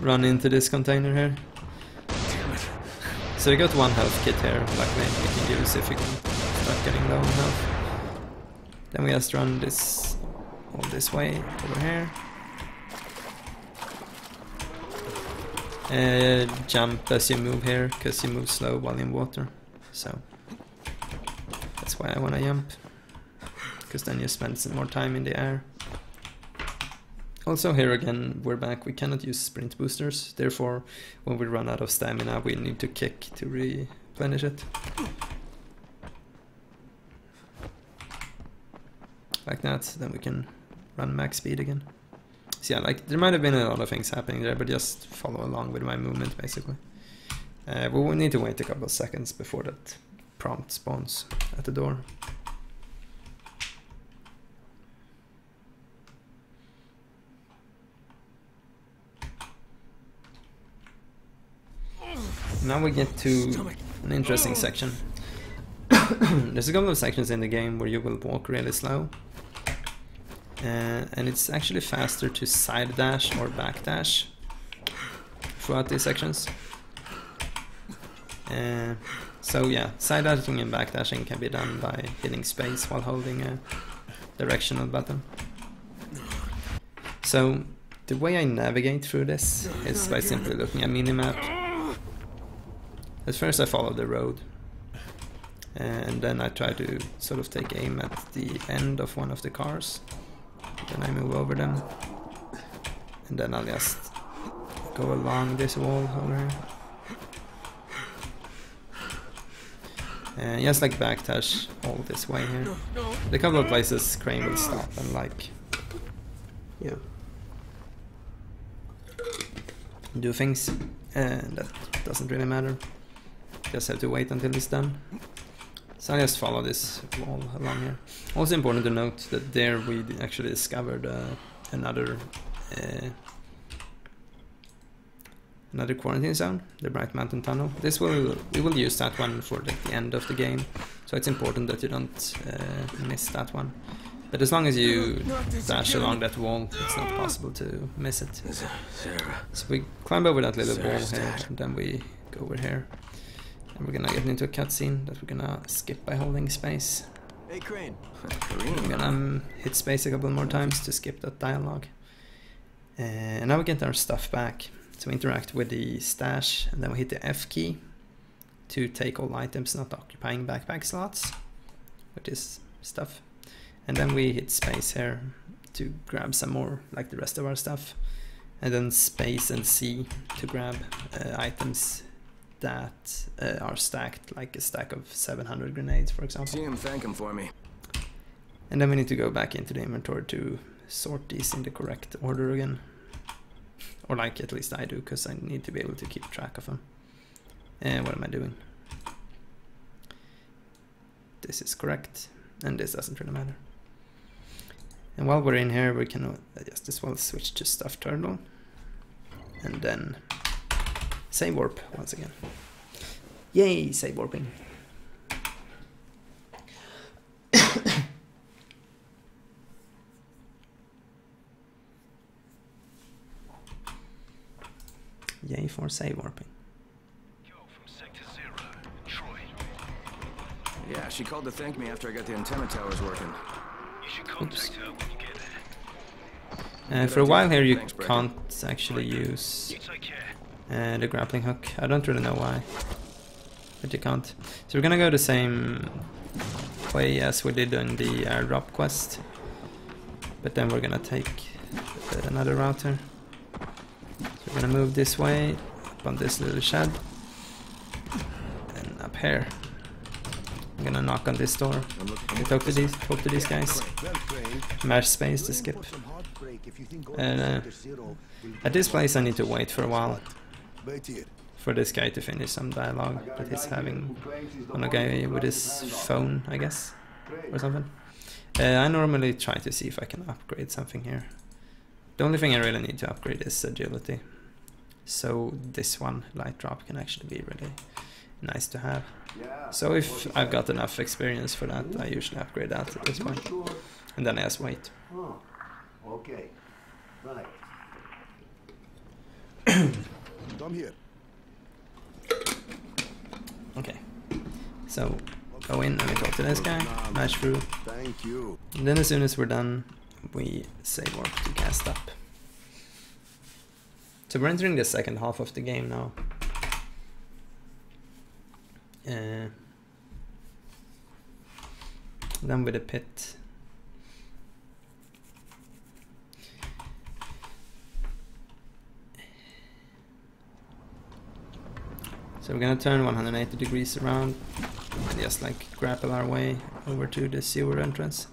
Run into this container here. So we got 1 health kit here, luckily we can use if we can start getting low on health. Then we just run this all this way over here. Jump as you move here, because you move slow while in water. So that's why I want to jump, because then you spend some more time in the air. Also here again, we're back, we cannot use sprint boosters, therefore when we run out of stamina we need to kick to replenish it. Like that, then we can run max speed again. So yeah, like there might have been a lot of things happening there, but just follow along with my movement basically. We will need to wait a couple of seconds before that prompt spawns at the door. Now we get to an interesting section. There's a couple of sections in the game where you will walk really slow. And it's actually faster to side dash or back dash throughout these sections. So yeah, side dashing and back dashing can be done by hitting space while holding a directional button. So the way I navigate through this is by simply looking at minimap. At first I follow the road, and then I try to sort of take aim at the end of one of the cars. Then I move over them, and then I'll just go along this wall over here. Just like backdash all this way here. A couple of places Crane will stop and like, yeah, do things, and that doesn't really matter. Just have to wait until it's done. So I just follow this wall along here. Also important to note that there we actually discovered another quarantine zone, the Bright Mountain Tunnel. We will use that one for like the end of the game, so it's important that you don't miss that one. But as long as you dash along that wall, it's not possible to miss it. So we climb over that little wall here, and then we go over here. And we're gonna get into a cutscene that we're gonna skip by holding space. Hey, Crane. We're gonna hit space a couple more times to skip that dialogue. And now we get our stuff back. So we interact with the stash, and then we hit the F key to take all items not occupying backpack slots, which is stuff. And then we hit space here to grab some more, like the rest of our stuff. And then space and C to grab items that are stacked, like a stack of 700 grenades, for example. See him, thank him for me. And then we need to go back into the inventory to sort these in the correct order again. Or like, at least I do, because I need to be able to keep track of them. And what am I doing? This is correct, and this doesn't really matter. And while we're in here, we can just as well switch to Stuff Turtle. And then save warp once again. Yay, save warping. Yay for save warping. Yo, from Sector 0, Troy. Yeah, she called to thank me after I got the antenna towers working. You should contact her when you get there. For a while here you can't actually use You take care. the grappling hook. I don't really know why, but you can't. So we're gonna go the same way as we did in the airdrop quest, but then we're gonna take another route here. So we're gonna move this way, up on this little shed, and up here. I'm gonna knock on this door. Talk to these guys. Mash space to skip. And at this place I need to wait for a while for this guy to finish some dialogue that he's having on a guy with his phone, I guess, or something. I normally try to see if I can upgrade something here. The only thing I really need to upgrade is agility. So this one, light drop, can actually be really nice to have. So if I've got enough experience for that, I usually upgrade that at this point. And then I just wait. Okay. Right. Come here. Okay. So go in and we talk to this guy, smash through. Thank you. And then as soon as we're done, we save warp to cast up. So we're entering the second half of the game now. Then with the pit. So we're gonna turn 180 degrees around and just like grapple our way over to the sewer entrance.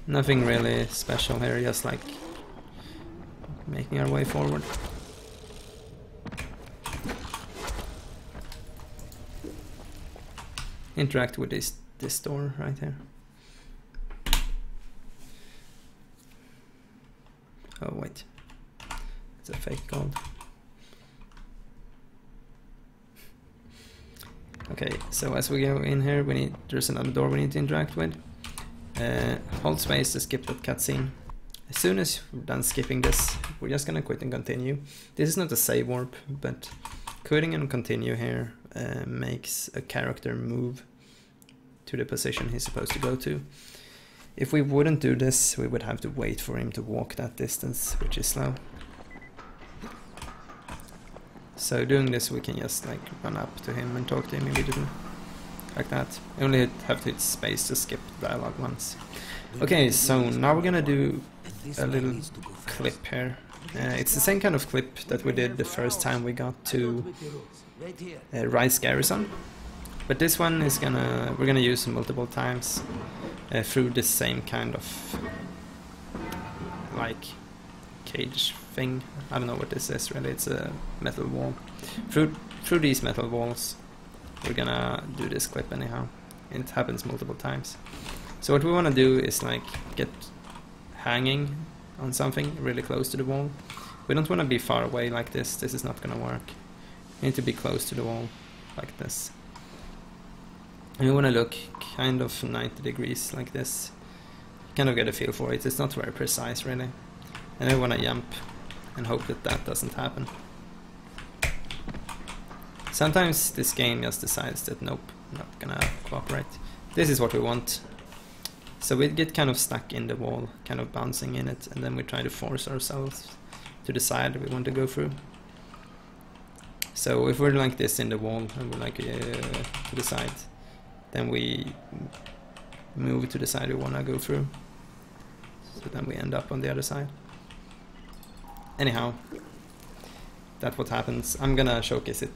Nothing really special here, just like making our way forward. Interact with this door right here. Oh wait, it's a fake gold. Okay, so as we go in here, there's another door we need to interact with. Hold space to skip that cutscene. As soon as we're done skipping this, we're just gonna quit and continue. This is not a save warp, but quitting and continue here makes a character move to the position he's supposed to go to. If we wouldn't do this, we would have to wait for him to walk that distance, which is slow. So doing this, we can just like run up to him and talk to him immediately. Like that. You only have to hit space to skip dialogue once. Okay, so now we're gonna do a little clip here. It's the same kind of clip that we did the first time we got to Rice Garrison. But this one is we're gonna use multiple times through the same kind of like cage thing. I don't know what this is really, it's a metal wall. Through these metal walls we're gonna do this clip anyhow. It happens multiple times. So what we want to do is like get hanging on something really close to the wall. We don't want to be far away like this. This is not gonna work. We need to be close to the wall like this. And we want to look kind of 90 degrees like this. Kind of get a feel for it. It's not very precise really. And I want to jump and hope that that doesn't happen. Sometimes this game just decides that nope, not gonna cooperate. This is what we want. So we get kind of stuck in the wall, kind of bouncing in it, and then we try to force ourselves to the side we want to go through. So if we're like this in the wall and we're like to the side, then we move to the side we want to go through. So then we end up on the other side. Anyhow, that's what happens. I'm gonna showcase it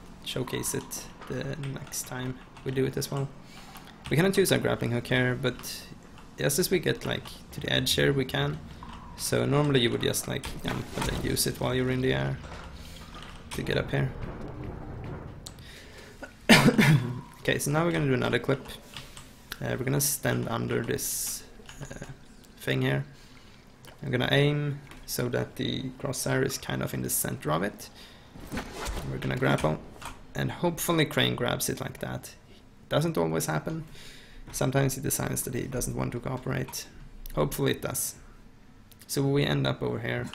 the next time we do it as well. We cannot use our grappling hook here, but just as we get like to the edge here we can. So normally you would just like jump and then use it while you're in the air to get up here. Okay, so now we're gonna do another clip. We're gonna stand under this thing here. I'm gonna aim so that the crosshair is kind of in the center of it. We're gonna grapple, and hopefully Crane grabs it like that. Doesn't always happen. Sometimes he decides that he doesn't want to cooperate. Hopefully it does. So we end up over here.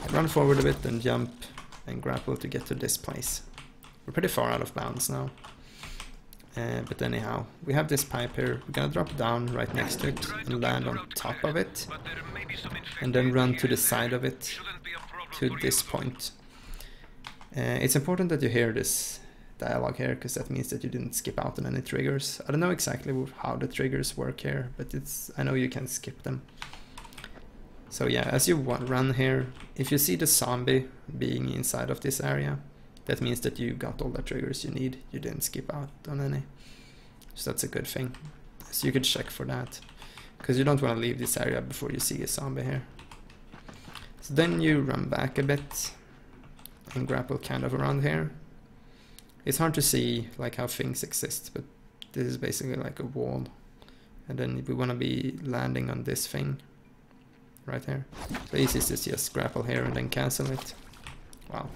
I run forward a bit and jump and grapple to get to this place. We're pretty far out of bounds now. But anyhow, we have this pipe here. We're gonna drop down right next to it and land on top of it. And then run to the side of it to this point. It's important that you hear this dialogue here, because that means that you didn't skip out on any triggers. I don't know exactly how the triggers work here, but I know you can skip them. So yeah, as you run here, if you see the zombie being inside of this area, that means that you got all the triggers you need. You didn't skip out on any. So that's a good thing. So you could check for that, because you don't want to leave this area before you see a zombie here. So then you run back a bit, and grapple kind of around here. It's hard to see like how things exist, but this is basically like a wall. And then we want to be landing on this thing right here. So easiest is just grapple here and then cancel it. Wow.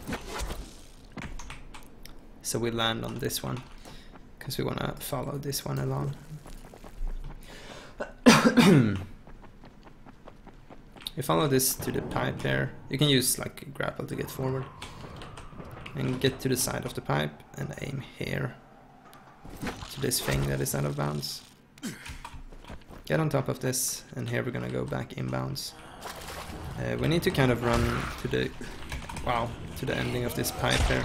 So we land on this one because we want to follow this one along. You follow this to the pipe here. You can use like a grapple to get forward. And get to the side of the pipe and aim here to this thing that is out of bounds. Get on top of this, and here we're gonna go back inbounds. We need to kind of run to the to the ending of this pipe here,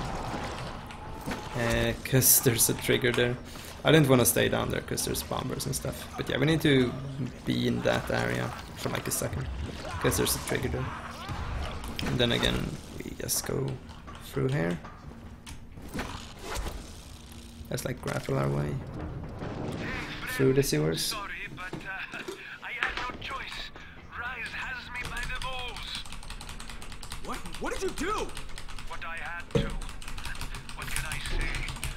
because there's a trigger there. I didn't want to stay down there because there's bombers and stuff. But yeah, we need to be in that area for like a second because there's a trigger there. And then again, we just go through here. Let's like grapple our way through the sewers. Sorry, but I had no choice. Rise has me by the balls. What did you do? What I had to. What can I say?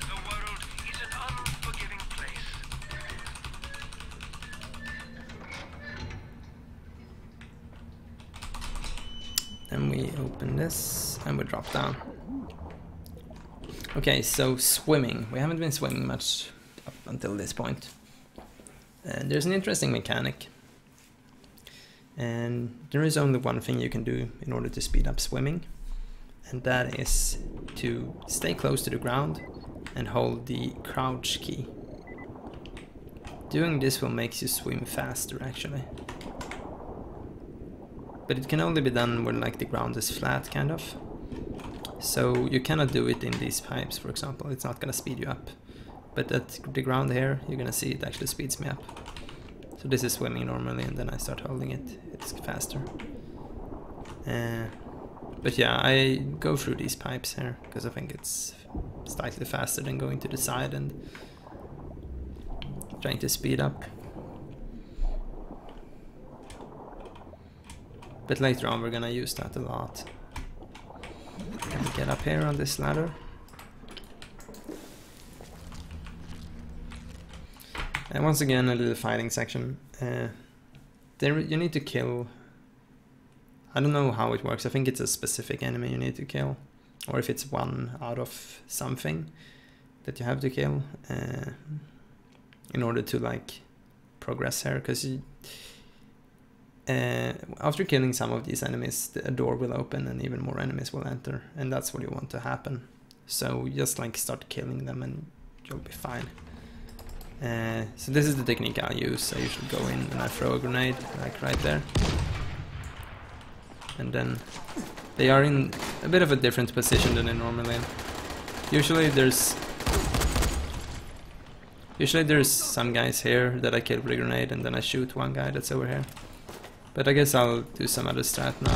The world is an unforgiving place. Then we open this and we drop down. Okay, so swimming. We haven't been swimming much up until this point. There's an interesting mechanic. And there is only one thing you can do in order to speed up swimming. And that is to stay close to the ground and hold the crouch key. Doing this will make you swim faster actually. But it can only be done when like the ground is flat kind of. So you cannot do it in these pipes, for example. It's not gonna speed you up. But at the ground here, you're gonna see it actually speeds me up. So this is swimming normally, and then I start holding it. It's faster. But yeah, I go through these pipes here because I think it's slightly faster than going to the side and trying to speed up. But later on, we're gonna use that a lot. And get up here on this ladder. And once again, a little fighting section. There you need to kill. I don't know how it works. I think it's a specific enemy you need to kill, or if it's one out of something that you have to kill in order to like progress here. Because after killing some of these enemies, a door will open and even more enemies will enter, and that's what you want to happen. So just like start killing them and you'll be fine. So this is the technique I use. I usually go in and I throw a grenade like right there, and then they are in a bit of a different position than they normally in. Usually there's some guys here that I kill with a grenade, and then I shoot one guy that's over here. But I guess I'll do some other strat now,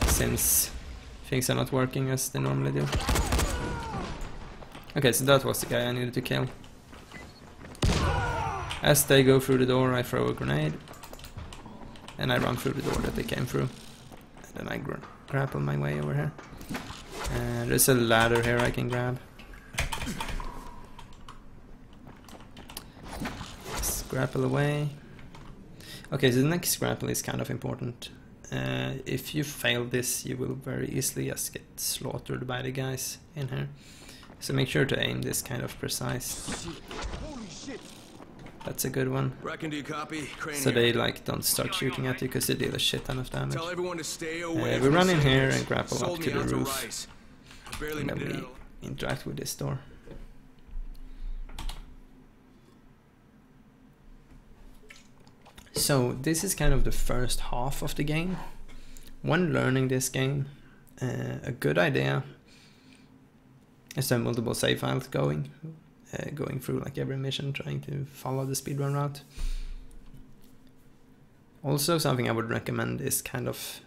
since things are not working as they normally do. Okay, so that was the guy I needed to kill. As they go through the door, I throw a grenade, and I run through the door that they came through. And then I grapple my way over here. And there's a ladder here I can grab. Grapple away. Okay, so the next grapple is kind of important. If you fail this, you will very easily just get slaughtered by the guys in here. So make sure to aim this kind of precise. That's a good one. Reckon, do you copy? Crane So here. they like don't start shooting at you because they deal a shit ton of damage. Tell everyone to stay away. We from run the in here sailors. and grapple Sold up to me the out roof. Rice. Barely And then made it we out. interact with this door. So this is kind of the first half of the game. When learning this game, a good idea is to have multiple save files going through like every mission, trying to follow the speedrun route. Also, something I would recommend is kind of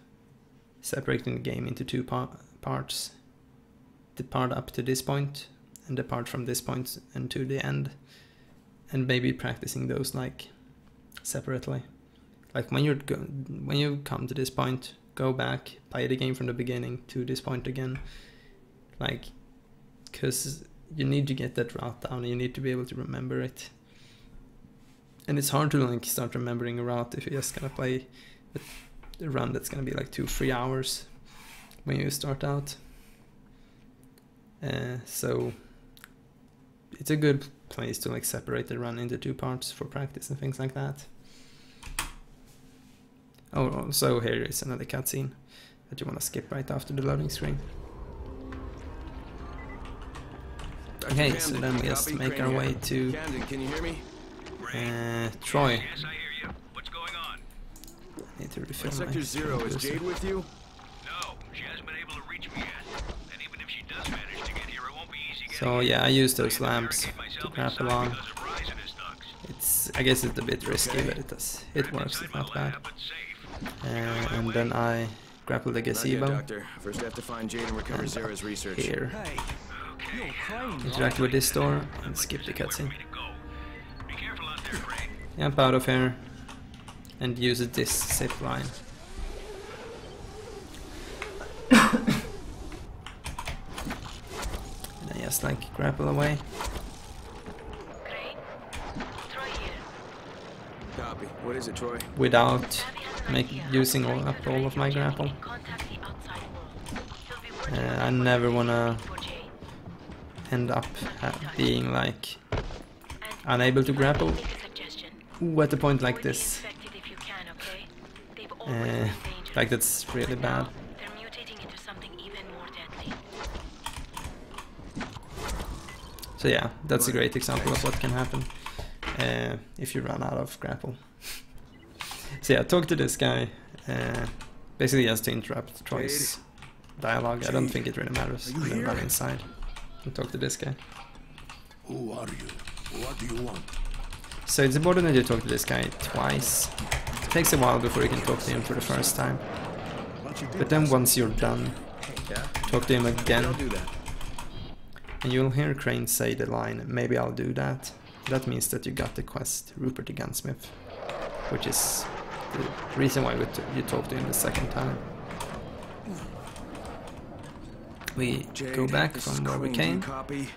separating the game into two parts. The part up to this point, and the part from this point and to the end. And maybe practicing those like separately. Like when you come to this point, go back, play the game from the beginning to this point again. Like, because you need to get that route down, and you need to be able to remember it. And it's hard to like start remembering a route if you're just gonna play a run that's gonna be like 2-3 hours when you start out. So it's a good place to like separate the run into 2 parts for practice and things like that. Oh, also here is another cutscene that you want to skip right after the loading screen. Okay, so then we just make our way to Camden, can you hear me? Troy. Yes, I hear you. What's going on? I need to refill my Sector 0, is Jade with you? No, she hasn't been able to reach me yet. And even if she does manage to get here, it won't be easy getting So yeah, I use those here. lamps to grapple on. Because of Rise and his thugs. It's, I guess it's a bit risky, but it works. It's not bad. But safe. And then I grapple the Not yet, gazebo. Doctor. First I have to find Jade and recover And Zera's research. here, Hey, you're crying. interact with this door and skip the cutscene. Me to go. Be careful out there, Craig. Jump out of here and use this zip line. And I just like grapple away. Craig, Troy here. Copy. What is it, Troy? Without Abby has an idea. using up all of my grapple. Contact the outside world. He'll be working on I never wanna for Jade. end up being like unable to grapple. Make a suggestion. Ooh, at a point like Avoid the this. infected if you can, okay? They've always been dangerous. Like that's really But now, bad. they're mutating into something even more deadly. So yeah, that's a great example of what can happen if you run out of grapple. So yeah, talk to this guy. Basically just to interrupt Troy's dialogue. I don't think it really matters. And then run inside and talk to this guy. Who are you? What do you want? So it's important that you talk to this guy twice. It takes a while before you can talk to him for the first time. But then once you're done, Yeah? talk to him again. I'll do that. And you'll hear Crane say the line, "Maybe I'll do that." That means that you got the quest, Rupert the Gunsmith, which is the reason why you talk to him the second time. We Jade, go back this is from where we Crane. Do you came, Copy.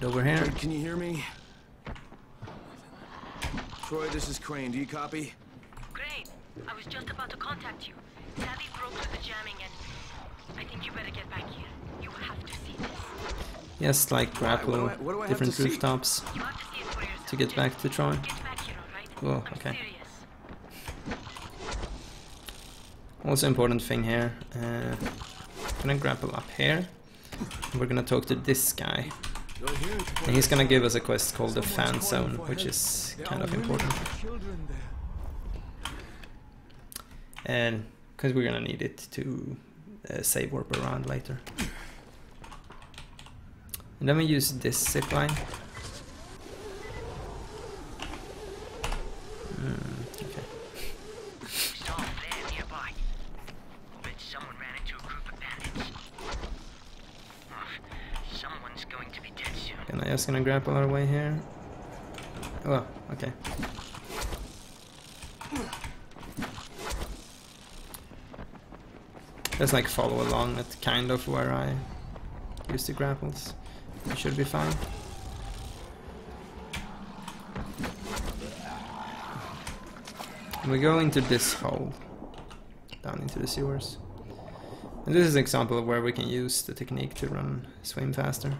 over here. Jade, can you hear me? Troy, this is Crane. Do you copy? Great. I was just about to contact you. Savvy broke through the jamming and I think you better get back here. You have to see this. Yes, like grapple What do I have different to see? rooftops You have to see it for yourself. to get back to Troy. Get back here, alright? Oh, I'm okay. serious. Also important thing here, I'm gonna grapple up here. And we're gonna talk to this guy. And he's gonna give us a quest called the Fan Zone, which is kind of important. Children there. And because we're gonna need it to save warp around later. And then we use this zip line. Okay. Saw a van nearby. Bet someone ran into a group of bandits. Someone's going to be dead soon. And I'm just gonna grapple our way here. Oh, okay. Just like follow along at kind of where I use the grapples. You should be fine. And we go into this hole, down into the sewers. And this is an example of where we can use the technique to swim faster.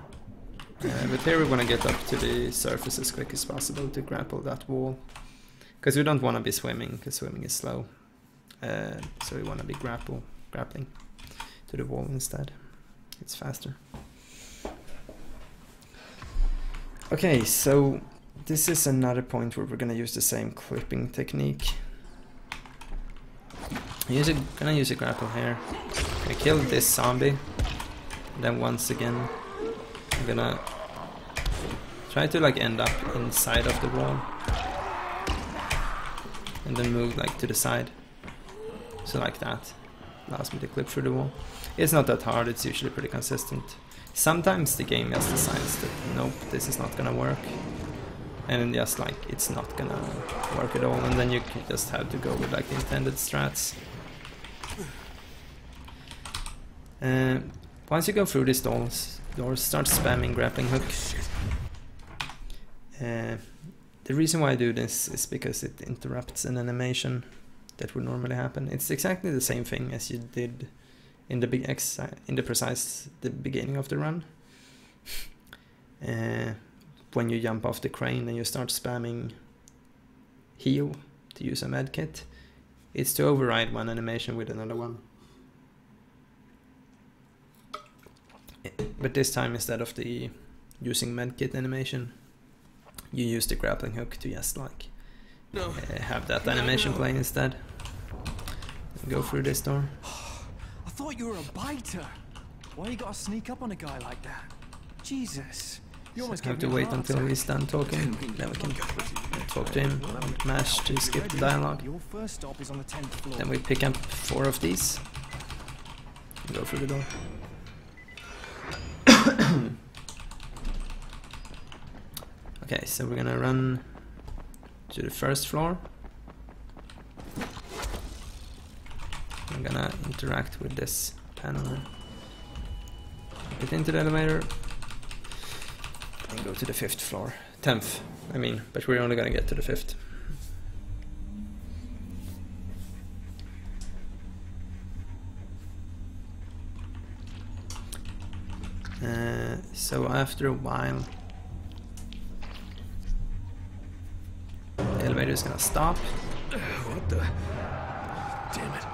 But here we want to get up to the surface as quick as possible to grapple that wall. Because we don't want to be swimming, because swimming is slow. So we want to be grappling to the wall instead. It's faster. Okay, so this is another point where we're gonna use the same clipping technique. Gonna use a grapple here. Gonna kill this zombie. Then once again, I'm gonna try to like end up inside of the wall. And then move like to the side. So like that. Allows me to clip through the wall. It's not that hard, it's usually pretty consistent. Sometimes the game just decides that nope, this is not gonna work. And then just like it's not gonna work at all, and then you just have to go with like the intended strats. Once you go through these doors, start spamming grappling hook. The reason why I do this is because it interrupts an animation that would normally happen. It's exactly the same thing as you did in the beginning of the run. When you jump off the crane and you start spamming heal to use a medkit, it's to override one animation with another one. But this time, instead of the using medkit animation, you use the grappling hook to just like have that animation play instead. Go through this door. I thought you were a biter. Why you gotta sneak up on a guy like that? Jesus. You almost have to wait until he's done talking. Then we can talk to him. Mash to skip the dialogue. Your first stop is on the 10th floor. Then we pick up 4 of these. And go through the door. Okay, so we're gonna run to the first floor. I'm gonna interact with this panel. Get into the elevator and go to the 5th floor. 10th, I mean, but we're only gonna get to the 5th. So after a while, the elevator is gonna stop. What the? Damn it.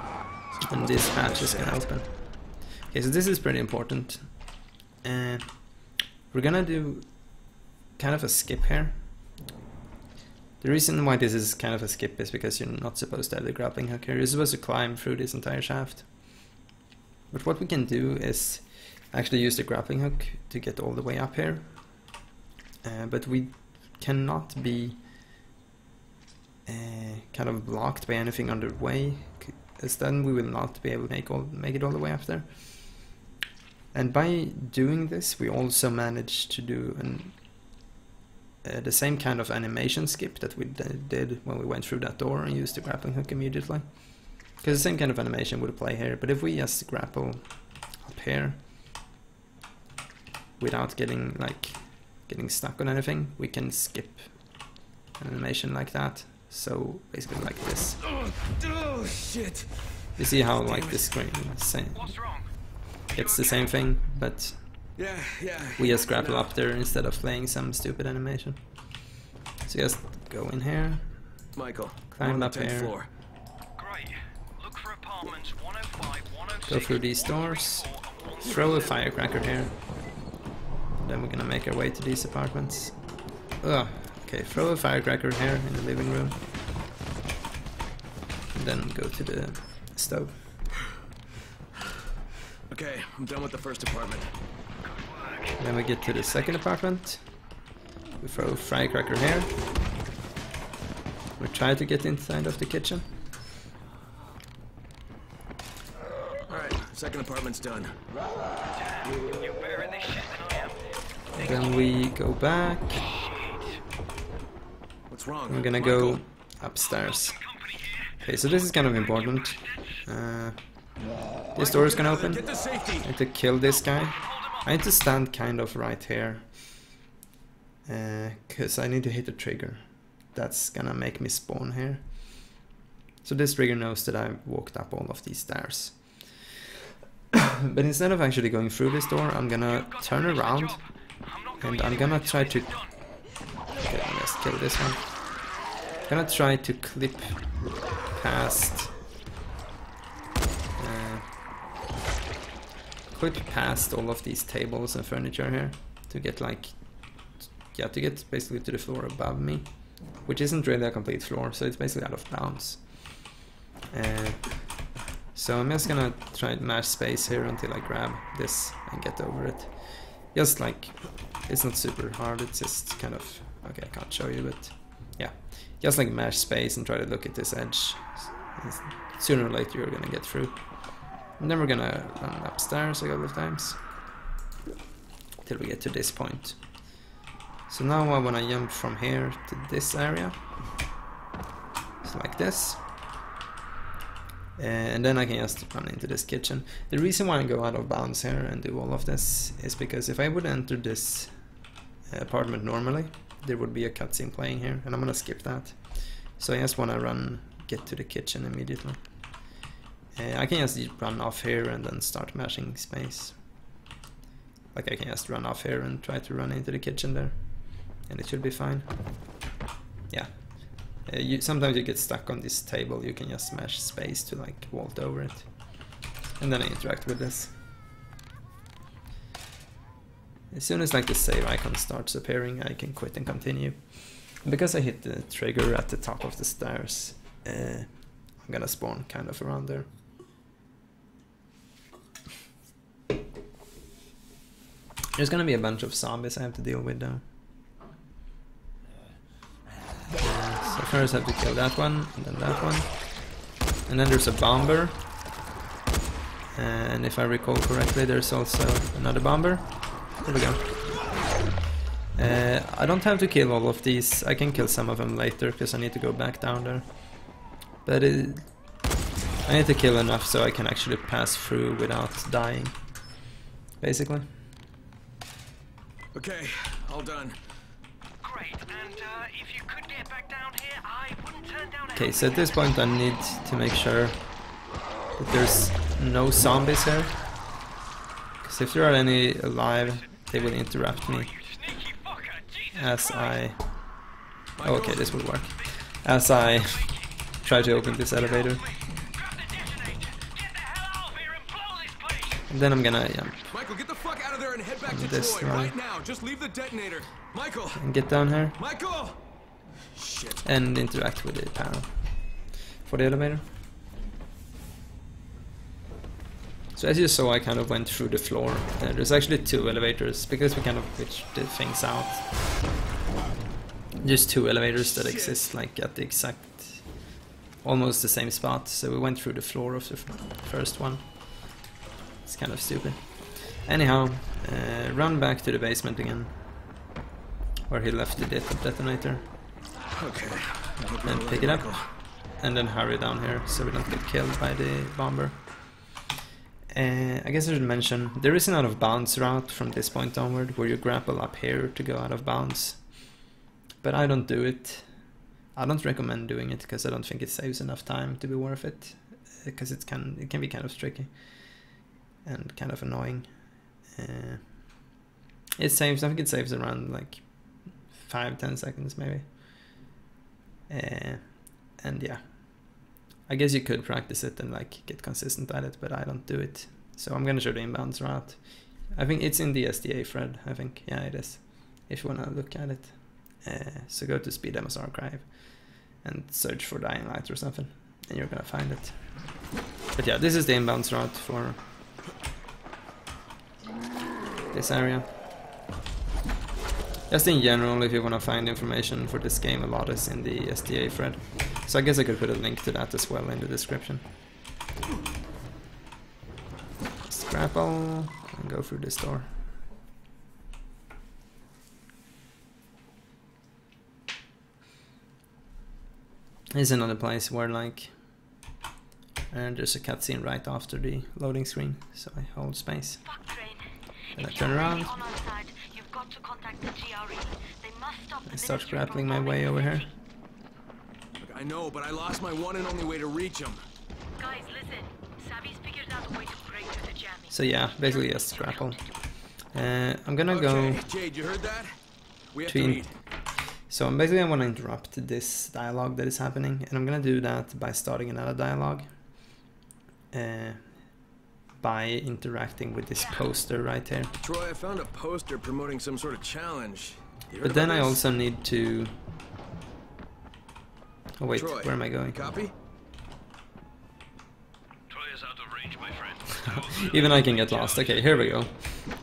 And this hatch is gonna open. Okay, so this is pretty important. We're gonna do kind of a skip here. The reason why this is kind of a skip is because you're not supposed to have the grappling hook here. You're supposed to climb through this entire shaft. But what we can do is actually use the grappling hook to get all the way up here. But we cannot be kind of blocked by anything on the way, because then we will not be able to make it all the way up there. And by doing this, we also managed to do the same kind of animation skip that we did when we went through that door and used the grappling hook immediately. Because the same kind of animation would apply here, but if we just grapple up here without getting stuck on anything, we can skip an animation like that. So basically like this. Oh shit! You see how like the screen gets the same thing, but we just grapple up there instead of playing some stupid animation. So just go in here, Michael, climb up here, Great. Look for apartments 105, 106, go through these doors, throw a firecracker here. Then we're gonna make our way to these apartments. Ugh. Okay, throw a firecracker here in the living room. And then go to the stove. Okay, I'm done with the first apartment. Then we get to the second apartment. We throw a firecracker here. We try to get inside of the kitchen. Alright, second apartment's done. You're better in this shit than I am. Then we go back. What's wrong? We're gonna go upstairs. Okay, so this is kind of important. This door is gonna open. Get to safety. I need to kill this guy. I need to stand kind of right here. Because I need to hit the trigger. That's gonna make me spawn here. So this trigger knows that I walked up all of these stairs. But instead of actually going through this door, I'm gonna turn around. And I'm gonna try to... Okay, let's kill this one. I'm gonna try to clip past all of these tables and furniture here to get basically to the floor above me, which isn't really a complete floor, so it's basically out of bounds. So I'm just gonna try to mash space here until I grab this and get over it. Just like, it's not super hard, it's just kind of, okay, I can't show you, but yeah, just like mash space and try to look at this edge. Sooner or later you're gonna get through. And then we're gonna run upstairs a couple of times till we get to this point. So now I wanna jump from here to this area. So like this. And then I can just run into this kitchen. The reason why I go out of bounds here and do all of this is because if I would enter this apartment normally, there would be a cutscene playing here, and I'm gonna skip that. So I just wanna get to the kitchen immediately. I can just run off here and then start mashing space. Like I can just run off here and try to run into the kitchen there, and it should be fine. Yeah. Sometimes you get stuck on this table, you can just smash space to like vault over it. And then I interact with this. As soon as like the save icon starts appearing, I can quit and continue. Because I hit the trigger at the top of the stairs, I'm gonna spawn kind of around there. There's gonna be a bunch of zombies I have to deal with though. So first I have to kill that one, and then that one. And then there's a bomber. And if I recall correctly, there's also another bomber. There we go. I don't have to kill all of these. I can kill some of them later, because I need to go back down there. But I need to kill enough so I can actually pass through without dying, basically. Okay, all done. Great, and if you could get back down here, I wouldn't turn down a Okay, so at this point I need to make sure that there's no zombies here. Because if there are any alive, they will interrupt me as I... Oh, okay, this will work. As I try to open this elevator. And then I'm gonna jump. Michael, get the fuck out of there and head back to This Troy one. right now. Just leave the detonator. Michael! And get down here. Michael! Shit. And interact with the panel for the elevator. So as you saw, I kind of went through the floor. There's actually 2 elevators because we kind of glitched the things out. There's 2 elevators that exist like at the exact, almost the same spot. So we went through the floor of the first one. It's kind of stupid. Anyhow, run back to the basement again, where he left the detonator. Okay. And pick it up, and then hurry down here so we don't get killed by the bomber. I guess I should mention, there is an out of bounds route from this point onward where you grapple up here to go out of bounds. But I don't do it. I don't recommend doing it because I don't think it saves enough time to be worth it. Because it can be kind of tricky and kind of annoying. It saves, I think it saves around like 5-10 seconds maybe. And yeah, I guess you could practice it and like get consistent at it, but I don't do it. So I'm gonna show the inbounds route. I think it's in the SDA thread, I think. Yeah, it is, if you wanna look at it. So go to Speed Demo's archive and search for Dying Light or something, and you're gonna find it. But yeah, this is the inbounds route for this area. Just in general, if you want to find information for this game, a lot is in the SDA thread. So I guess I could put a link to that as well in the description. Let's grapple and go through this door. This is another place where like there's a cutscene right after the loading screen, so I hold space. And I turn around. I start grappling my way over here. Look, I know, but I lost my one and only way to reach him. Guys, listen. Savvy's figured out a way to break through the jamming. So yeah, basically just grapple. I'm gonna go. Jade, you heard that? We have to to eat. So basically I want to interrupt this dialogue that is happening, and I'm gonna do that by starting another dialogue. By interacting with this poster right here. Troy, I found a poster promoting some sort of challenge. But then I also need to... Oh wait, Troy, where am I going? Copy? Troy is out of range, my friend. Even I can get lost. Okay, here we go.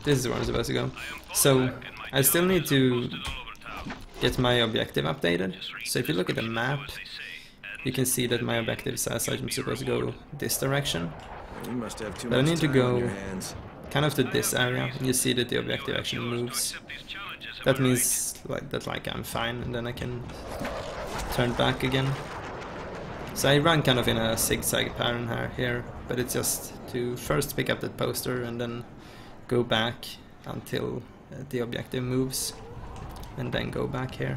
This is where I'm supposed to go. So, I still need to get my objective updated. So if you look at the map, you can see that my objective says I'm supposed to go this direction. You must have too But I much need to time on go your hands. kind of to this area, and you see that the objective actually moves. That means like I'm fine, and then I can turn back again. So I run kind of in a zigzag pattern here, but it's just to first pick up that poster and then go back until the objective moves, and then go back here.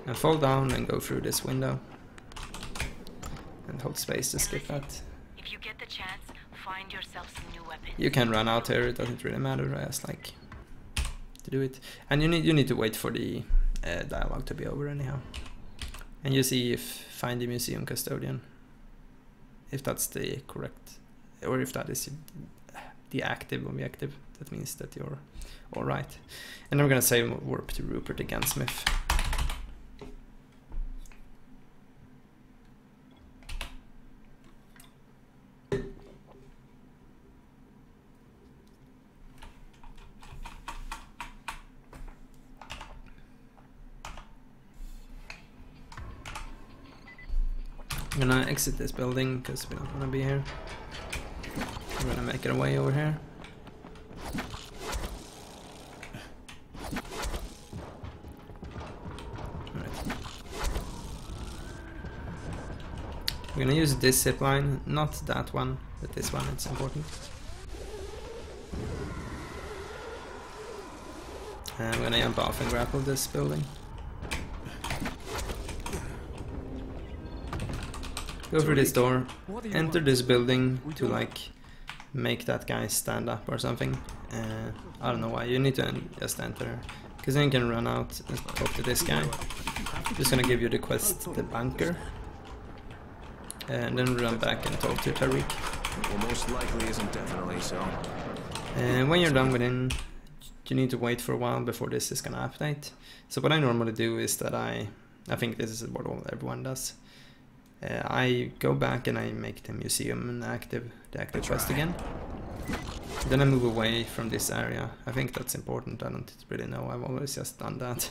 And fall down and go through this window. And hold space to skip that. If you get the chance, find yourself some new weapons. You can run out here, it doesn't really matter, I just like to do it. And you need to wait for the dialogue to be over anyhow. And you see if find the museum custodian. If that's the correct, or if that is the active objective, that means that you're alright. And I'm gonna say warp to Rupert the Gunsmith. I'm gonna exit this building because we don't want to be here. We're gonna make our way over here. Alright. We're gonna use this zip line, not that one, but this one, it's important. And I'm gonna jump off and grapple this building. Go through this door, enter this building to like make that guy stand up or something. I don't know why, you need to just enter, because then you can run out and talk to this guy. Just gonna give you the quest, the bunker. And then run back and talk to Tariq. Well, most likely isn't definitely so. And when you're done with him, you need to wait for a while before this is gonna update. So what I normally do is that I think this is what everyone does. I go back and I make the museum the active quest again. Then I move away from this area. I think that's important. I don't really know. I've always just done that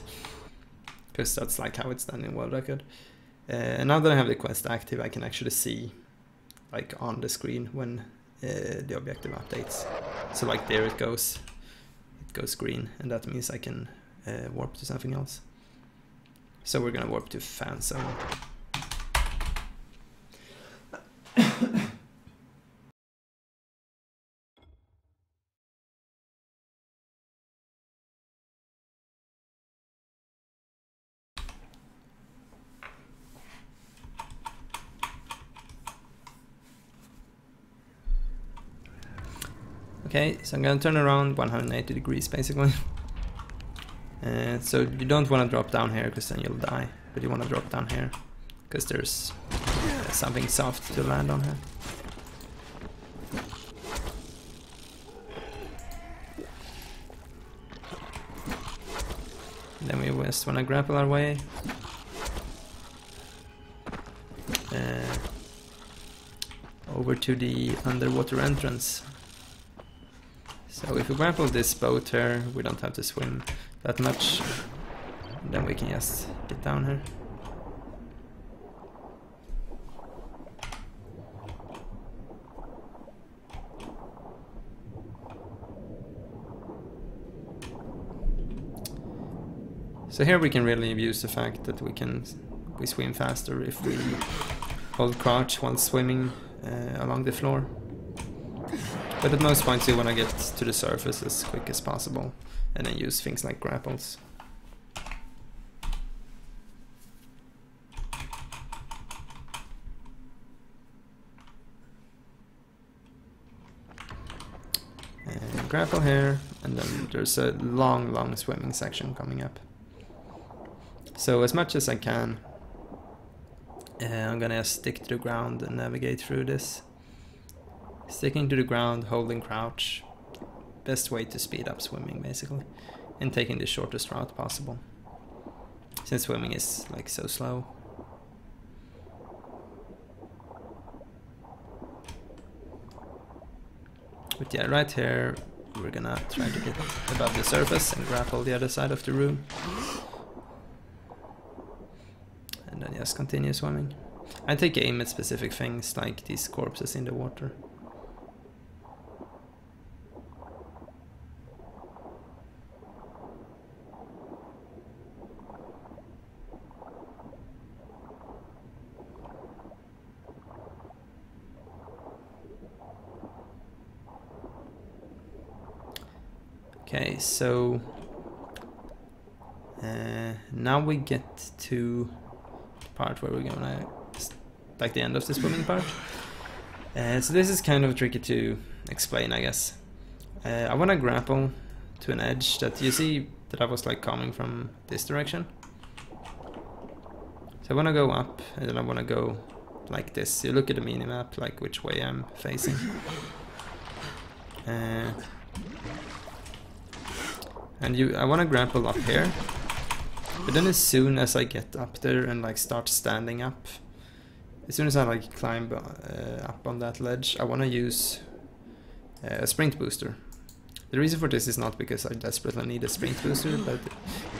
because that's like how it's done in World Record. Now that I have the quest active, I can actually see like on the screen when the objective updates. So like there it goes green, and that means I can warp to something else. So we're gonna warp to fan zone. Okay, so I'm gonna turn around 180 degrees basically. So you don't want to drop down here because then you'll die, but you want to drop down here because there's something soft to land on here. Then we just want to grapple our way over to the underwater entrance. So if we grapple this boat here, we don't have to swim that much. Then we can just get down here. So here we can really use the fact that we swim faster if we hold crouch while swimming along the floor. But at most points you want to get to the surface as quick as possible and then use things like grapples. And grapple here, and then there's a long swimming section coming up. So as much as I can, I'm gonna stick to the ground and navigate through this. Sticking to the ground, holding crouch, best way to speed up swimming basically, and taking the shortest route possible, since swimming is like so slow. But yeah, right here we're gonna try to get above the surface and grapple the other side of the room. And then just continue swimming. I take aim at specific things like these corpses in the water. Okay, so now we get to the part where we're gonna, like the end of the swimming part. So this is kind of tricky to explain, I guess. I want to grapple to an edge that you see that I was like coming from this direction. So I want to go up, and then I want to go like this. You look at the minimap, like which way I'm facing. And I want to grapple up here, but then as soon as I get up there and like start standing up, as soon as I like climb up on that ledge, I want to use a sprint booster. The reason for this is not because I desperately need a sprint booster, but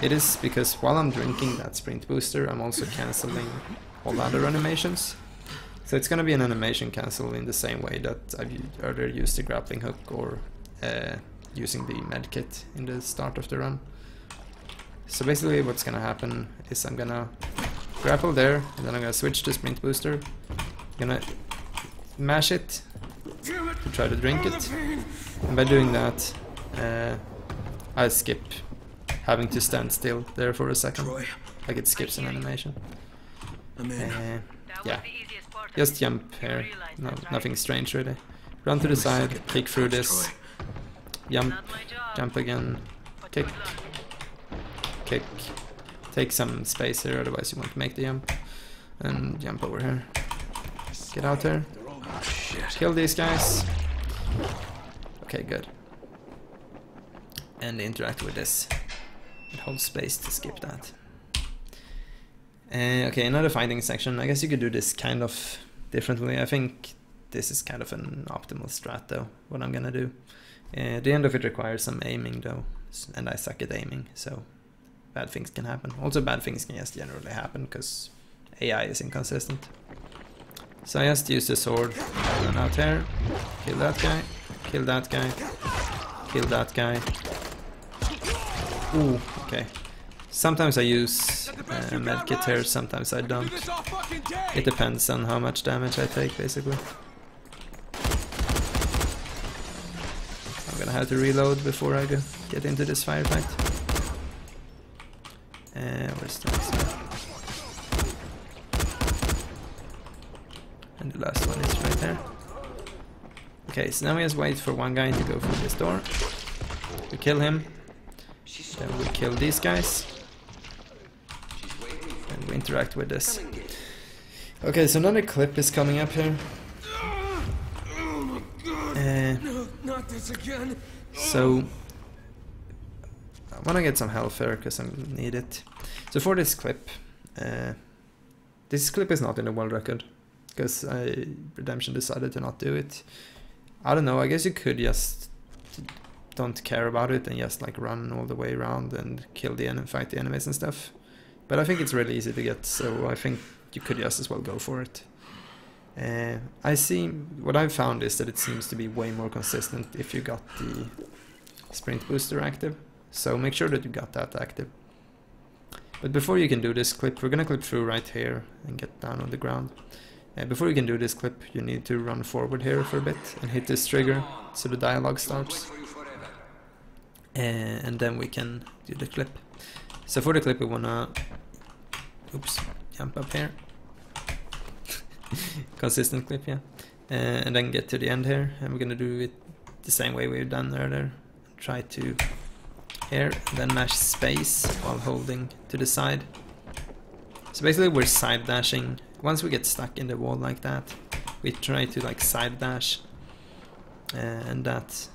it is because while I'm drinking that sprint booster, I'm also cancelling all other animations. So it's gonna be an animation cancel in the same way that I've earlier used the grappling hook or using the medkit in the start of the run. So basically what's gonna happen is I'm gonna grapple there, and then I'm gonna switch to sprint booster. I'm gonna mash it to try to drink it, and by doing that I skip having to stand still there for a second. Like it skips an animation. Yeah, just jump here, no, nothing strange really. Run to the side, kick through this, jump, jump again, kick, kick, take some space here, otherwise you won't make the jump, and jump over here, get out there, kill these guys. Okay, good. And interact with this. Hold space to skip that. Okay, another fighting section. I guess you could do this kind of differently. I think this is kind of an optimal strat though, what I'm gonna do. The end of it requires some aiming though, and I suck at aiming, so bad things can happen. Also bad things can just generally happen because AI is inconsistent. So I just use the sword, run out here, kill that guy, kill that guy, kill that guy. Ooh, okay. Sometimes I use medkit here, sometimes I don't. It depends on how much damage I take, basically. I'm gonna have to reload before I get into this firefight. Where's the next one? And the last one is right there. Okay, so now we just wait for one guy to go through this door. We kill him. Then we kill these guys. And we interact with this. Okay, so another clip is coming up here. Not this again. So I want to get some health here because I need it. So for this clip is not in the world record because Redemption decided to not do it. I don't know, I guess you could just don't care about it and just like run all the way around and kill the enemy, fight the enemies and stuff. But I think it's really easy to get, so I think you could just as well go for it. I see, what I've found is that it seems to be way more consistent if you got the sprint booster active. So make sure that you got that active. But before you can do this clip, we're gonna clip through right here and get down on the ground. Before you can do this clip, you need to run forward here for a bit and hit this trigger so the dialogue starts. And then we can do the clip. So for the clip we wanna, oops, jump up here. Consistent clip, yeah. And then get to the end here, and we're gonna do it the same way we've done earlier. Try to here, then mash space while holding to the side. So basically we're side dashing. Once we get stuck in the wall like that, we try to like side dash, and that's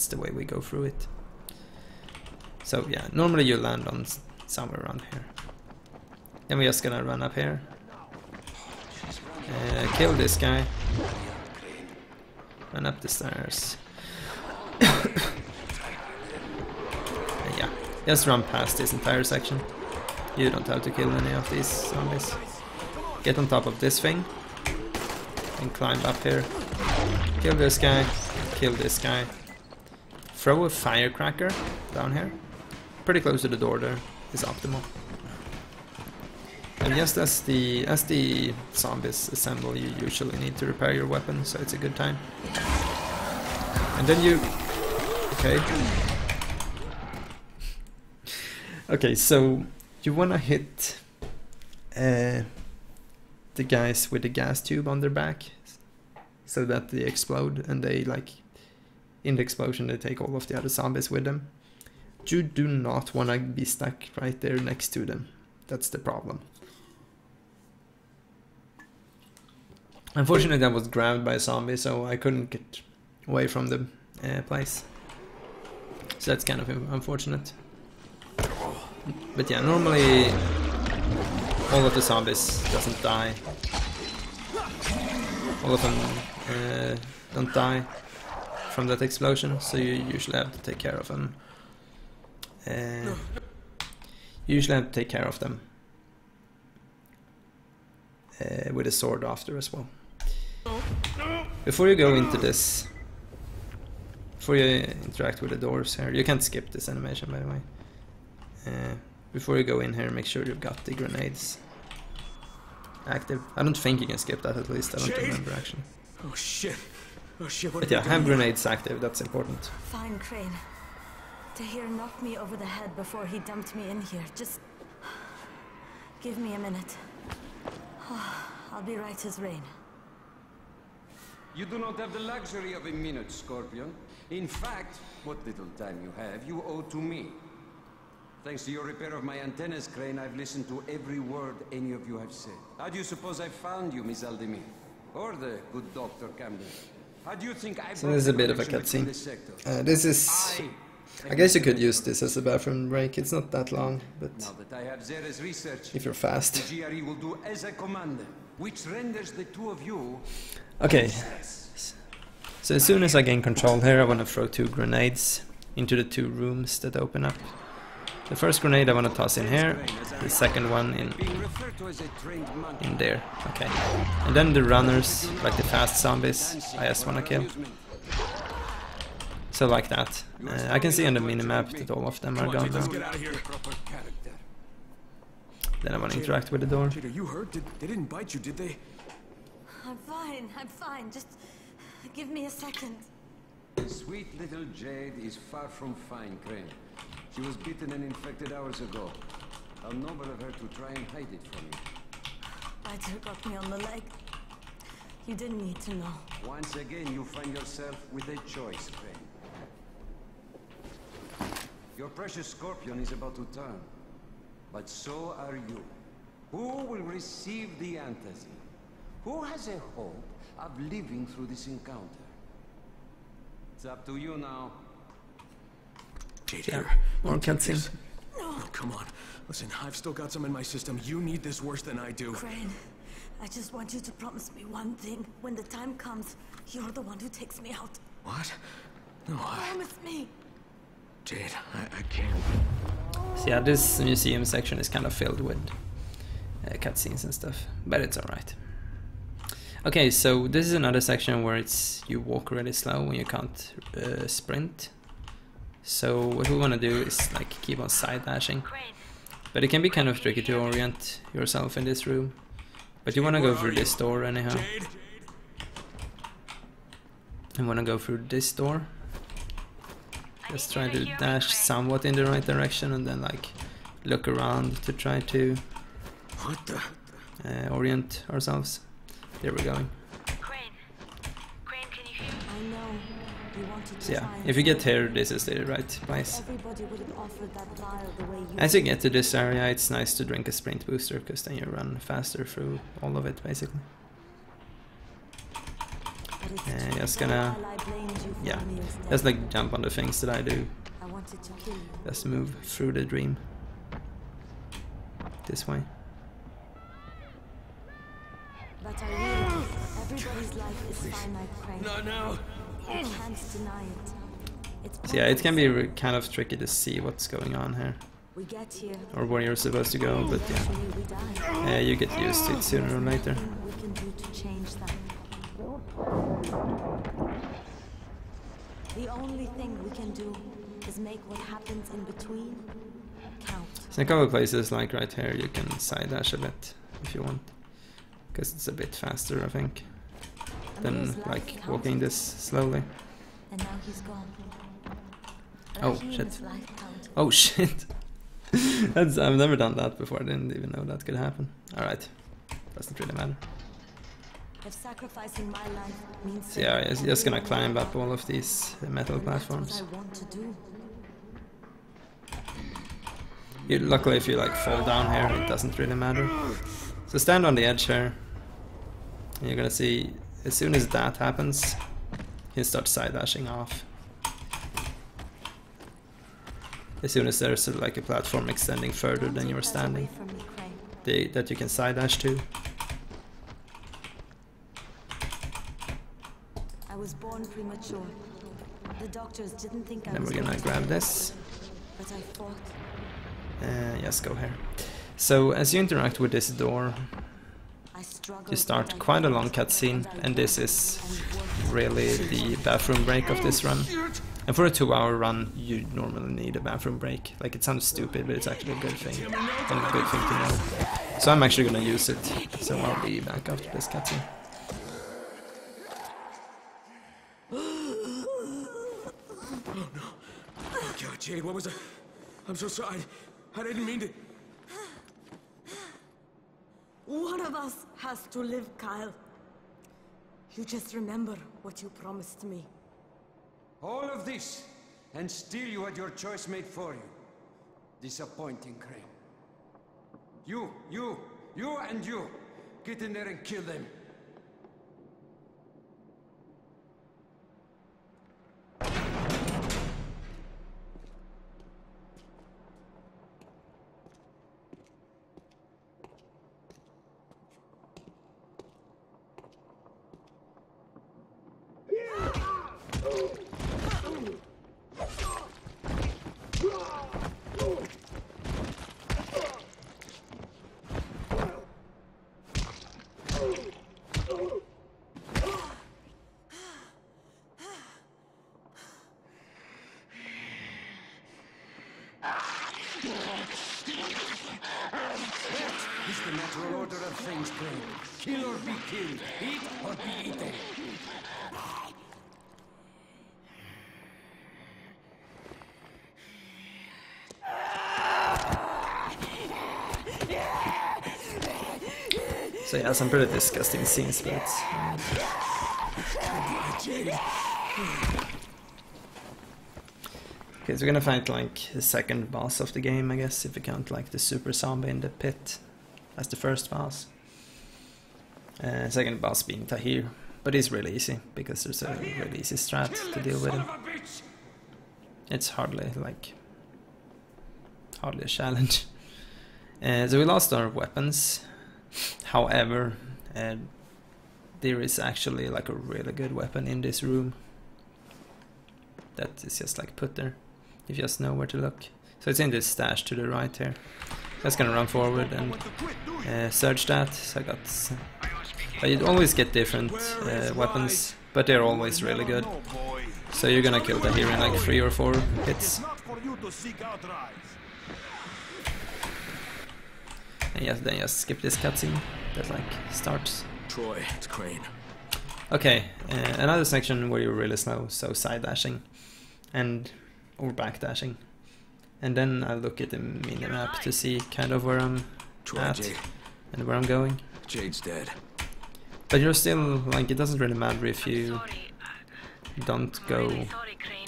the way we go through it. So yeah, normally you land on somewhere around here. Then we're just gonna run up here, kill this guy, run up the stairs. Yeah, just run past this entire section. You don't have to kill any of these zombies. Get on top of this thing and climb up here. Kill this guy, kill this guy. Throw a firecracker down here. Pretty close to the door there is optimal. And just as the zombies assemble, you usually need to repair your weapon, so it's a good time. And then you... Okay. Okay, so you wanna hit the guys with the gas tube on their back so that they explode, and they like in the explosion they take all of the other zombies with them. You do not wanna be stuck right there next to them. That's the problem. Unfortunately, I was grabbed by a zombie, so I couldn't get away from the place. So that's kind of unfortunate. But yeah, normally all of the zombies doesn't die. All of them don't die from that explosion, so you usually have to take care of them. You usually have to take care of them with a sword after as well. Before you go into this, before you interact with the doors here, you can't skip this animation by the way. Before you go in here, make sure you've got the grenades active. I don't think you can skip that, at least. I don't remember actually. Oh shit. Oh shit, what But yeah, have grenades active, that's important. Fine, Crane. Tahir knocked me over the head before he dumped me in here. Just give me a minute. I'll be right as rain. You do not have the luxury of a minute, Scorpion. In fact, what little time you have, you owe to me. Thanks to your repair of my antennas, Crane, I've listened to every word any of you have said. How do you suppose I found you, Miss Aldemir? Or the good Dr. Camden? How do you think I... So this is a bit of a cutscene. This is... I guess you could use this as a bathroom break. It's not that long, but now that I have Zere's research, if you're fast. the GRE will do as I command, which renders the two of you... Okay. So as soon as I gain control here, I want to throw 2 grenades into the 2 rooms that open up. The first grenade I want to toss in here, the second one in there. Okay. And then the runners, like the fast zombies, I just want to kill. So like that. I can see on the minimap that all of them are gone now. Then I want to interact with the door. Jade, are you hurt? They didn't bite you, did they? I'm fine. Just give me a second. Sweet little Jade is far from fine, Crane. She was bitten and infected hours ago. How noble of her to try and hide it from you. Biter got me on the leg. You didn't need to know. Once again, you find yourself with a choice, Crane. Your precious Scorpion is about to turn. But so are you. Who will receive the antazin? Who has a hope of living through this encounter? It's up to you now. Jade, Yeah, here. more cutscene. Oh, come on. Listen, I've still got some in my system. You need this worse than I do. Crane, I just want you to promise me one thing. When the time comes, you're the one who takes me out. What? No, Promise me. Jade, I can't. So yeah, this museum section is kind of filled with cutscenes and stuff, but it's alright. Okay, so this is another section where you walk really slow when you can't sprint. So what we want to do is like keep on side dashing, but it can be kind of tricky to orient yourself in this room. But you want to go through this door anyhow. You want to go through this door. Just try to dash somewhat in the right direction and then like look around to try to orient ourselves. There we're going. So yeah, if you get here, this is the right place. As you get to this area, it's nice to drink a sprint booster, because then you run faster through all of it, basically. Just gonna, yeah, just like jump on the things that I do. Just move through the dream. This way. But I realize everybody's life is finite, Crane. No. I can't deny it. It's So yeah, it can be kind of tricky to see what's going on here. we get here. Or where you're supposed to go, but yeah. You get used to it sooner or later. We can do to change that. The only thing we can do is make what happens in between count. So in a couple of places, like right here, you can side dash a bit if you want, because it's a bit faster, I think, than like walking this slowly. And now he's gone. Oh shit! Oh shit! I've never done that before. I didn't even know that could happen. Alright. Doesn't really matter. If sacrificing my life means So yeah, I'm just gonna climb up all of these metal platforms. Luckily if you like fall down here, it doesn't really matter. So stand on the edge here. And you're gonna see, as soon as that happens, you start side dashing off. As soon as there's like a platform extending further than you're standing, that you can side dash to. I was born premature. The doctors didn't think I Then was we're gonna grab this. But I fought. Yes, go here. So as you interact with this door, you start quite a long cutscene, and this is really the bathroom break of this run. And for a 2-hour run, you normally need a bathroom break. Like, it sounds stupid, but it's actually a good thing. And a good thing to know. So I'm actually gonna use it. So I'll be back after this cutscene. Oh no. Oh God, Jade, what was that? I'm so sorry. I didn't mean to. One of us has to live, Kyle. You just remember what you promised me. All of this, and still you had your choice made for you. Disappointing, Crane. You, and you. Get in there and kill them. It's the natural order of things, Crane. Kill or be killed. Eat or be eaten. So yeah, some pretty disgusting scenes, but okay, so we're gonna fight like the second boss of the game, I guess, if you count like the super zombie in the pit as the first boss. Second boss being Tahir, but he's really easy because there's a really easy strat to deal with him. It's hardly a challenge. So we lost our weapons. However, there is actually like a really good weapon in this room that is just like put there, if you just know where to look. So it's in this stash to the right here. Just gonna run forward and search that. So you always get different weapons, but they're always really good. So you're gonna kill Tahir in like 3 or 4 hits. And yes, then just skip this cutscene that like starts. Troy, it's Crane. Okay, another section where you're really slow, so side dashing or back dashing, and then I look at the minimap to see kind of where I'm at Jade. and where I'm going. Jade's dead. But you're still like, it doesn't really matter if you don't go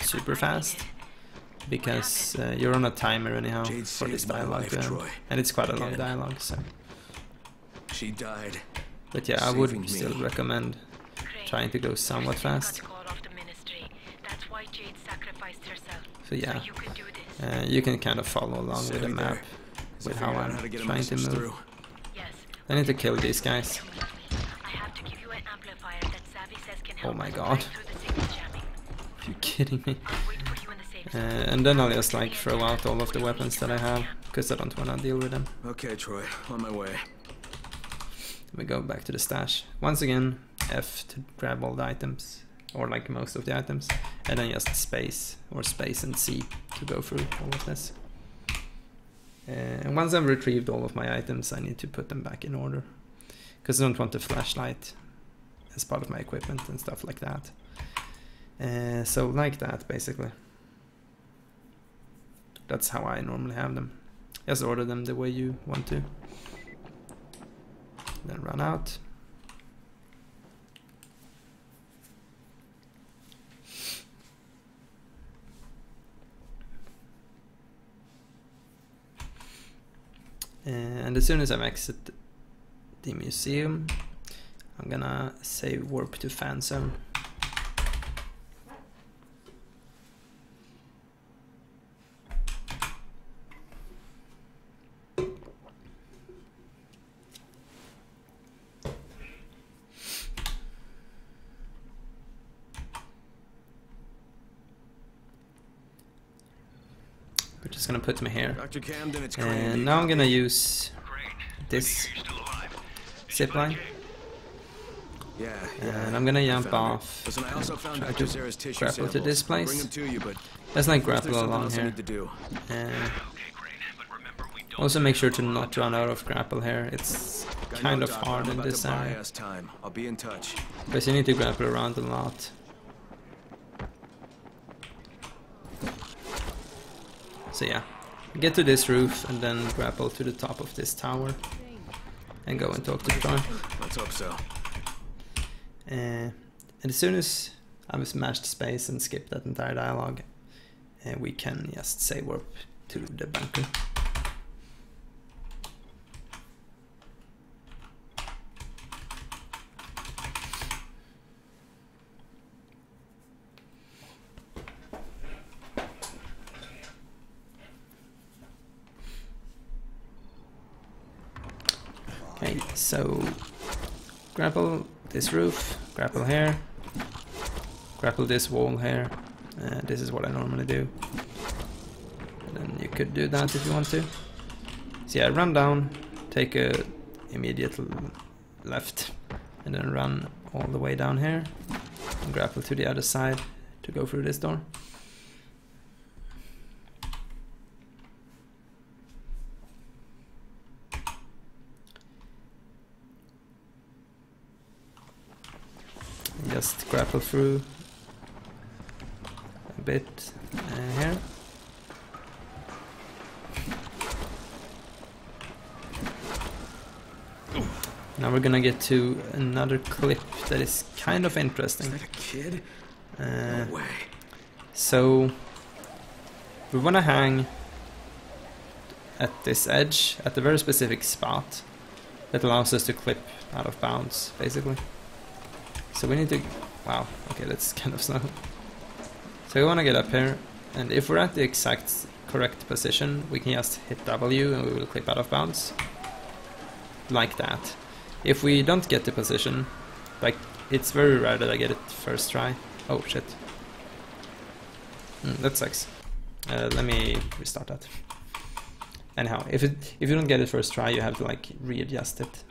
super fast, because you're on a timer anyhow for this dialogue, and it's quite a long dialogue. So she died. But yeah, I would still recommend trying to go somewhat fast. So yeah, you can kind of follow along with the map with how I'm trying to move. I need to kill these guys. Oh my god. Are you kidding me? And then I'll just like throw out all of the weapons that I have, because I don't want to deal with them. Okay, Troy, on my way. We go back to the stash. Once again, F to grab all the items, or like most of the items, and then just space and C to go through all of this. And once I've retrieved all of my items, I need to put them back in order, because I don't want the flashlight as part of my equipment and stuff like that. So like that, basically. That's how I normally have them. Just order them the way you want to. Then run out. And as soon as I exit the museum, I'm gonna say warp to fan zone. We're just gonna put me here. Dr. Camden, it's And now I'm gonna use this zipline. Yeah, And I'm gonna jump off. Listen, I also found try Dr. to Zara's tissue grapple to samples. this I'll bring place. them to you, but Let's like first there's grapple something along else I here. need to do. Also make sure to not run out of grapple here. It's kind of hard in this area. Time. I'll be in touch. Because you need to grapple around a lot. So yeah, get to this roof and then grapple to the top of this tower. And go and talk to Troy. Let's hope so. And as soon as I've smashed space and skipped that entire dialogue, we can just say warp to the bunker. Okay, so grapple this roof, grapple here, grapple this wall here. This is what I normally do. And then you could do that if you want to. So yeah, run down, take a immediate left, and then run all the way down here, and grapple to the other side to go through this door. Just grapple through a bit here. Now we're gonna get to another clip that is kind of interesting. Is that a kid? No way. So we wanna hang at this edge at a very specific spot that allows us to clip out of bounds, basically. So we need to... Wow, okay, that's kind of slow. So we want to get up here, and if we're at the exact correct position, we can just hit W and we will clip out of bounds. Like that. If we don't get the position, like, it's very rare that I get it first try. Oh, shit. That sucks. Let me restart that. Anyhow, if you don't get it first try, you have to, like, readjust it.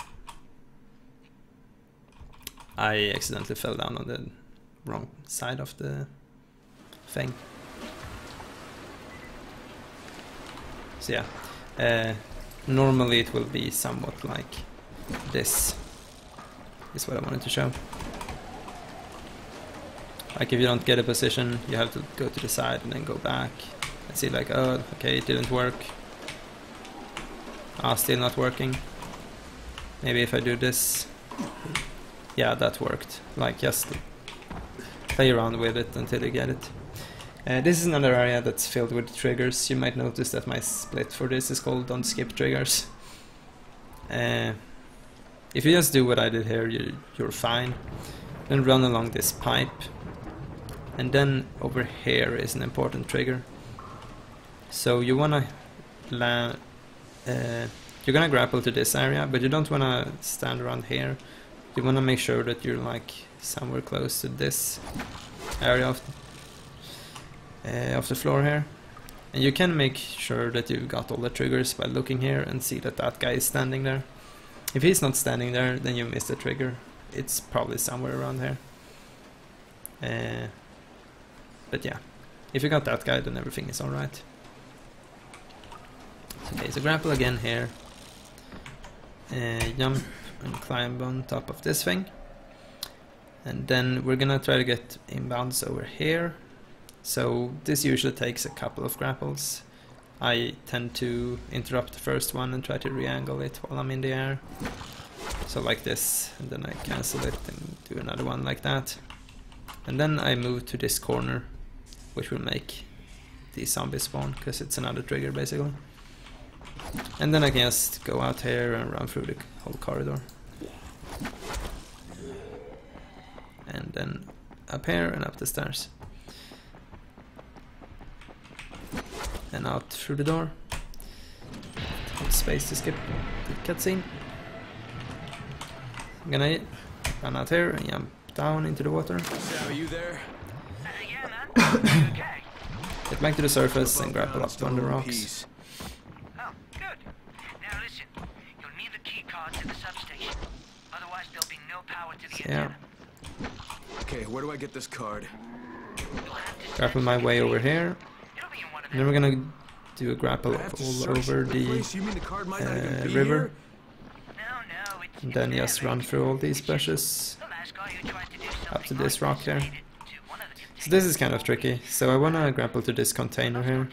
I accidentally fell down on the wrong side of the thing. So yeah, normally it will be somewhat like this. Is what I wanted to show. Like if you don't get a position, you have to go to the side and then go back and see like, oh, okay, it didn't work. Ah, still not working. Maybe if I do this. Yeah, that worked. Like, just play around with it until you get it. This is another area that's filled with triggers. You might notice that my split for this is called Don't Skip Triggers. If you just do what I did here, you're fine. Then run along this pipe. And then over here is an important trigger. So you wanna land... you're gonna grapple to this area, but you don't wanna stand around here. You want to make sure that you're like somewhere close to this area of the floor here. And you can make sure that you've got all the triggers by looking here and see that that guy is standing there. If he's not standing there, then you miss the trigger. It's probably somewhere around here. But yeah, if you got that guy, then everything is alright. Okay, so grapple again here. Jump and climb on top of this thing, and then we're gonna try to get inbounds over here. So this usually takes a couple of grapples, I tend to interrupt the first one and try to re-angle it while I'm in the air. So like this, and then I cancel it and do another one like that. And then I move to this corner, which will make the zombie spawn, because it's another trigger basically. And then I can just go out here and run through the whole corridor. And then up here and up the stairs. And out through the door. Hold space to skip the cutscene. I'm gonna run out here and jump down into the water. Are you there? Yeah, man. Okay. Get back to the surface and grapple up on the rocks. Oh, good. Now listen, you'll need the key card to the substation. Otherwise there'll be no power to the antenna. Okay, where do I get this card? Grapple my way over here. And then we're gonna do a grapple all over the river. And then just run through all these bushes up to this rock here. So this is kind of tricky. So I wanna grapple to this container here.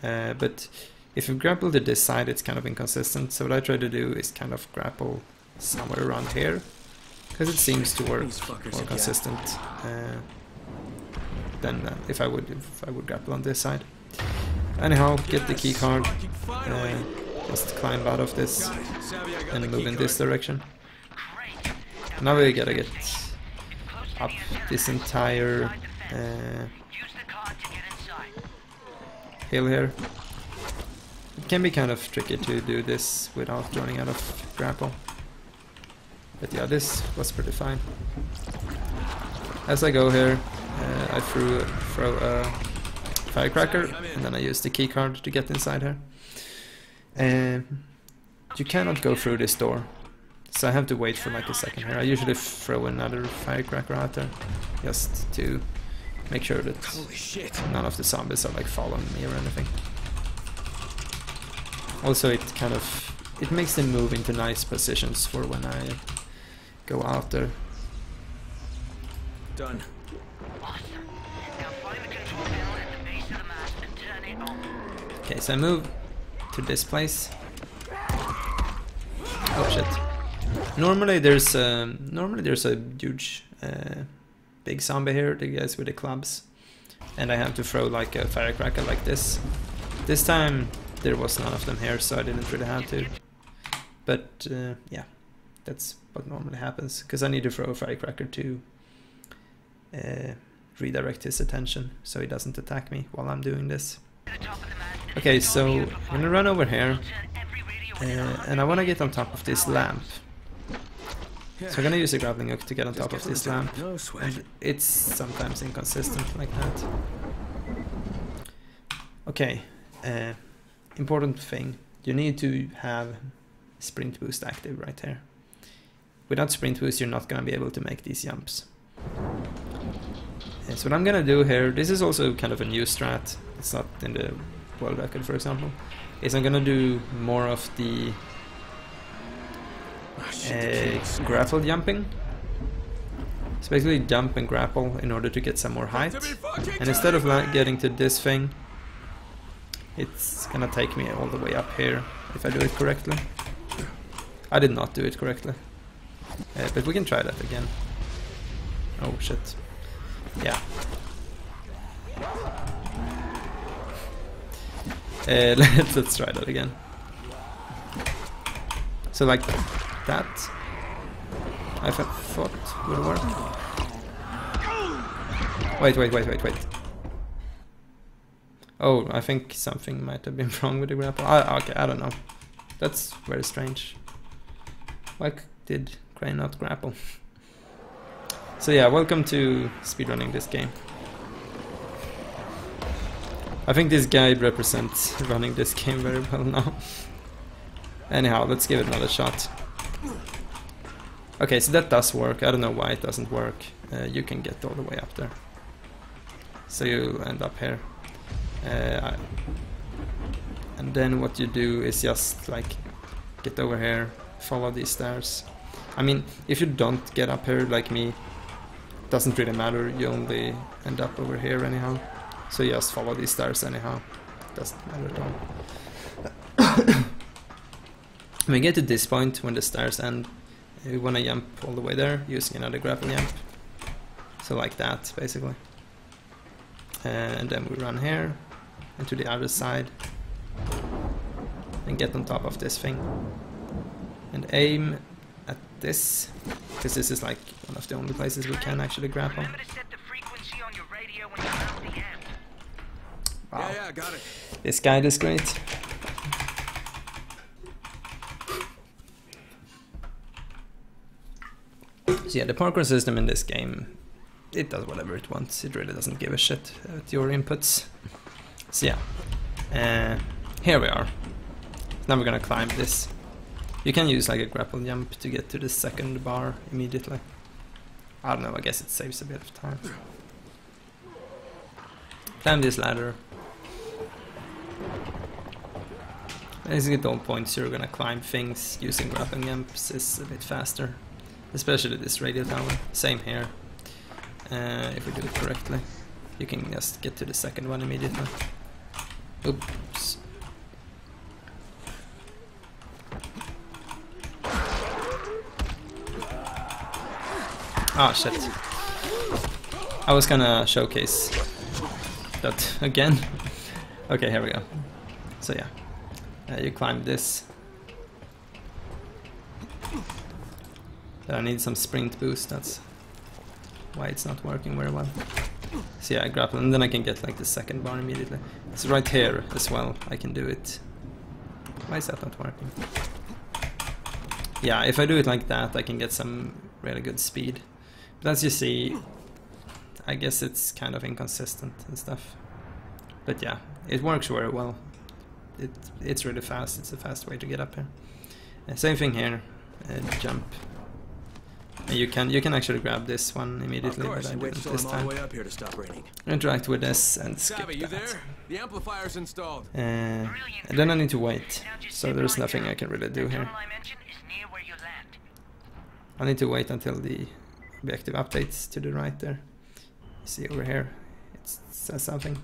But if you grapple to this side, it's kind of inconsistent. So what I try to do is kind of grapple somewhere around here, because it seems to work more consistent than if I would grapple on this side. Anyhow, get the key card, just climb out of this and move in this direction. Now we gotta get up this entire hill here. It can be kind of tricky to do this without running out of grapple. But yeah, this was pretty fine. As I go here, I throw a firecracker, and then I use the key card to get inside here. You cannot go through this door, so I have to wait for like a second here. I usually throw another firecracker out there, just to make sure that none of the zombies are like following me or anything. Also, it makes them move into nice positions for when I go out there. Done. Okay, so I move to this place. Oh shit! Normally there's a huge big zombie here, the guys with the clubs, and I have to throw like a firecracker like this. This time there was none of them here, so I didn't really have to. But yeah, that's what normally happens, because I need to throw a firecracker to redirect his attention so he doesn't attack me while I'm doing this. Okay, so I'm gonna run over here, and I want to get on top of this lamp. So I'm gonna use a grappling hook to get on top of this lamp, and it's sometimes inconsistent like that. Okay, important thing, you need to have sprint boost active right here. Without sprint boost you're not gonna be able to make these jumps. So what I'm gonna do here, this is also kind of a new strat, it's not in the world record for example, is I'm gonna do more of the grapple jumping. So basically jump and grapple in order to get some more height, and instead of getting to this thing, it's gonna take me all the way up here if I do it correctly. I did not do it correctly, but we can try that again. Oh shit. Yeah. Let's try that again. So like that, I thought would work. Wait. Oh, I think something might have been wrong with the grapple. Okay, I don't know. That's very strange. Why did Crane not grapple? So yeah, welcome to speedrunning this game. I think this guide represents running this game very well now. Anyhow, let's give it another shot. Okay, so that does work. I don't know why it doesn't work. You can get all the way up there. So you end up here. And then what you do is just like get over here, follow these stairs. I mean, if you don't get up here like me, doesn't really matter, you only end up over here anyhow. So just follow these stairs anyhow. doesn't matter at all. When we get to this point, when the stairs end, we want to jump all the way there using another grapple jump. So like that, basically. And then we run here, and to the other side, and get on top of this thing. And aim at this, because this is like one of the only places we can actually grapple. Wow. Yeah, got it. This guide is great. So yeah, the parkour system in this game, it does whatever it wants. It really doesn't give a shit at your inputs. So yeah, here we are. Now we're gonna climb this. You can use like a grapple jump to get to the second bar immediately. I don't know, I guess it saves a bit of time. Climb this ladder. Basically at all points you're gonna climb things using grappling jumps is a bit faster. Especially this radio tower. Same here. If we do it correctly. You can just get to the second one immediately. Oops. Ah, shit. I was gonna showcase that again. Okay, here we go. So yeah. You climb this. I need some sprint boost, that's why it's not working very well. So yeah, I grapple, and then I can get like the second bar immediately. It's right here as well, I can do it. Why is that not working? Yeah, if I do it like that, I can get some really good speed. But as you see, I guess it's kind of inconsistent and stuff. But yeah, it works very well. It's really fast, it's a fast way to get up here. Same thing here, jump. And you can actually grab this one immediately, but I didn't this time. Interact with this and skip you there? The amplifier's installed. And then I need to wait, so there's nothing I can really do here. I need to wait until the objective updates to the right there. You see over here, it says something.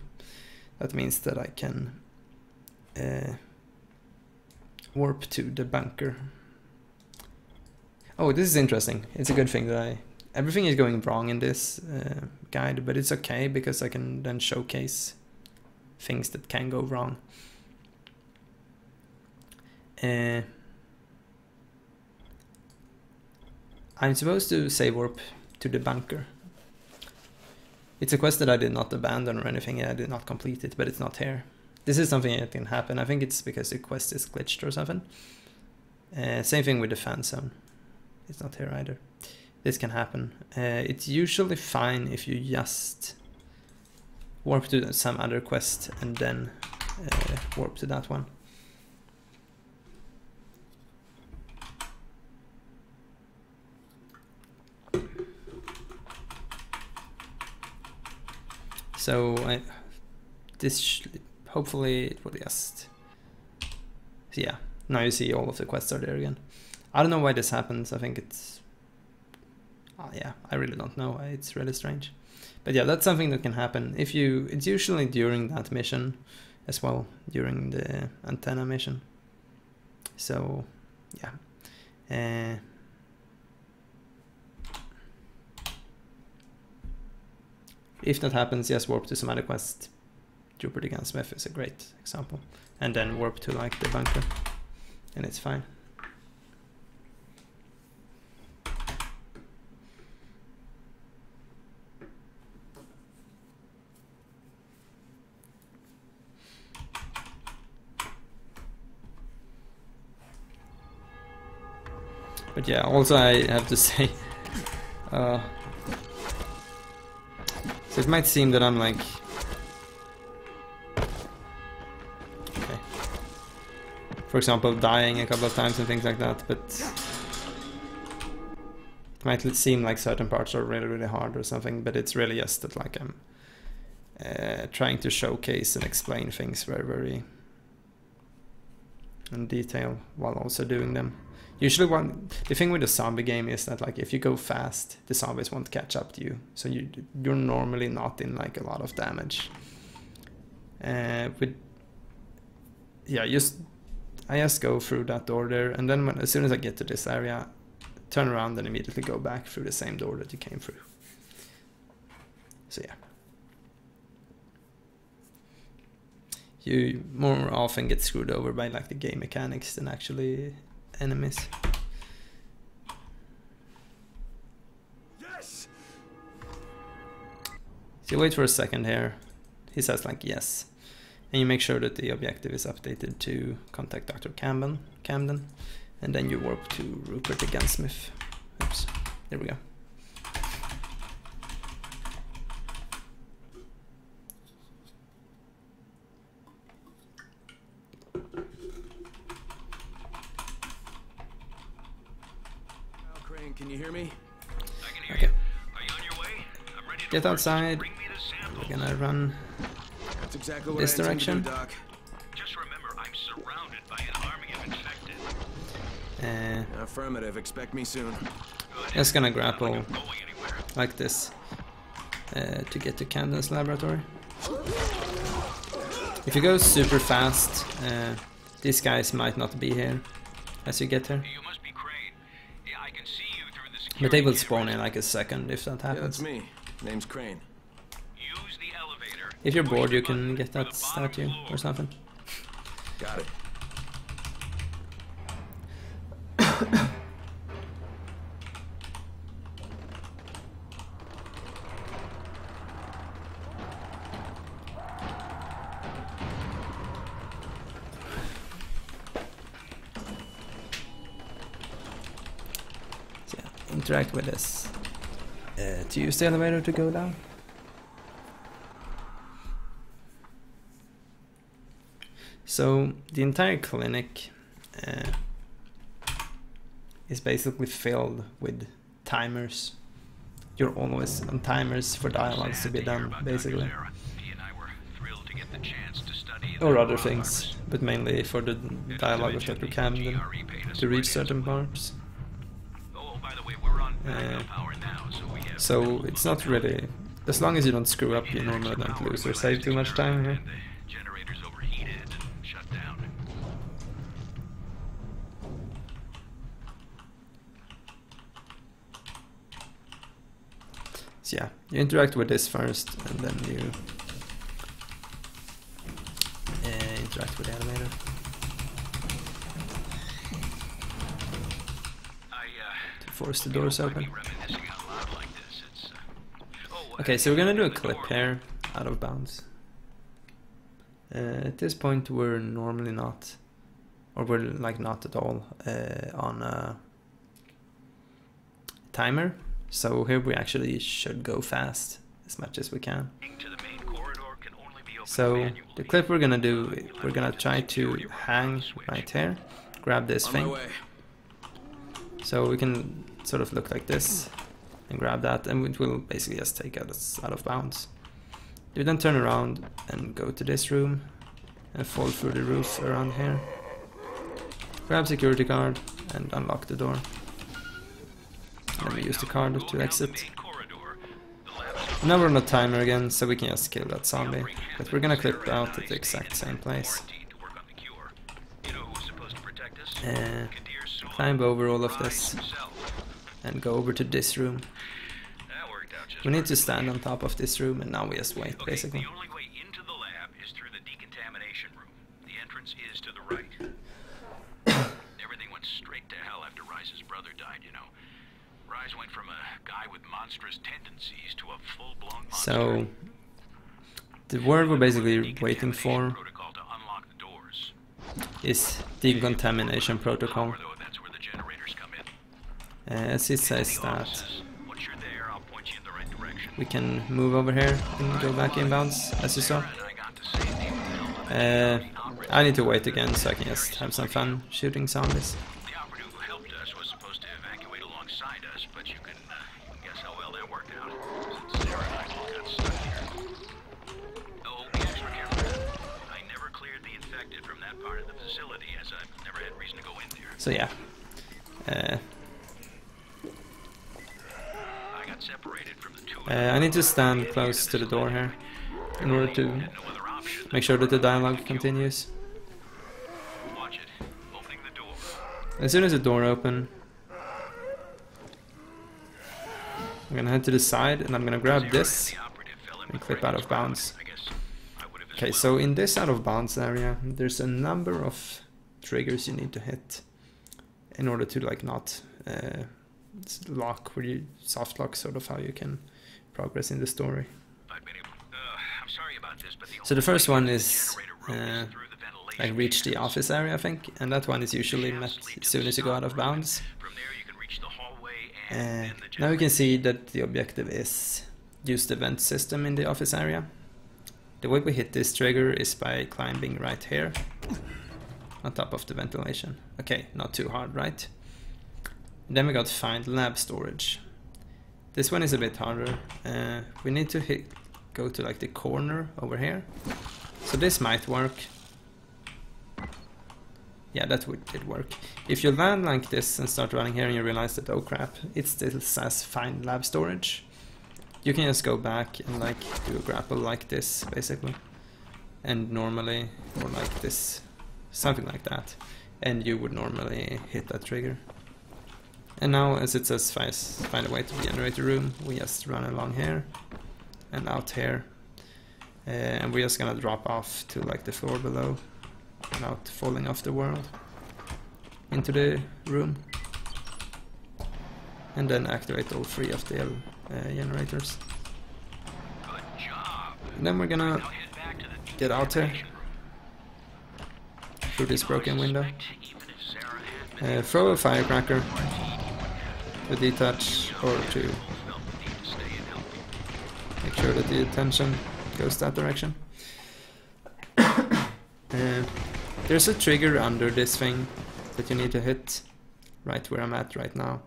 That means that I can warp to the bunker. Oh, this is interesting. It's a good thing that everything is going wrong in this guide, but it's okay because I can then showcase things that can go wrong. I'm supposed to say warp to the bunker. It's a quest that I did not abandon or anything. I did not complete it, but it's not here. This is something that can happen. I think it's because the quest is glitched or something. Same thing with the fan zone. It's not here either. This can happen. It's usually fine if you just warp to some other quest and then warp to that one. So hopefully it will just. So yeah, now you see all of the quests are there again. I don't know why this happens. I think it's... yeah, I really don't know. It's really strange. But yeah, that's something that can happen. If you... It's usually during that mission as well. During the antenna mission. So, yeah. If that happens, just warp to some other quest. Jupiter the Gunsmith is a great example. And then warp to like the bunker. And it's fine. But yeah, also I have to say, so it might seem that I'm like, okay, for example, dying a couple of times and things like that, but it might seem like certain parts are really, really hard or something, but it's really just that like I'm trying to showcase and explain things very, very in detail while also doing them. Usually the thing with the zombie game is that like if you go fast, the zombies won't catch up to you. So you're normally not in like a lot of damage. With yeah, I just go through that door there, and then as soon as I get to this area, turn around and immediately go back through the same door that you came through. So yeah. You more often get screwed over by like the game mechanics than actually enemies. Yes. So you wait for a second here. He says like yes. And you make sure that the objective is updated to contact Dr. Camden. And then you warp to Rupert the Gunsmith. Oops, there we go. Crane, can you hear me? I can hear Okay. you. Are you on your way? I'm ready to Get work. outside. Bring me the samples. We're gonna run That's exactly what this I intend to direction. do, Doc. Just remember, I'm surrounded by an army of infected. Affirmative. Expect me soon. Just gonna grapple Going anywhere. like this to get to Camden's laboratory. If you go super fast, these guys might not be here as you get here. You must be Crane. Yeah, I can see you through the security But they will cameras. spawn in like a second if that Yeah, happens. that's me. Name's Crane. Use the elevator. If you're bored, you Push the can button get for that the bottom statue floor. or something. Got it. So yeah, interact with this. To use the elevator to go down. So the entire clinic is basically filled with timers. You're always on timers for dialogues to be done, basically. He and I were thrilled to get the chance to study Or the other raw things, virus. but mainly for the dialogue of Dr. Camden to reach certain parts. Oh, by the way, we're on backup power now, so we have So it's not really... As long as you don't screw up, you normally don't lose or save too much time here. and the generators overheated and shut down. So yeah, you interact with this first, and then you interact with the elevator. To force the doors open. Okay, so we're gonna do a clip here, out of bounds. At this point we're normally not, or we're like not at all on a timer. So here we actually should go fast as much as we can. So the clip we're gonna do, we're gonna try to hang right here, grab this On my thing. way. So we can sort of look like this and grab that, and it will basically just take us out of bounds. You then turn around and go to this room and fall through the roof around here. Grab security card and unlock the door. Then we use the card to exit. Now we're on a timer again, so we can just kill that zombie. But we're gonna clip out at the exact same place. Climb over all of this and go over to this room. We need to stand on top of this room, and now we just wait, basically. The only way into the lab is through the decontamination room. The entrance is to the right. Everything went straight to hell after Rice's brother died, you know. Rice went from a guy with monstrous tendencies to a full-blown monster. So the word we're basically waiting for Protocol to unlock the doors. is decontamination protocol. That's where the generators come in. As it says that Once you're there, I'll point you in the right direction. we can move over here and go back inbounds, as you saw. I need to wait again so I can just have some fun shooting zombies. The operative who helped us was supposed to evacuate alongside us, but you can guess how well that worked out. Since Sarah and I both got stuck here. Oh, be extra careful. I never cleared the infected from that part of the facility, as I've never had reason to go in there. So yeah. I got separated from the two. I need to stand close to the door here in order to make sure that the dialogue continues. As soon as the door opens, I'm gonna head to the side and I'm gonna grab this and clip out of bounds. Okay, so in this out of bounds area, there's a number of triggers you need to hit in order to like not lock, where you soft lock, sort of how you can progress in the story. So the first one is like reach the office area, I think, and that one is usually met as soon as you go out of bounds. Now you can see that the objective is use the vent system in the office area. The way we hit this trigger is by climbing right here on top of the ventilation. Okay, not too hard, right? Then we got find lab storage. This one is a bit harder. We need to go to like the corner over here. So this might work. Yeah, that did work. If you land like this and start running here and you realize that, oh crap, it still says find lab storage, you can just go back and like do a grapple like this, basically. And normally, or like this, something like that. And you would normally hit that trigger. And now, as it says find a way to regenerate the room, we just run along here and out here. And we're just gonna drop off to like the floor below, without falling off the world, into the room. And then activate all 3 of the generators. And then we're gonna get out here through this broken window. Throw a firecracker to detach, or to make sure that the attention goes that direction. There's a trigger under this thing that you need to hit right where I'm at right now.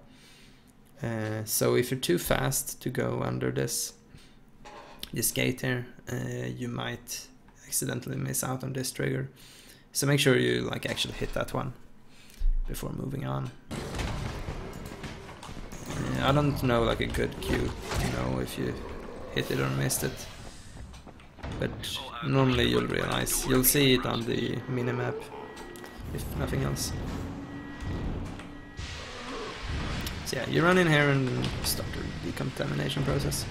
So if you're too fast to go under this gate here, you might accidentally miss out on this trigger. So make sure you like actually hit that one before moving on. I don't know like a good cue to know if you hit it or missed it, but normally you'll realize, you'll see it on the minimap if nothing else. So yeah, you run in here and start the decontamination process.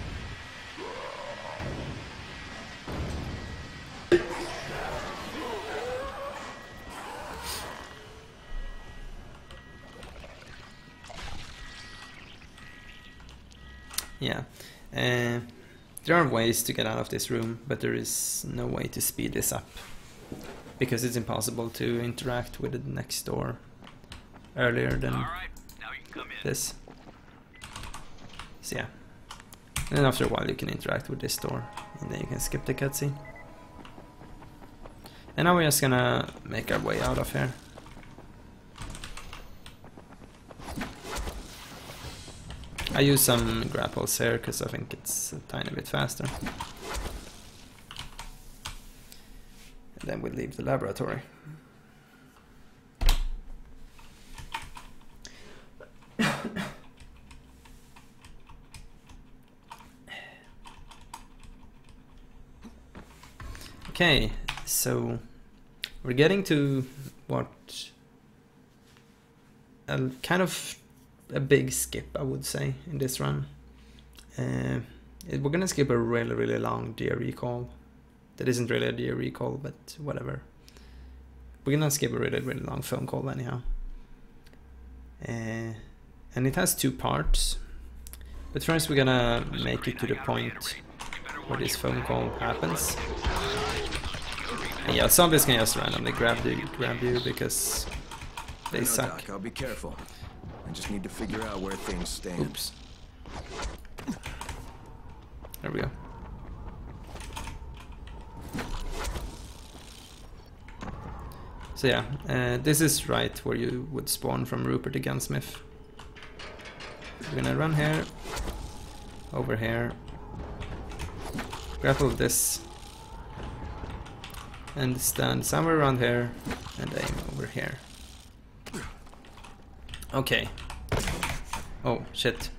Yeah, there are ways to get out of this room, but there is no way to speed this up, because it's impossible to interact with the next door earlier than this. So yeah, and then after a while you can interact with this door, and then you can skip the cutscene. And now we're just gonna make our way out of here. I use some grapples here because I think it's a tiny bit faster. And then we leave the laboratory. Okay, so we're getting to what kind of a big skip, I would say, in this run. We're gonna skip a really long DRE call. That isn't really a DRE call, but whatever. We're gonna skip a really long phone call anyhow. And it has 2 parts. But first we're gonna make it to the point where this phone call happens. And yeah, zombies can just randomly grab you because they suck. Doc, I'll be careful. I just need to figure out where things stand. Oops. There we go. So yeah, this is right where you would spawn from Rupert the Gunsmith. We're gonna run here, over here, grapple this, and stand somewhere around here, and aim over here. Okay. Oh, shit.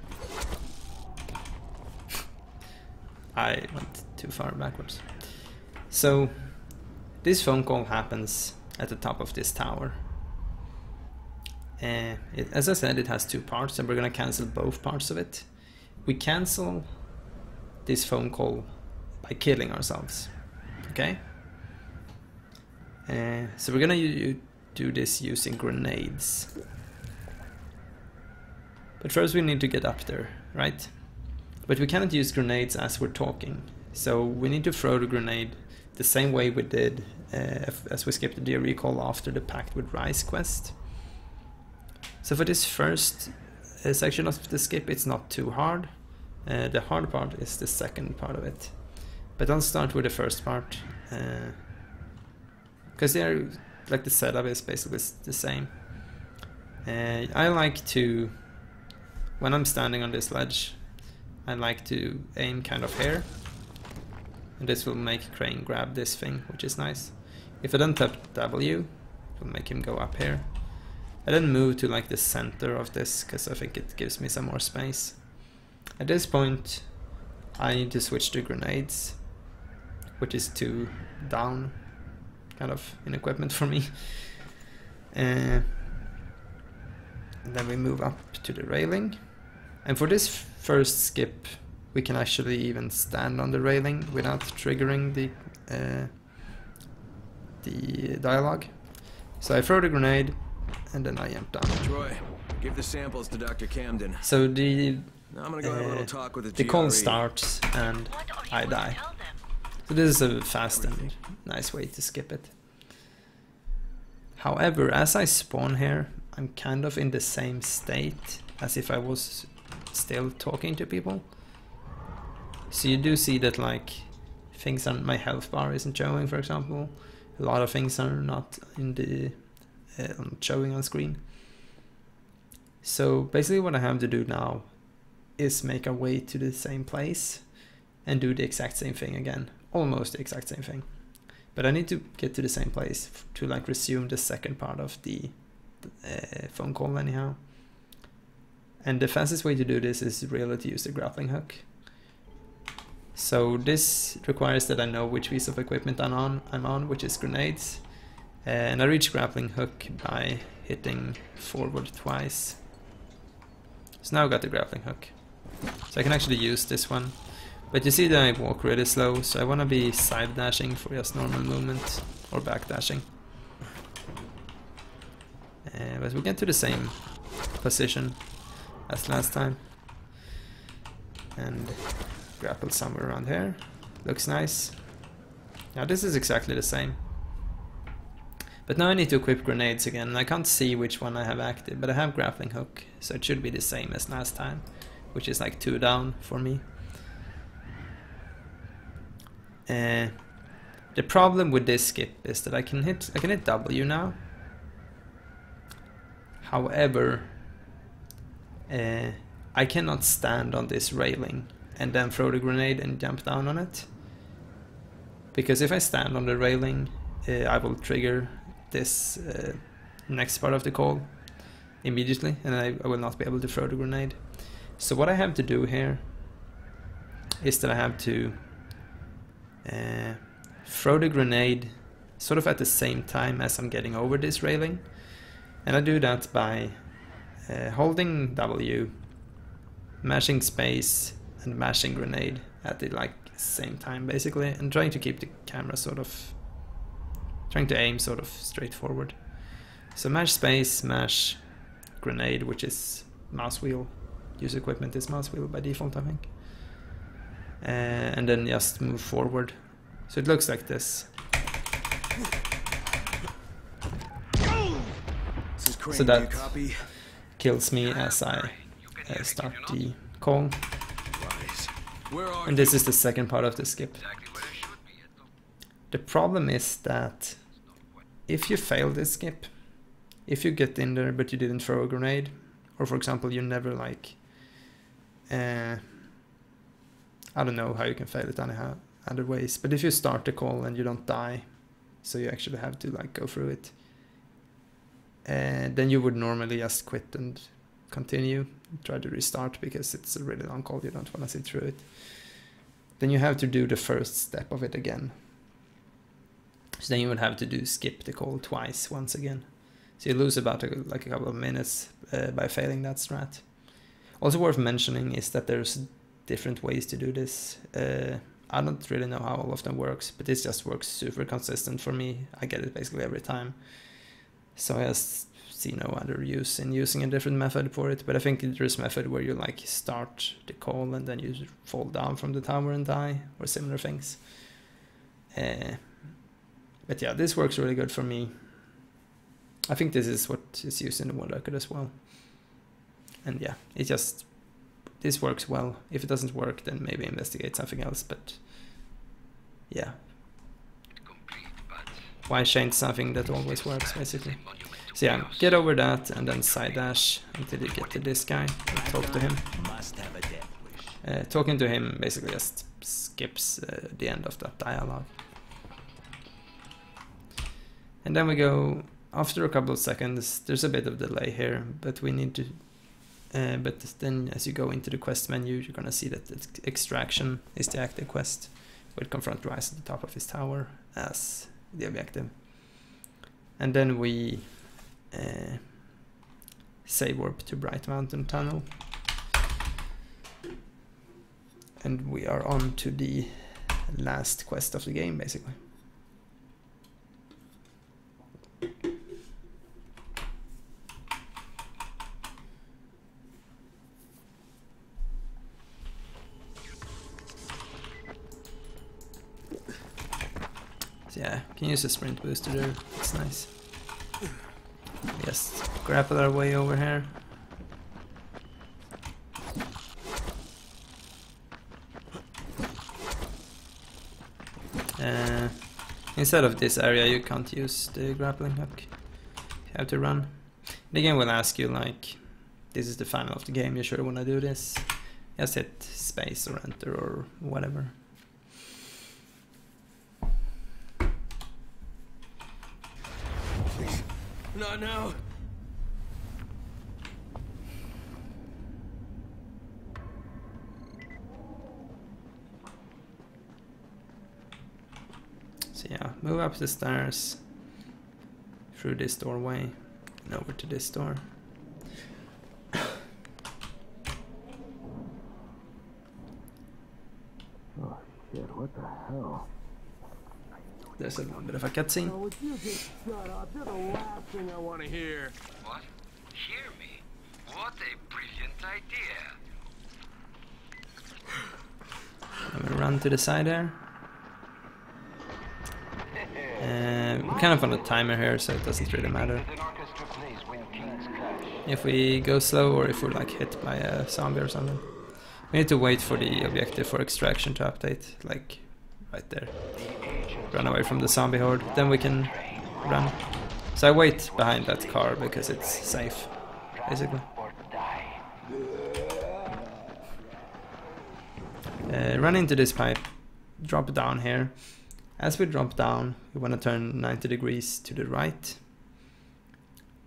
I went too far backwards. So, this phone call happens at the top of this tower. As I said, it has two parts, and we're gonna cancel both parts of it. We cancel this phone call by killing ourselves, okay? So we're gonna do this using grenades. But first we need to get up there, right? But we cannot use grenades as we're talking. So we need to throw the grenade the same way we did as we skipped the recall after the Pact with Rise quest. So for this first section of the skip, it's not too hard. The hard part is the second part of it. But I'll start with the first part. Because they're like the setup is basically the same. I like to, when I'm standing on this ledge, I like to aim kind of here. And this will make Crane grab this thing, which is nice. If I then tap W, it will make him go up here. I then move to like the center of this, because I think it gives me some more space. At this point, I need to switch to grenades, which is 2 down, kind of in equipment for me. And then we move up to the railing. And for this first skip, we can actually even stand on the railing without triggering the dialogue. So I throw the grenade, and then I jump down. Troy, give the samples to Dr. Camden. So the Now I'm gonna go have a little talk with the call GRE. starts and I die. So this is a fast and nice way to skip it. However, as I spawn here, I'm kind of in the same state as if I was still talking to people. So you do see that like things on my health bar isn't showing, for example. A lot of things are not in the showing on screen. So basically what I have to do now is make a way to the same place and do the exact same thing again. Almost the exact same thing. But I need to get to the same place to like resume the second part of the phone call anyhow. And the fastest way to do this is really to use the grappling hook. So this requires that I know which piece of equipment I'm on, which is grenades. And I reach grappling hook by hitting forward twice. So now I got the grappling hook. So I can actually use this one. But you see that I walk really slow, so I want to be side dashing for just normal movement or back dashing. But we get to the same position as last time. And grapple somewhere around here. Looks nice. Now this is exactly the same. But now I need to equip grenades again, and I can't see which one I have active, but I have grappling hook, so it should be the same as last time, which is like 2 down for me. The problem with this skip is that I can hit W now. However, I cannot stand on this railing and then throw the grenade and jump down on it. Because if I stand on the railing, I will trigger this next part of the call immediately, and I will not be able to throw the grenade. So what I have to do here is that I have to throw the grenade sort of at the same time as I'm getting over this railing, and I do that by holding W, mashing space, and mashing grenade at the like same time basically, and trying to keep the camera sort of trying to aim sort of straight forward. So mash space, mash grenade, which is mouse wheel. Use equipment is mouse wheel by default, I think. And then just move forward. So it looks like this. So that kills me as I start the call. And this is the second part of the skip. The problem is that if you fail this skip, if you get in there but you didn't throw a grenade, or for example you never like, I don't know how you can fail it anyhow, other ways, but if you start the call and you don't die, so you actually have to like go through it, then you would normally just quit and continue, try to restart because it's a really long call, you don't want to sit through it. Then you have to do the first step of it again. So then you would have to skip the call twice once again. So you lose about like a couple of minutes by failing that strat. Also worth mentioning is that there's different ways to do this. I don't really know how all of them works, but this just works super consistent for me. I get it basically every time. So I just see no other use in using a different method for it. But I think there's a method where you like start the call and then you fall down from the tower and die, or similar things. But yeah, this works really good for me. I think this is what is used in the world record as well. And yeah, this works well. If it doesn't work, then maybe investigate something else, but yeah. Why change something that always works, basically? So yeah, get over that and then side dash until you get to this guy and talk to him. Talking to him basically just skips the end of that dialogue. And then we go, after a couple of seconds, there's a bit of delay here, but we need to, but then as you go into the quest menu, you're gonna see that extraction is the active quest, with confront Rise at the top of his tower as the objective. And then we save warp to Bright Mountain Tunnel. And we are on to the last quest of the game, basically. So yeah, can use a sprint booster there, it's nice. Just grapple our way over here. Instead of this area you can't use the grappling hook, you have to run. The game will ask you like, this is the final of the game, you sure want to do this? Just hit space or enter or whatever. Not now. So yeah, move up the stairs through this doorway and over to this door. Oh shit, what the hell? There's a little bit of a cutscene. Oh, would you just shut up? You're the last thing I want to hear. What? Hear me? What a brilliant idea. I'm gonna run to the side there. We're kind of on a timer here, so it doesn't really matter if we go slow or if we're like hit by a zombie or something. We need to wait for the objective for extraction to update, like right there. Run away from the zombie horde, then we can run. So I wait behind that car because it's safe, basically. Run into this pipe, drop down here. As we drop down, we want to turn 90 degrees to the right.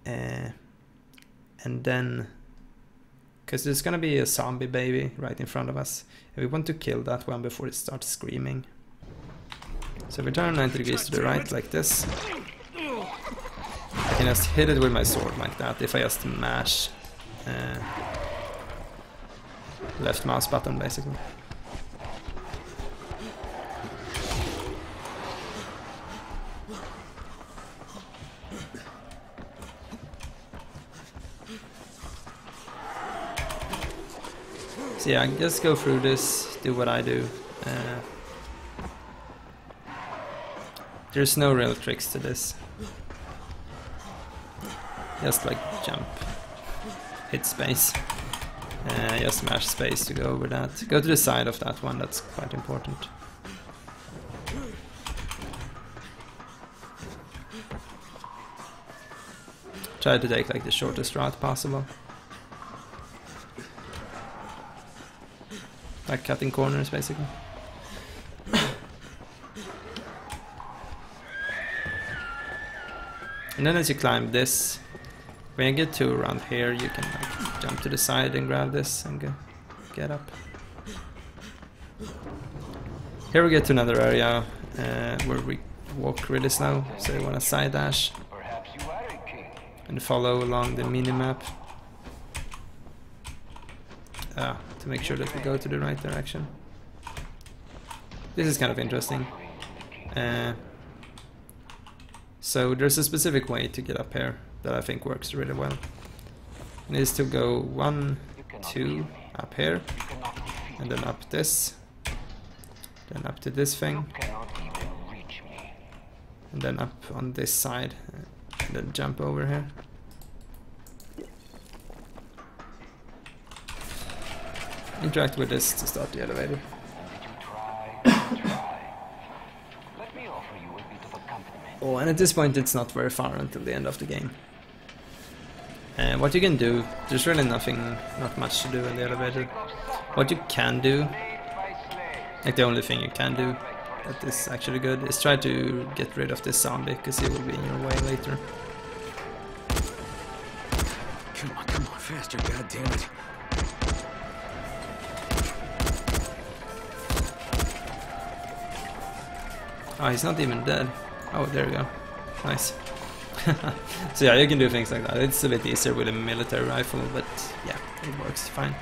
And then, because there's gonna be a zombie baby right in front of us, and we want to kill that one before it starts screaming. So if we turn 90 degrees to the right like this, I can just hit it with my sword like that if I just mash left mouse button, basically. So yeah, just go through this, do what I do. There's no real tricks to this. Just like jump, hit space, just mash space to go over that. Go to the side of that one, that's quite important. Try to take like the shortest route possible. Like cutting corners, basically. And then as you climb this, when you get to around here, you can like jump to the side and grab this and get up. Here we get to another area where we walk really slow, so you want to side dash. and follow along the minimap to make sure that we go to the right direction. This is kind of interesting. So there's a specific way to get up here that I think works really well. It is to go 1, 2 up here, and then up this, then up to this thing, and then up on this side, and then jump over here. Interact with this to start the elevator. Oh, and at this point it's not very far until the end of the game. What you can do, there's really not much to do in the elevator. What you can do, like the only thing you can do that is actually good, is try to get rid of this zombie, because he will be in your way later. Come on, faster, goddammit. Oh, he's not even dead. Oh, there we go. Nice. So yeah, you can do things like that. It's a bit easier with a military rifle, but yeah, it works fine.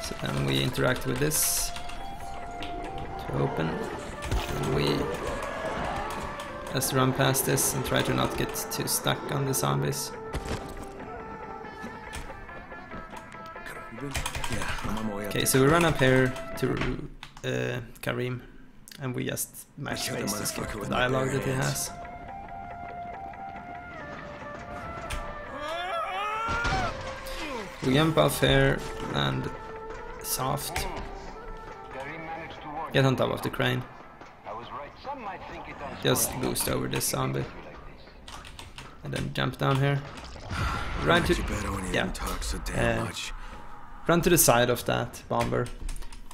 So then we interact with this to open. And we just run past this and try to not get too stuck on the zombies. Okay, so we run up here to Karim, and we just mash face to skip the dialogue that he has. We jump off here, land soft, get on top of the crane, just boost over this zombie, and then jump down here, right to, run to the side of that bomber.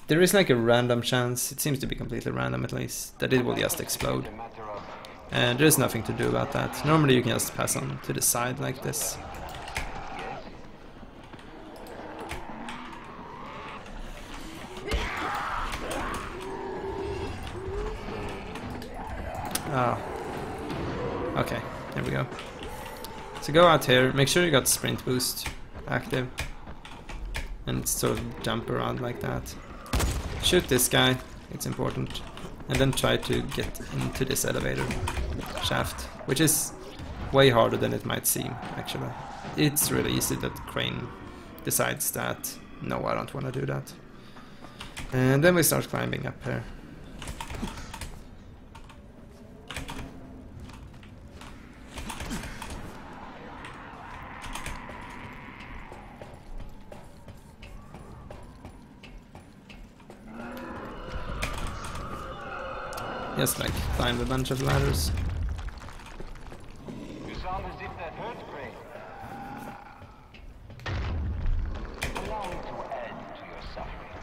There is like a random chance, it seems to be completely random at least, that it will just explode. And there is nothing to do about that. Normally you can just pass on to the side like this. Ah. Okay, there we go. So go out here, make sure you got sprint boost active. And sort of jump around like that. Shoot this guy, it's important. And then try to get into this elevator shaft, which is way harder than it might seem, actually. It's really easy that Crane decides that, no, I don't want to do that. And then we start climbing up here. Just like climb a bunch of ladders. You sound as if that hurt, Crane. Allow me to add to your suffering.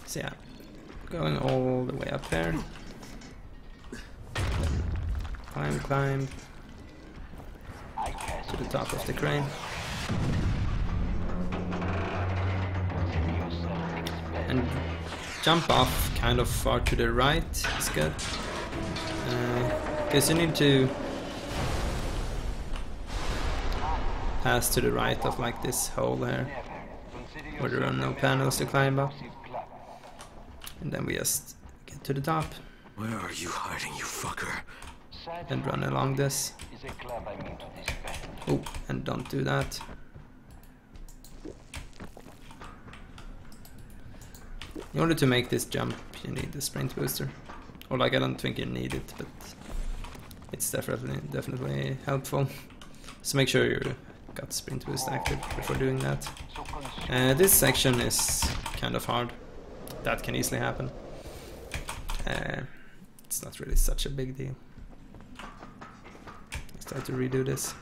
So yeah. Going all the way up there. Then climb to the top of the crane. And jump off kind of far to the right is good. Because you need to pass to the right of like this hole here, where there are no panels to climb up. And then we just get to the top. Where are you hiding, you fucker? And run along this. Oh, and don't do that. In order to make this jump, you need the sprint booster. Or like, I don't think you need it, but it's definitely helpful. So make sure you got sprint boost active before doing that. This section is kind of hard. That can easily happen. It's not really such a big deal. Let's try to redo this.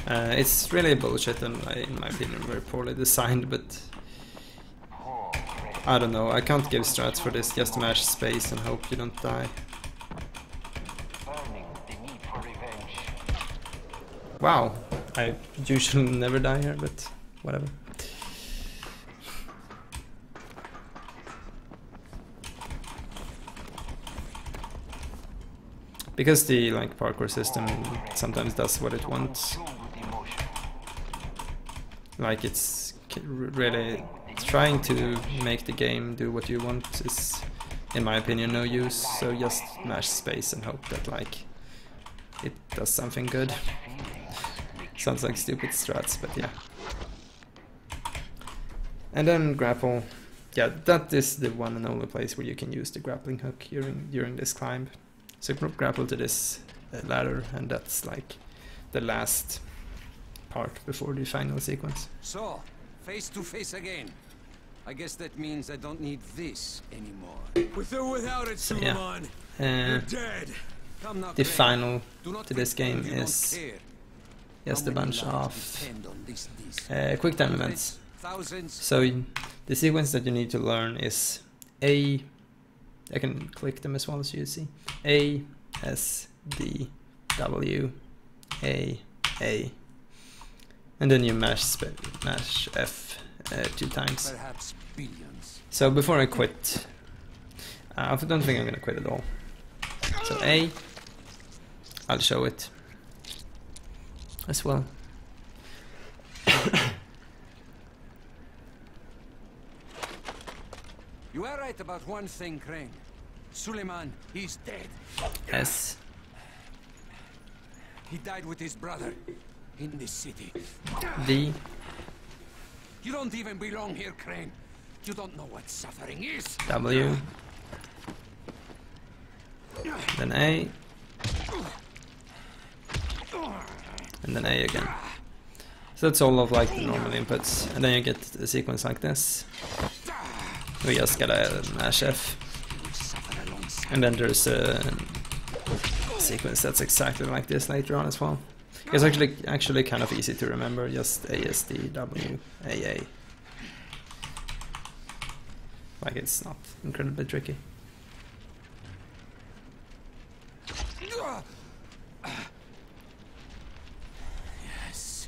It's really bullshit and in my opinion very poorly designed, but I don't know, I can't give strats for this, just mash space and hope you don't die. Wow, I usually never die here, but whatever. Because the like parkour system sometimes does what it wants. Like it's really trying to make the game do what you want is, in my opinion, no use. So just mash space and hope that like it does something good. Sounds like stupid strats, but yeah. And then grapple. Yeah, that is the one and only place where you can use the grappling hook during this climb. So grapple to this ladder, and that's like the last part before the final sequence. So, face to face again. I guess that means I don't need this anymore. With or without it, Suleiman, you're dead. The final to this game is just a bunch of quick time events. So the sequence that you need to learn is A. I can click them as well, so you see A, S, D, W, A, and then you mash F 2 times. So before I quit, I don't think I'm gonna quit at all. So A, I'll show it as well. You are right about one thing, Crane. Suleiman, he's dead. S. He died with his brother in this city. D. You don't even belong here, Crane. You don't know what suffering is. W. Then A. And then A again. So that's all of like the normal inputs. And then you get a sequence like this. We just gotta mash F. And then there's a sequence that's exactly like this later on as well. It's actually kind of easy to remember, just ASD, W, AA. Like it's not incredibly tricky. Yes.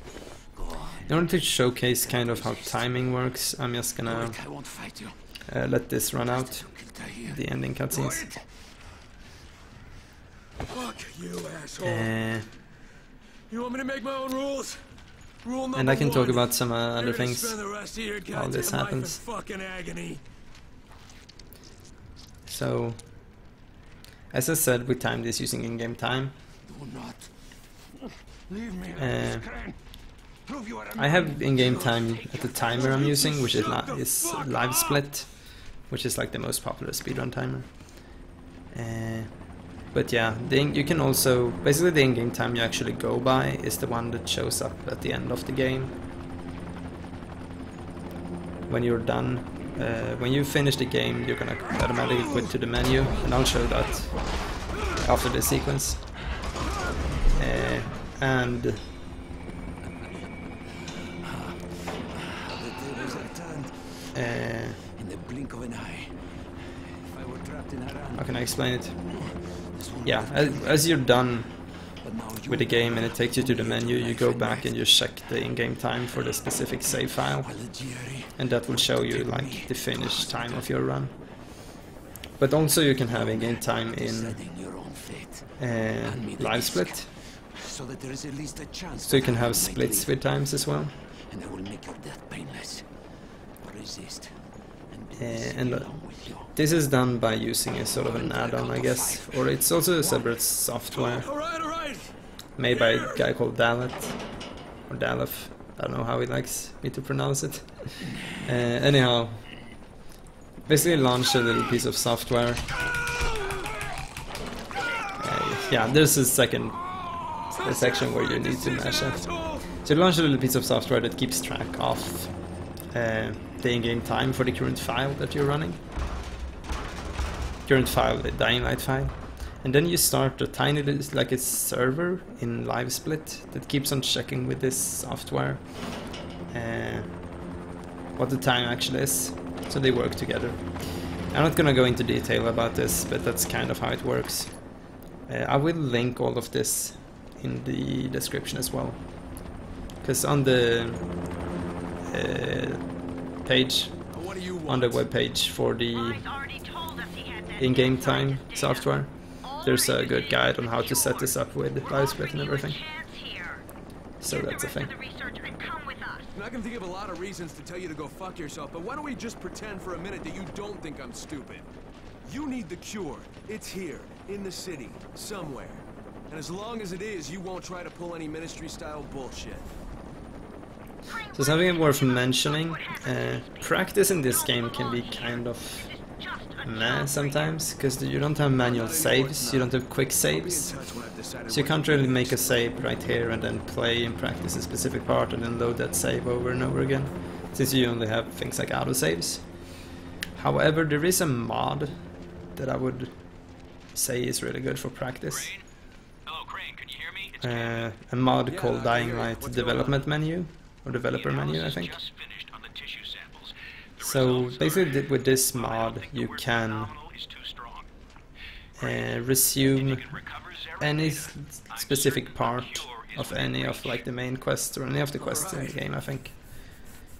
Go on. In order to showcase kind of how timing works, I'm just gonna let this run out, the ending cutscenes. Fuck you, asshole. You want me to make my own rules? Rule number And I can talk 1. about some other You're gonna things spend the rest of your while this goddamn life in happens. fucking agony. So, as I said, we timed this using in-game time. Do not leave me. I have in-game time at the timer I'm using, which is Livesplit, which is like the most popular speedrun timer. But yeah, you can also, basically the in-game time you actually go by is the one that shows up at the end of the game. When you're done, when you finish the game, you're gonna automatically quit to the menu, and I'll show that after the sequence. And in the blink of an eye. If I were trapped in Haran, how can I explain it? Yeah, as you're done with the game and it takes you to the menu, you go back and you check the in-game time for the specific save file, and that will show you like the finished time of your run. But also you can have in-game time in Livesplit, so you can have splits with times as well. and I will make your death painless. Resist. And this is done by using a sort of an add-on, I guess, or it's also a separate software made by a guy called Dalet, or Dalef. I don't know how he likes me to pronounce it. Anyhow, basically launch a little piece of software. Yeah, there's a section where you need to mash it. So you launch a little piece of software that keeps track of the in-game time for the current file that you're running. Current file, the Dying Light file. And then you start a tiny, like a server in Livesplit that keeps on checking with this software what the time actually is. So they work together. I'm not gonna go into detail about this, but that's kind of how it works. I will link all of this in the description as well. Because on the page, on the web page for the in-game time software, there's a good guide on how to set this up with Livesplit and everything. So that's a thing. I can think of a lot of reasons to tell you to go fuck yourself, but why don't we just pretend for a minute that you don't think I'm stupid? You need the cure. It's here, in the city, somewhere. And as long as it is, you won't try to pull any ministry-style bullshit. So something worth mentioning, practice in this game can be kind of meh sometimes, because you don't have manual saves, you don't have quick saves, so you can't really make a save right here and then play and practice a specific part and then load that save over and over again, since you only have things like autosaves. However, there is a mod that I would say is really good for practice. A mod called Dying Light Development Menu, or Developer Menu, I think. So basically with this mod you can resume any specific part of any of like the main quests or any of the quests in the game, I think.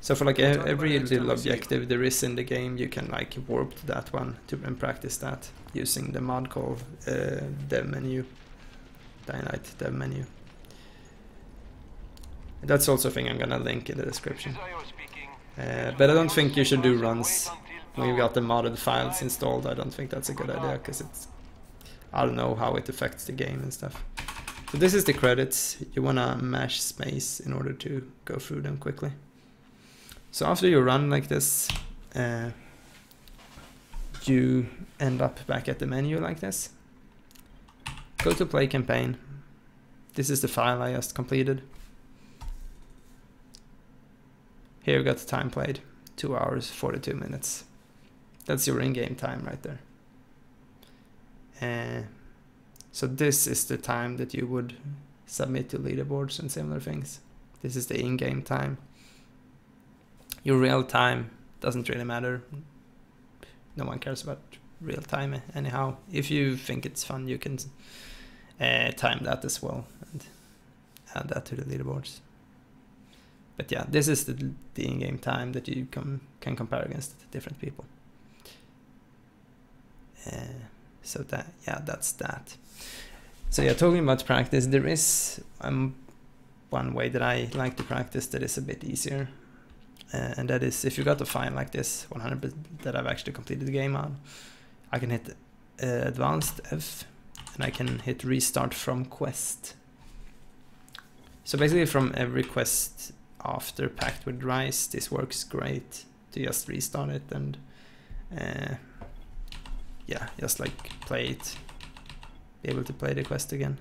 So for like every little objective there is in the game, you can like warp to that one and practice that using the mod called Dev Menu, Dying Light Dev Menu. That's also a thing I'm gonna link in the description. But I don't think you should do runs when you've got the modded files installed. I don't think that's a good idea, because it's, I don't know how it affects the game and stuff. So this is the credits. You wanna mash space in order to go through them quickly. So after you run like this, you end up back at the menu like this. Go to play campaign. This is the file I just completed. Here you got the time played, 2 hours 42 minutes. That's your in-game time right there. So this is the time that you would submit to leaderboards and similar things. This is the in-game time. Your real time doesn't really matter. No one cares about real time anyhow. If you think it's fun, you can time that as well and add that to the leaderboards. But yeah, this is the in-game time that you can compare against different people. So that, yeah, that's that. So yeah, talking about practice, there is one way that I like to practice that is a bit easier. And that is, if you got a file like this, 100% that I've actually completed the game on, I can hit Advanced F, and I can hit Restart from Quest. So basically from every quest after Pact with Rise, this works great to just restart it and yeah, just like play it, be able to play the quest again.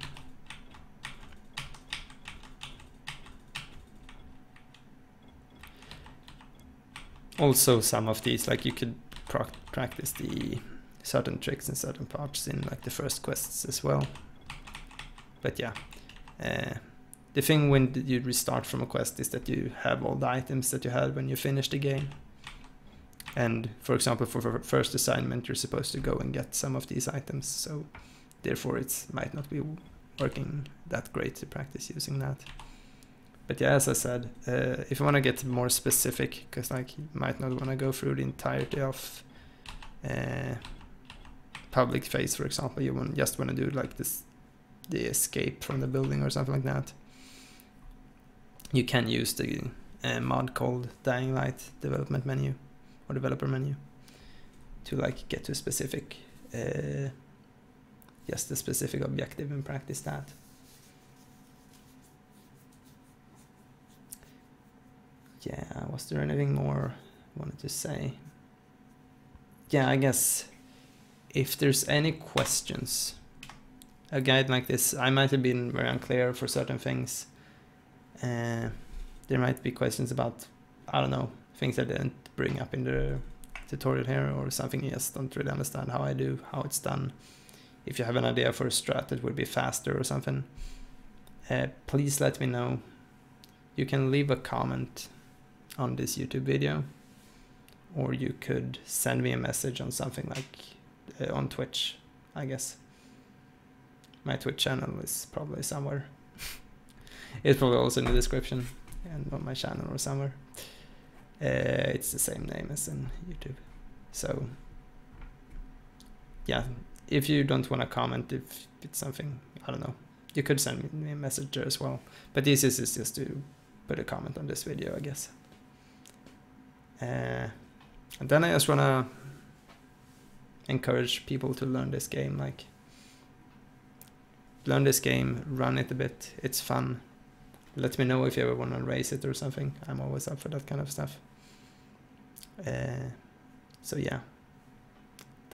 Also some of these, like you could practice the certain tricks and certain parts in like the first quests as well. But yeah, the thing when you restart from a quest is that you have all the items that you had when you finished the game. And for example, for first assignment, you're supposed to go and get some of these items. So therefore it might not be working that great to practice using that. But yeah, as I said, if you want to get more specific, because like you might not want to go through the entirety of public phase, for example, you just want to do like this, the escape from the building or something like that. You can use the mod called Dying Light Development Menu or Developer Menu to like get to a specific, just a specific objective and practice that. Yeah, was there anything more I wanted to say? Yeah, I guess if there's any questions, a guide like this, I might have been very unclear for certain things. There might be questions about, I don't know, things I didn't bring up in the tutorial here, or something you just don't really understand how I do, how it's done. If you have an idea for a strat that would be faster or something, please let me know. You can leave a comment on this YouTube video, or you could send me a message on something like on Twitch, I guess. My Twitch channel is probably somewhere. It's probably also in the description and on my channel or somewhere. It's the same name as in YouTube. So yeah, if you don't want to comment if it's something, I don't know, you could send me a message there as well. But this is just to put a comment on this video, I guess. And then I just want to encourage people to learn this game. Like, learn this game, run it a bit, it's fun. Let me know if you ever want to race it or something. I'm always up for that kind of stuff. So yeah,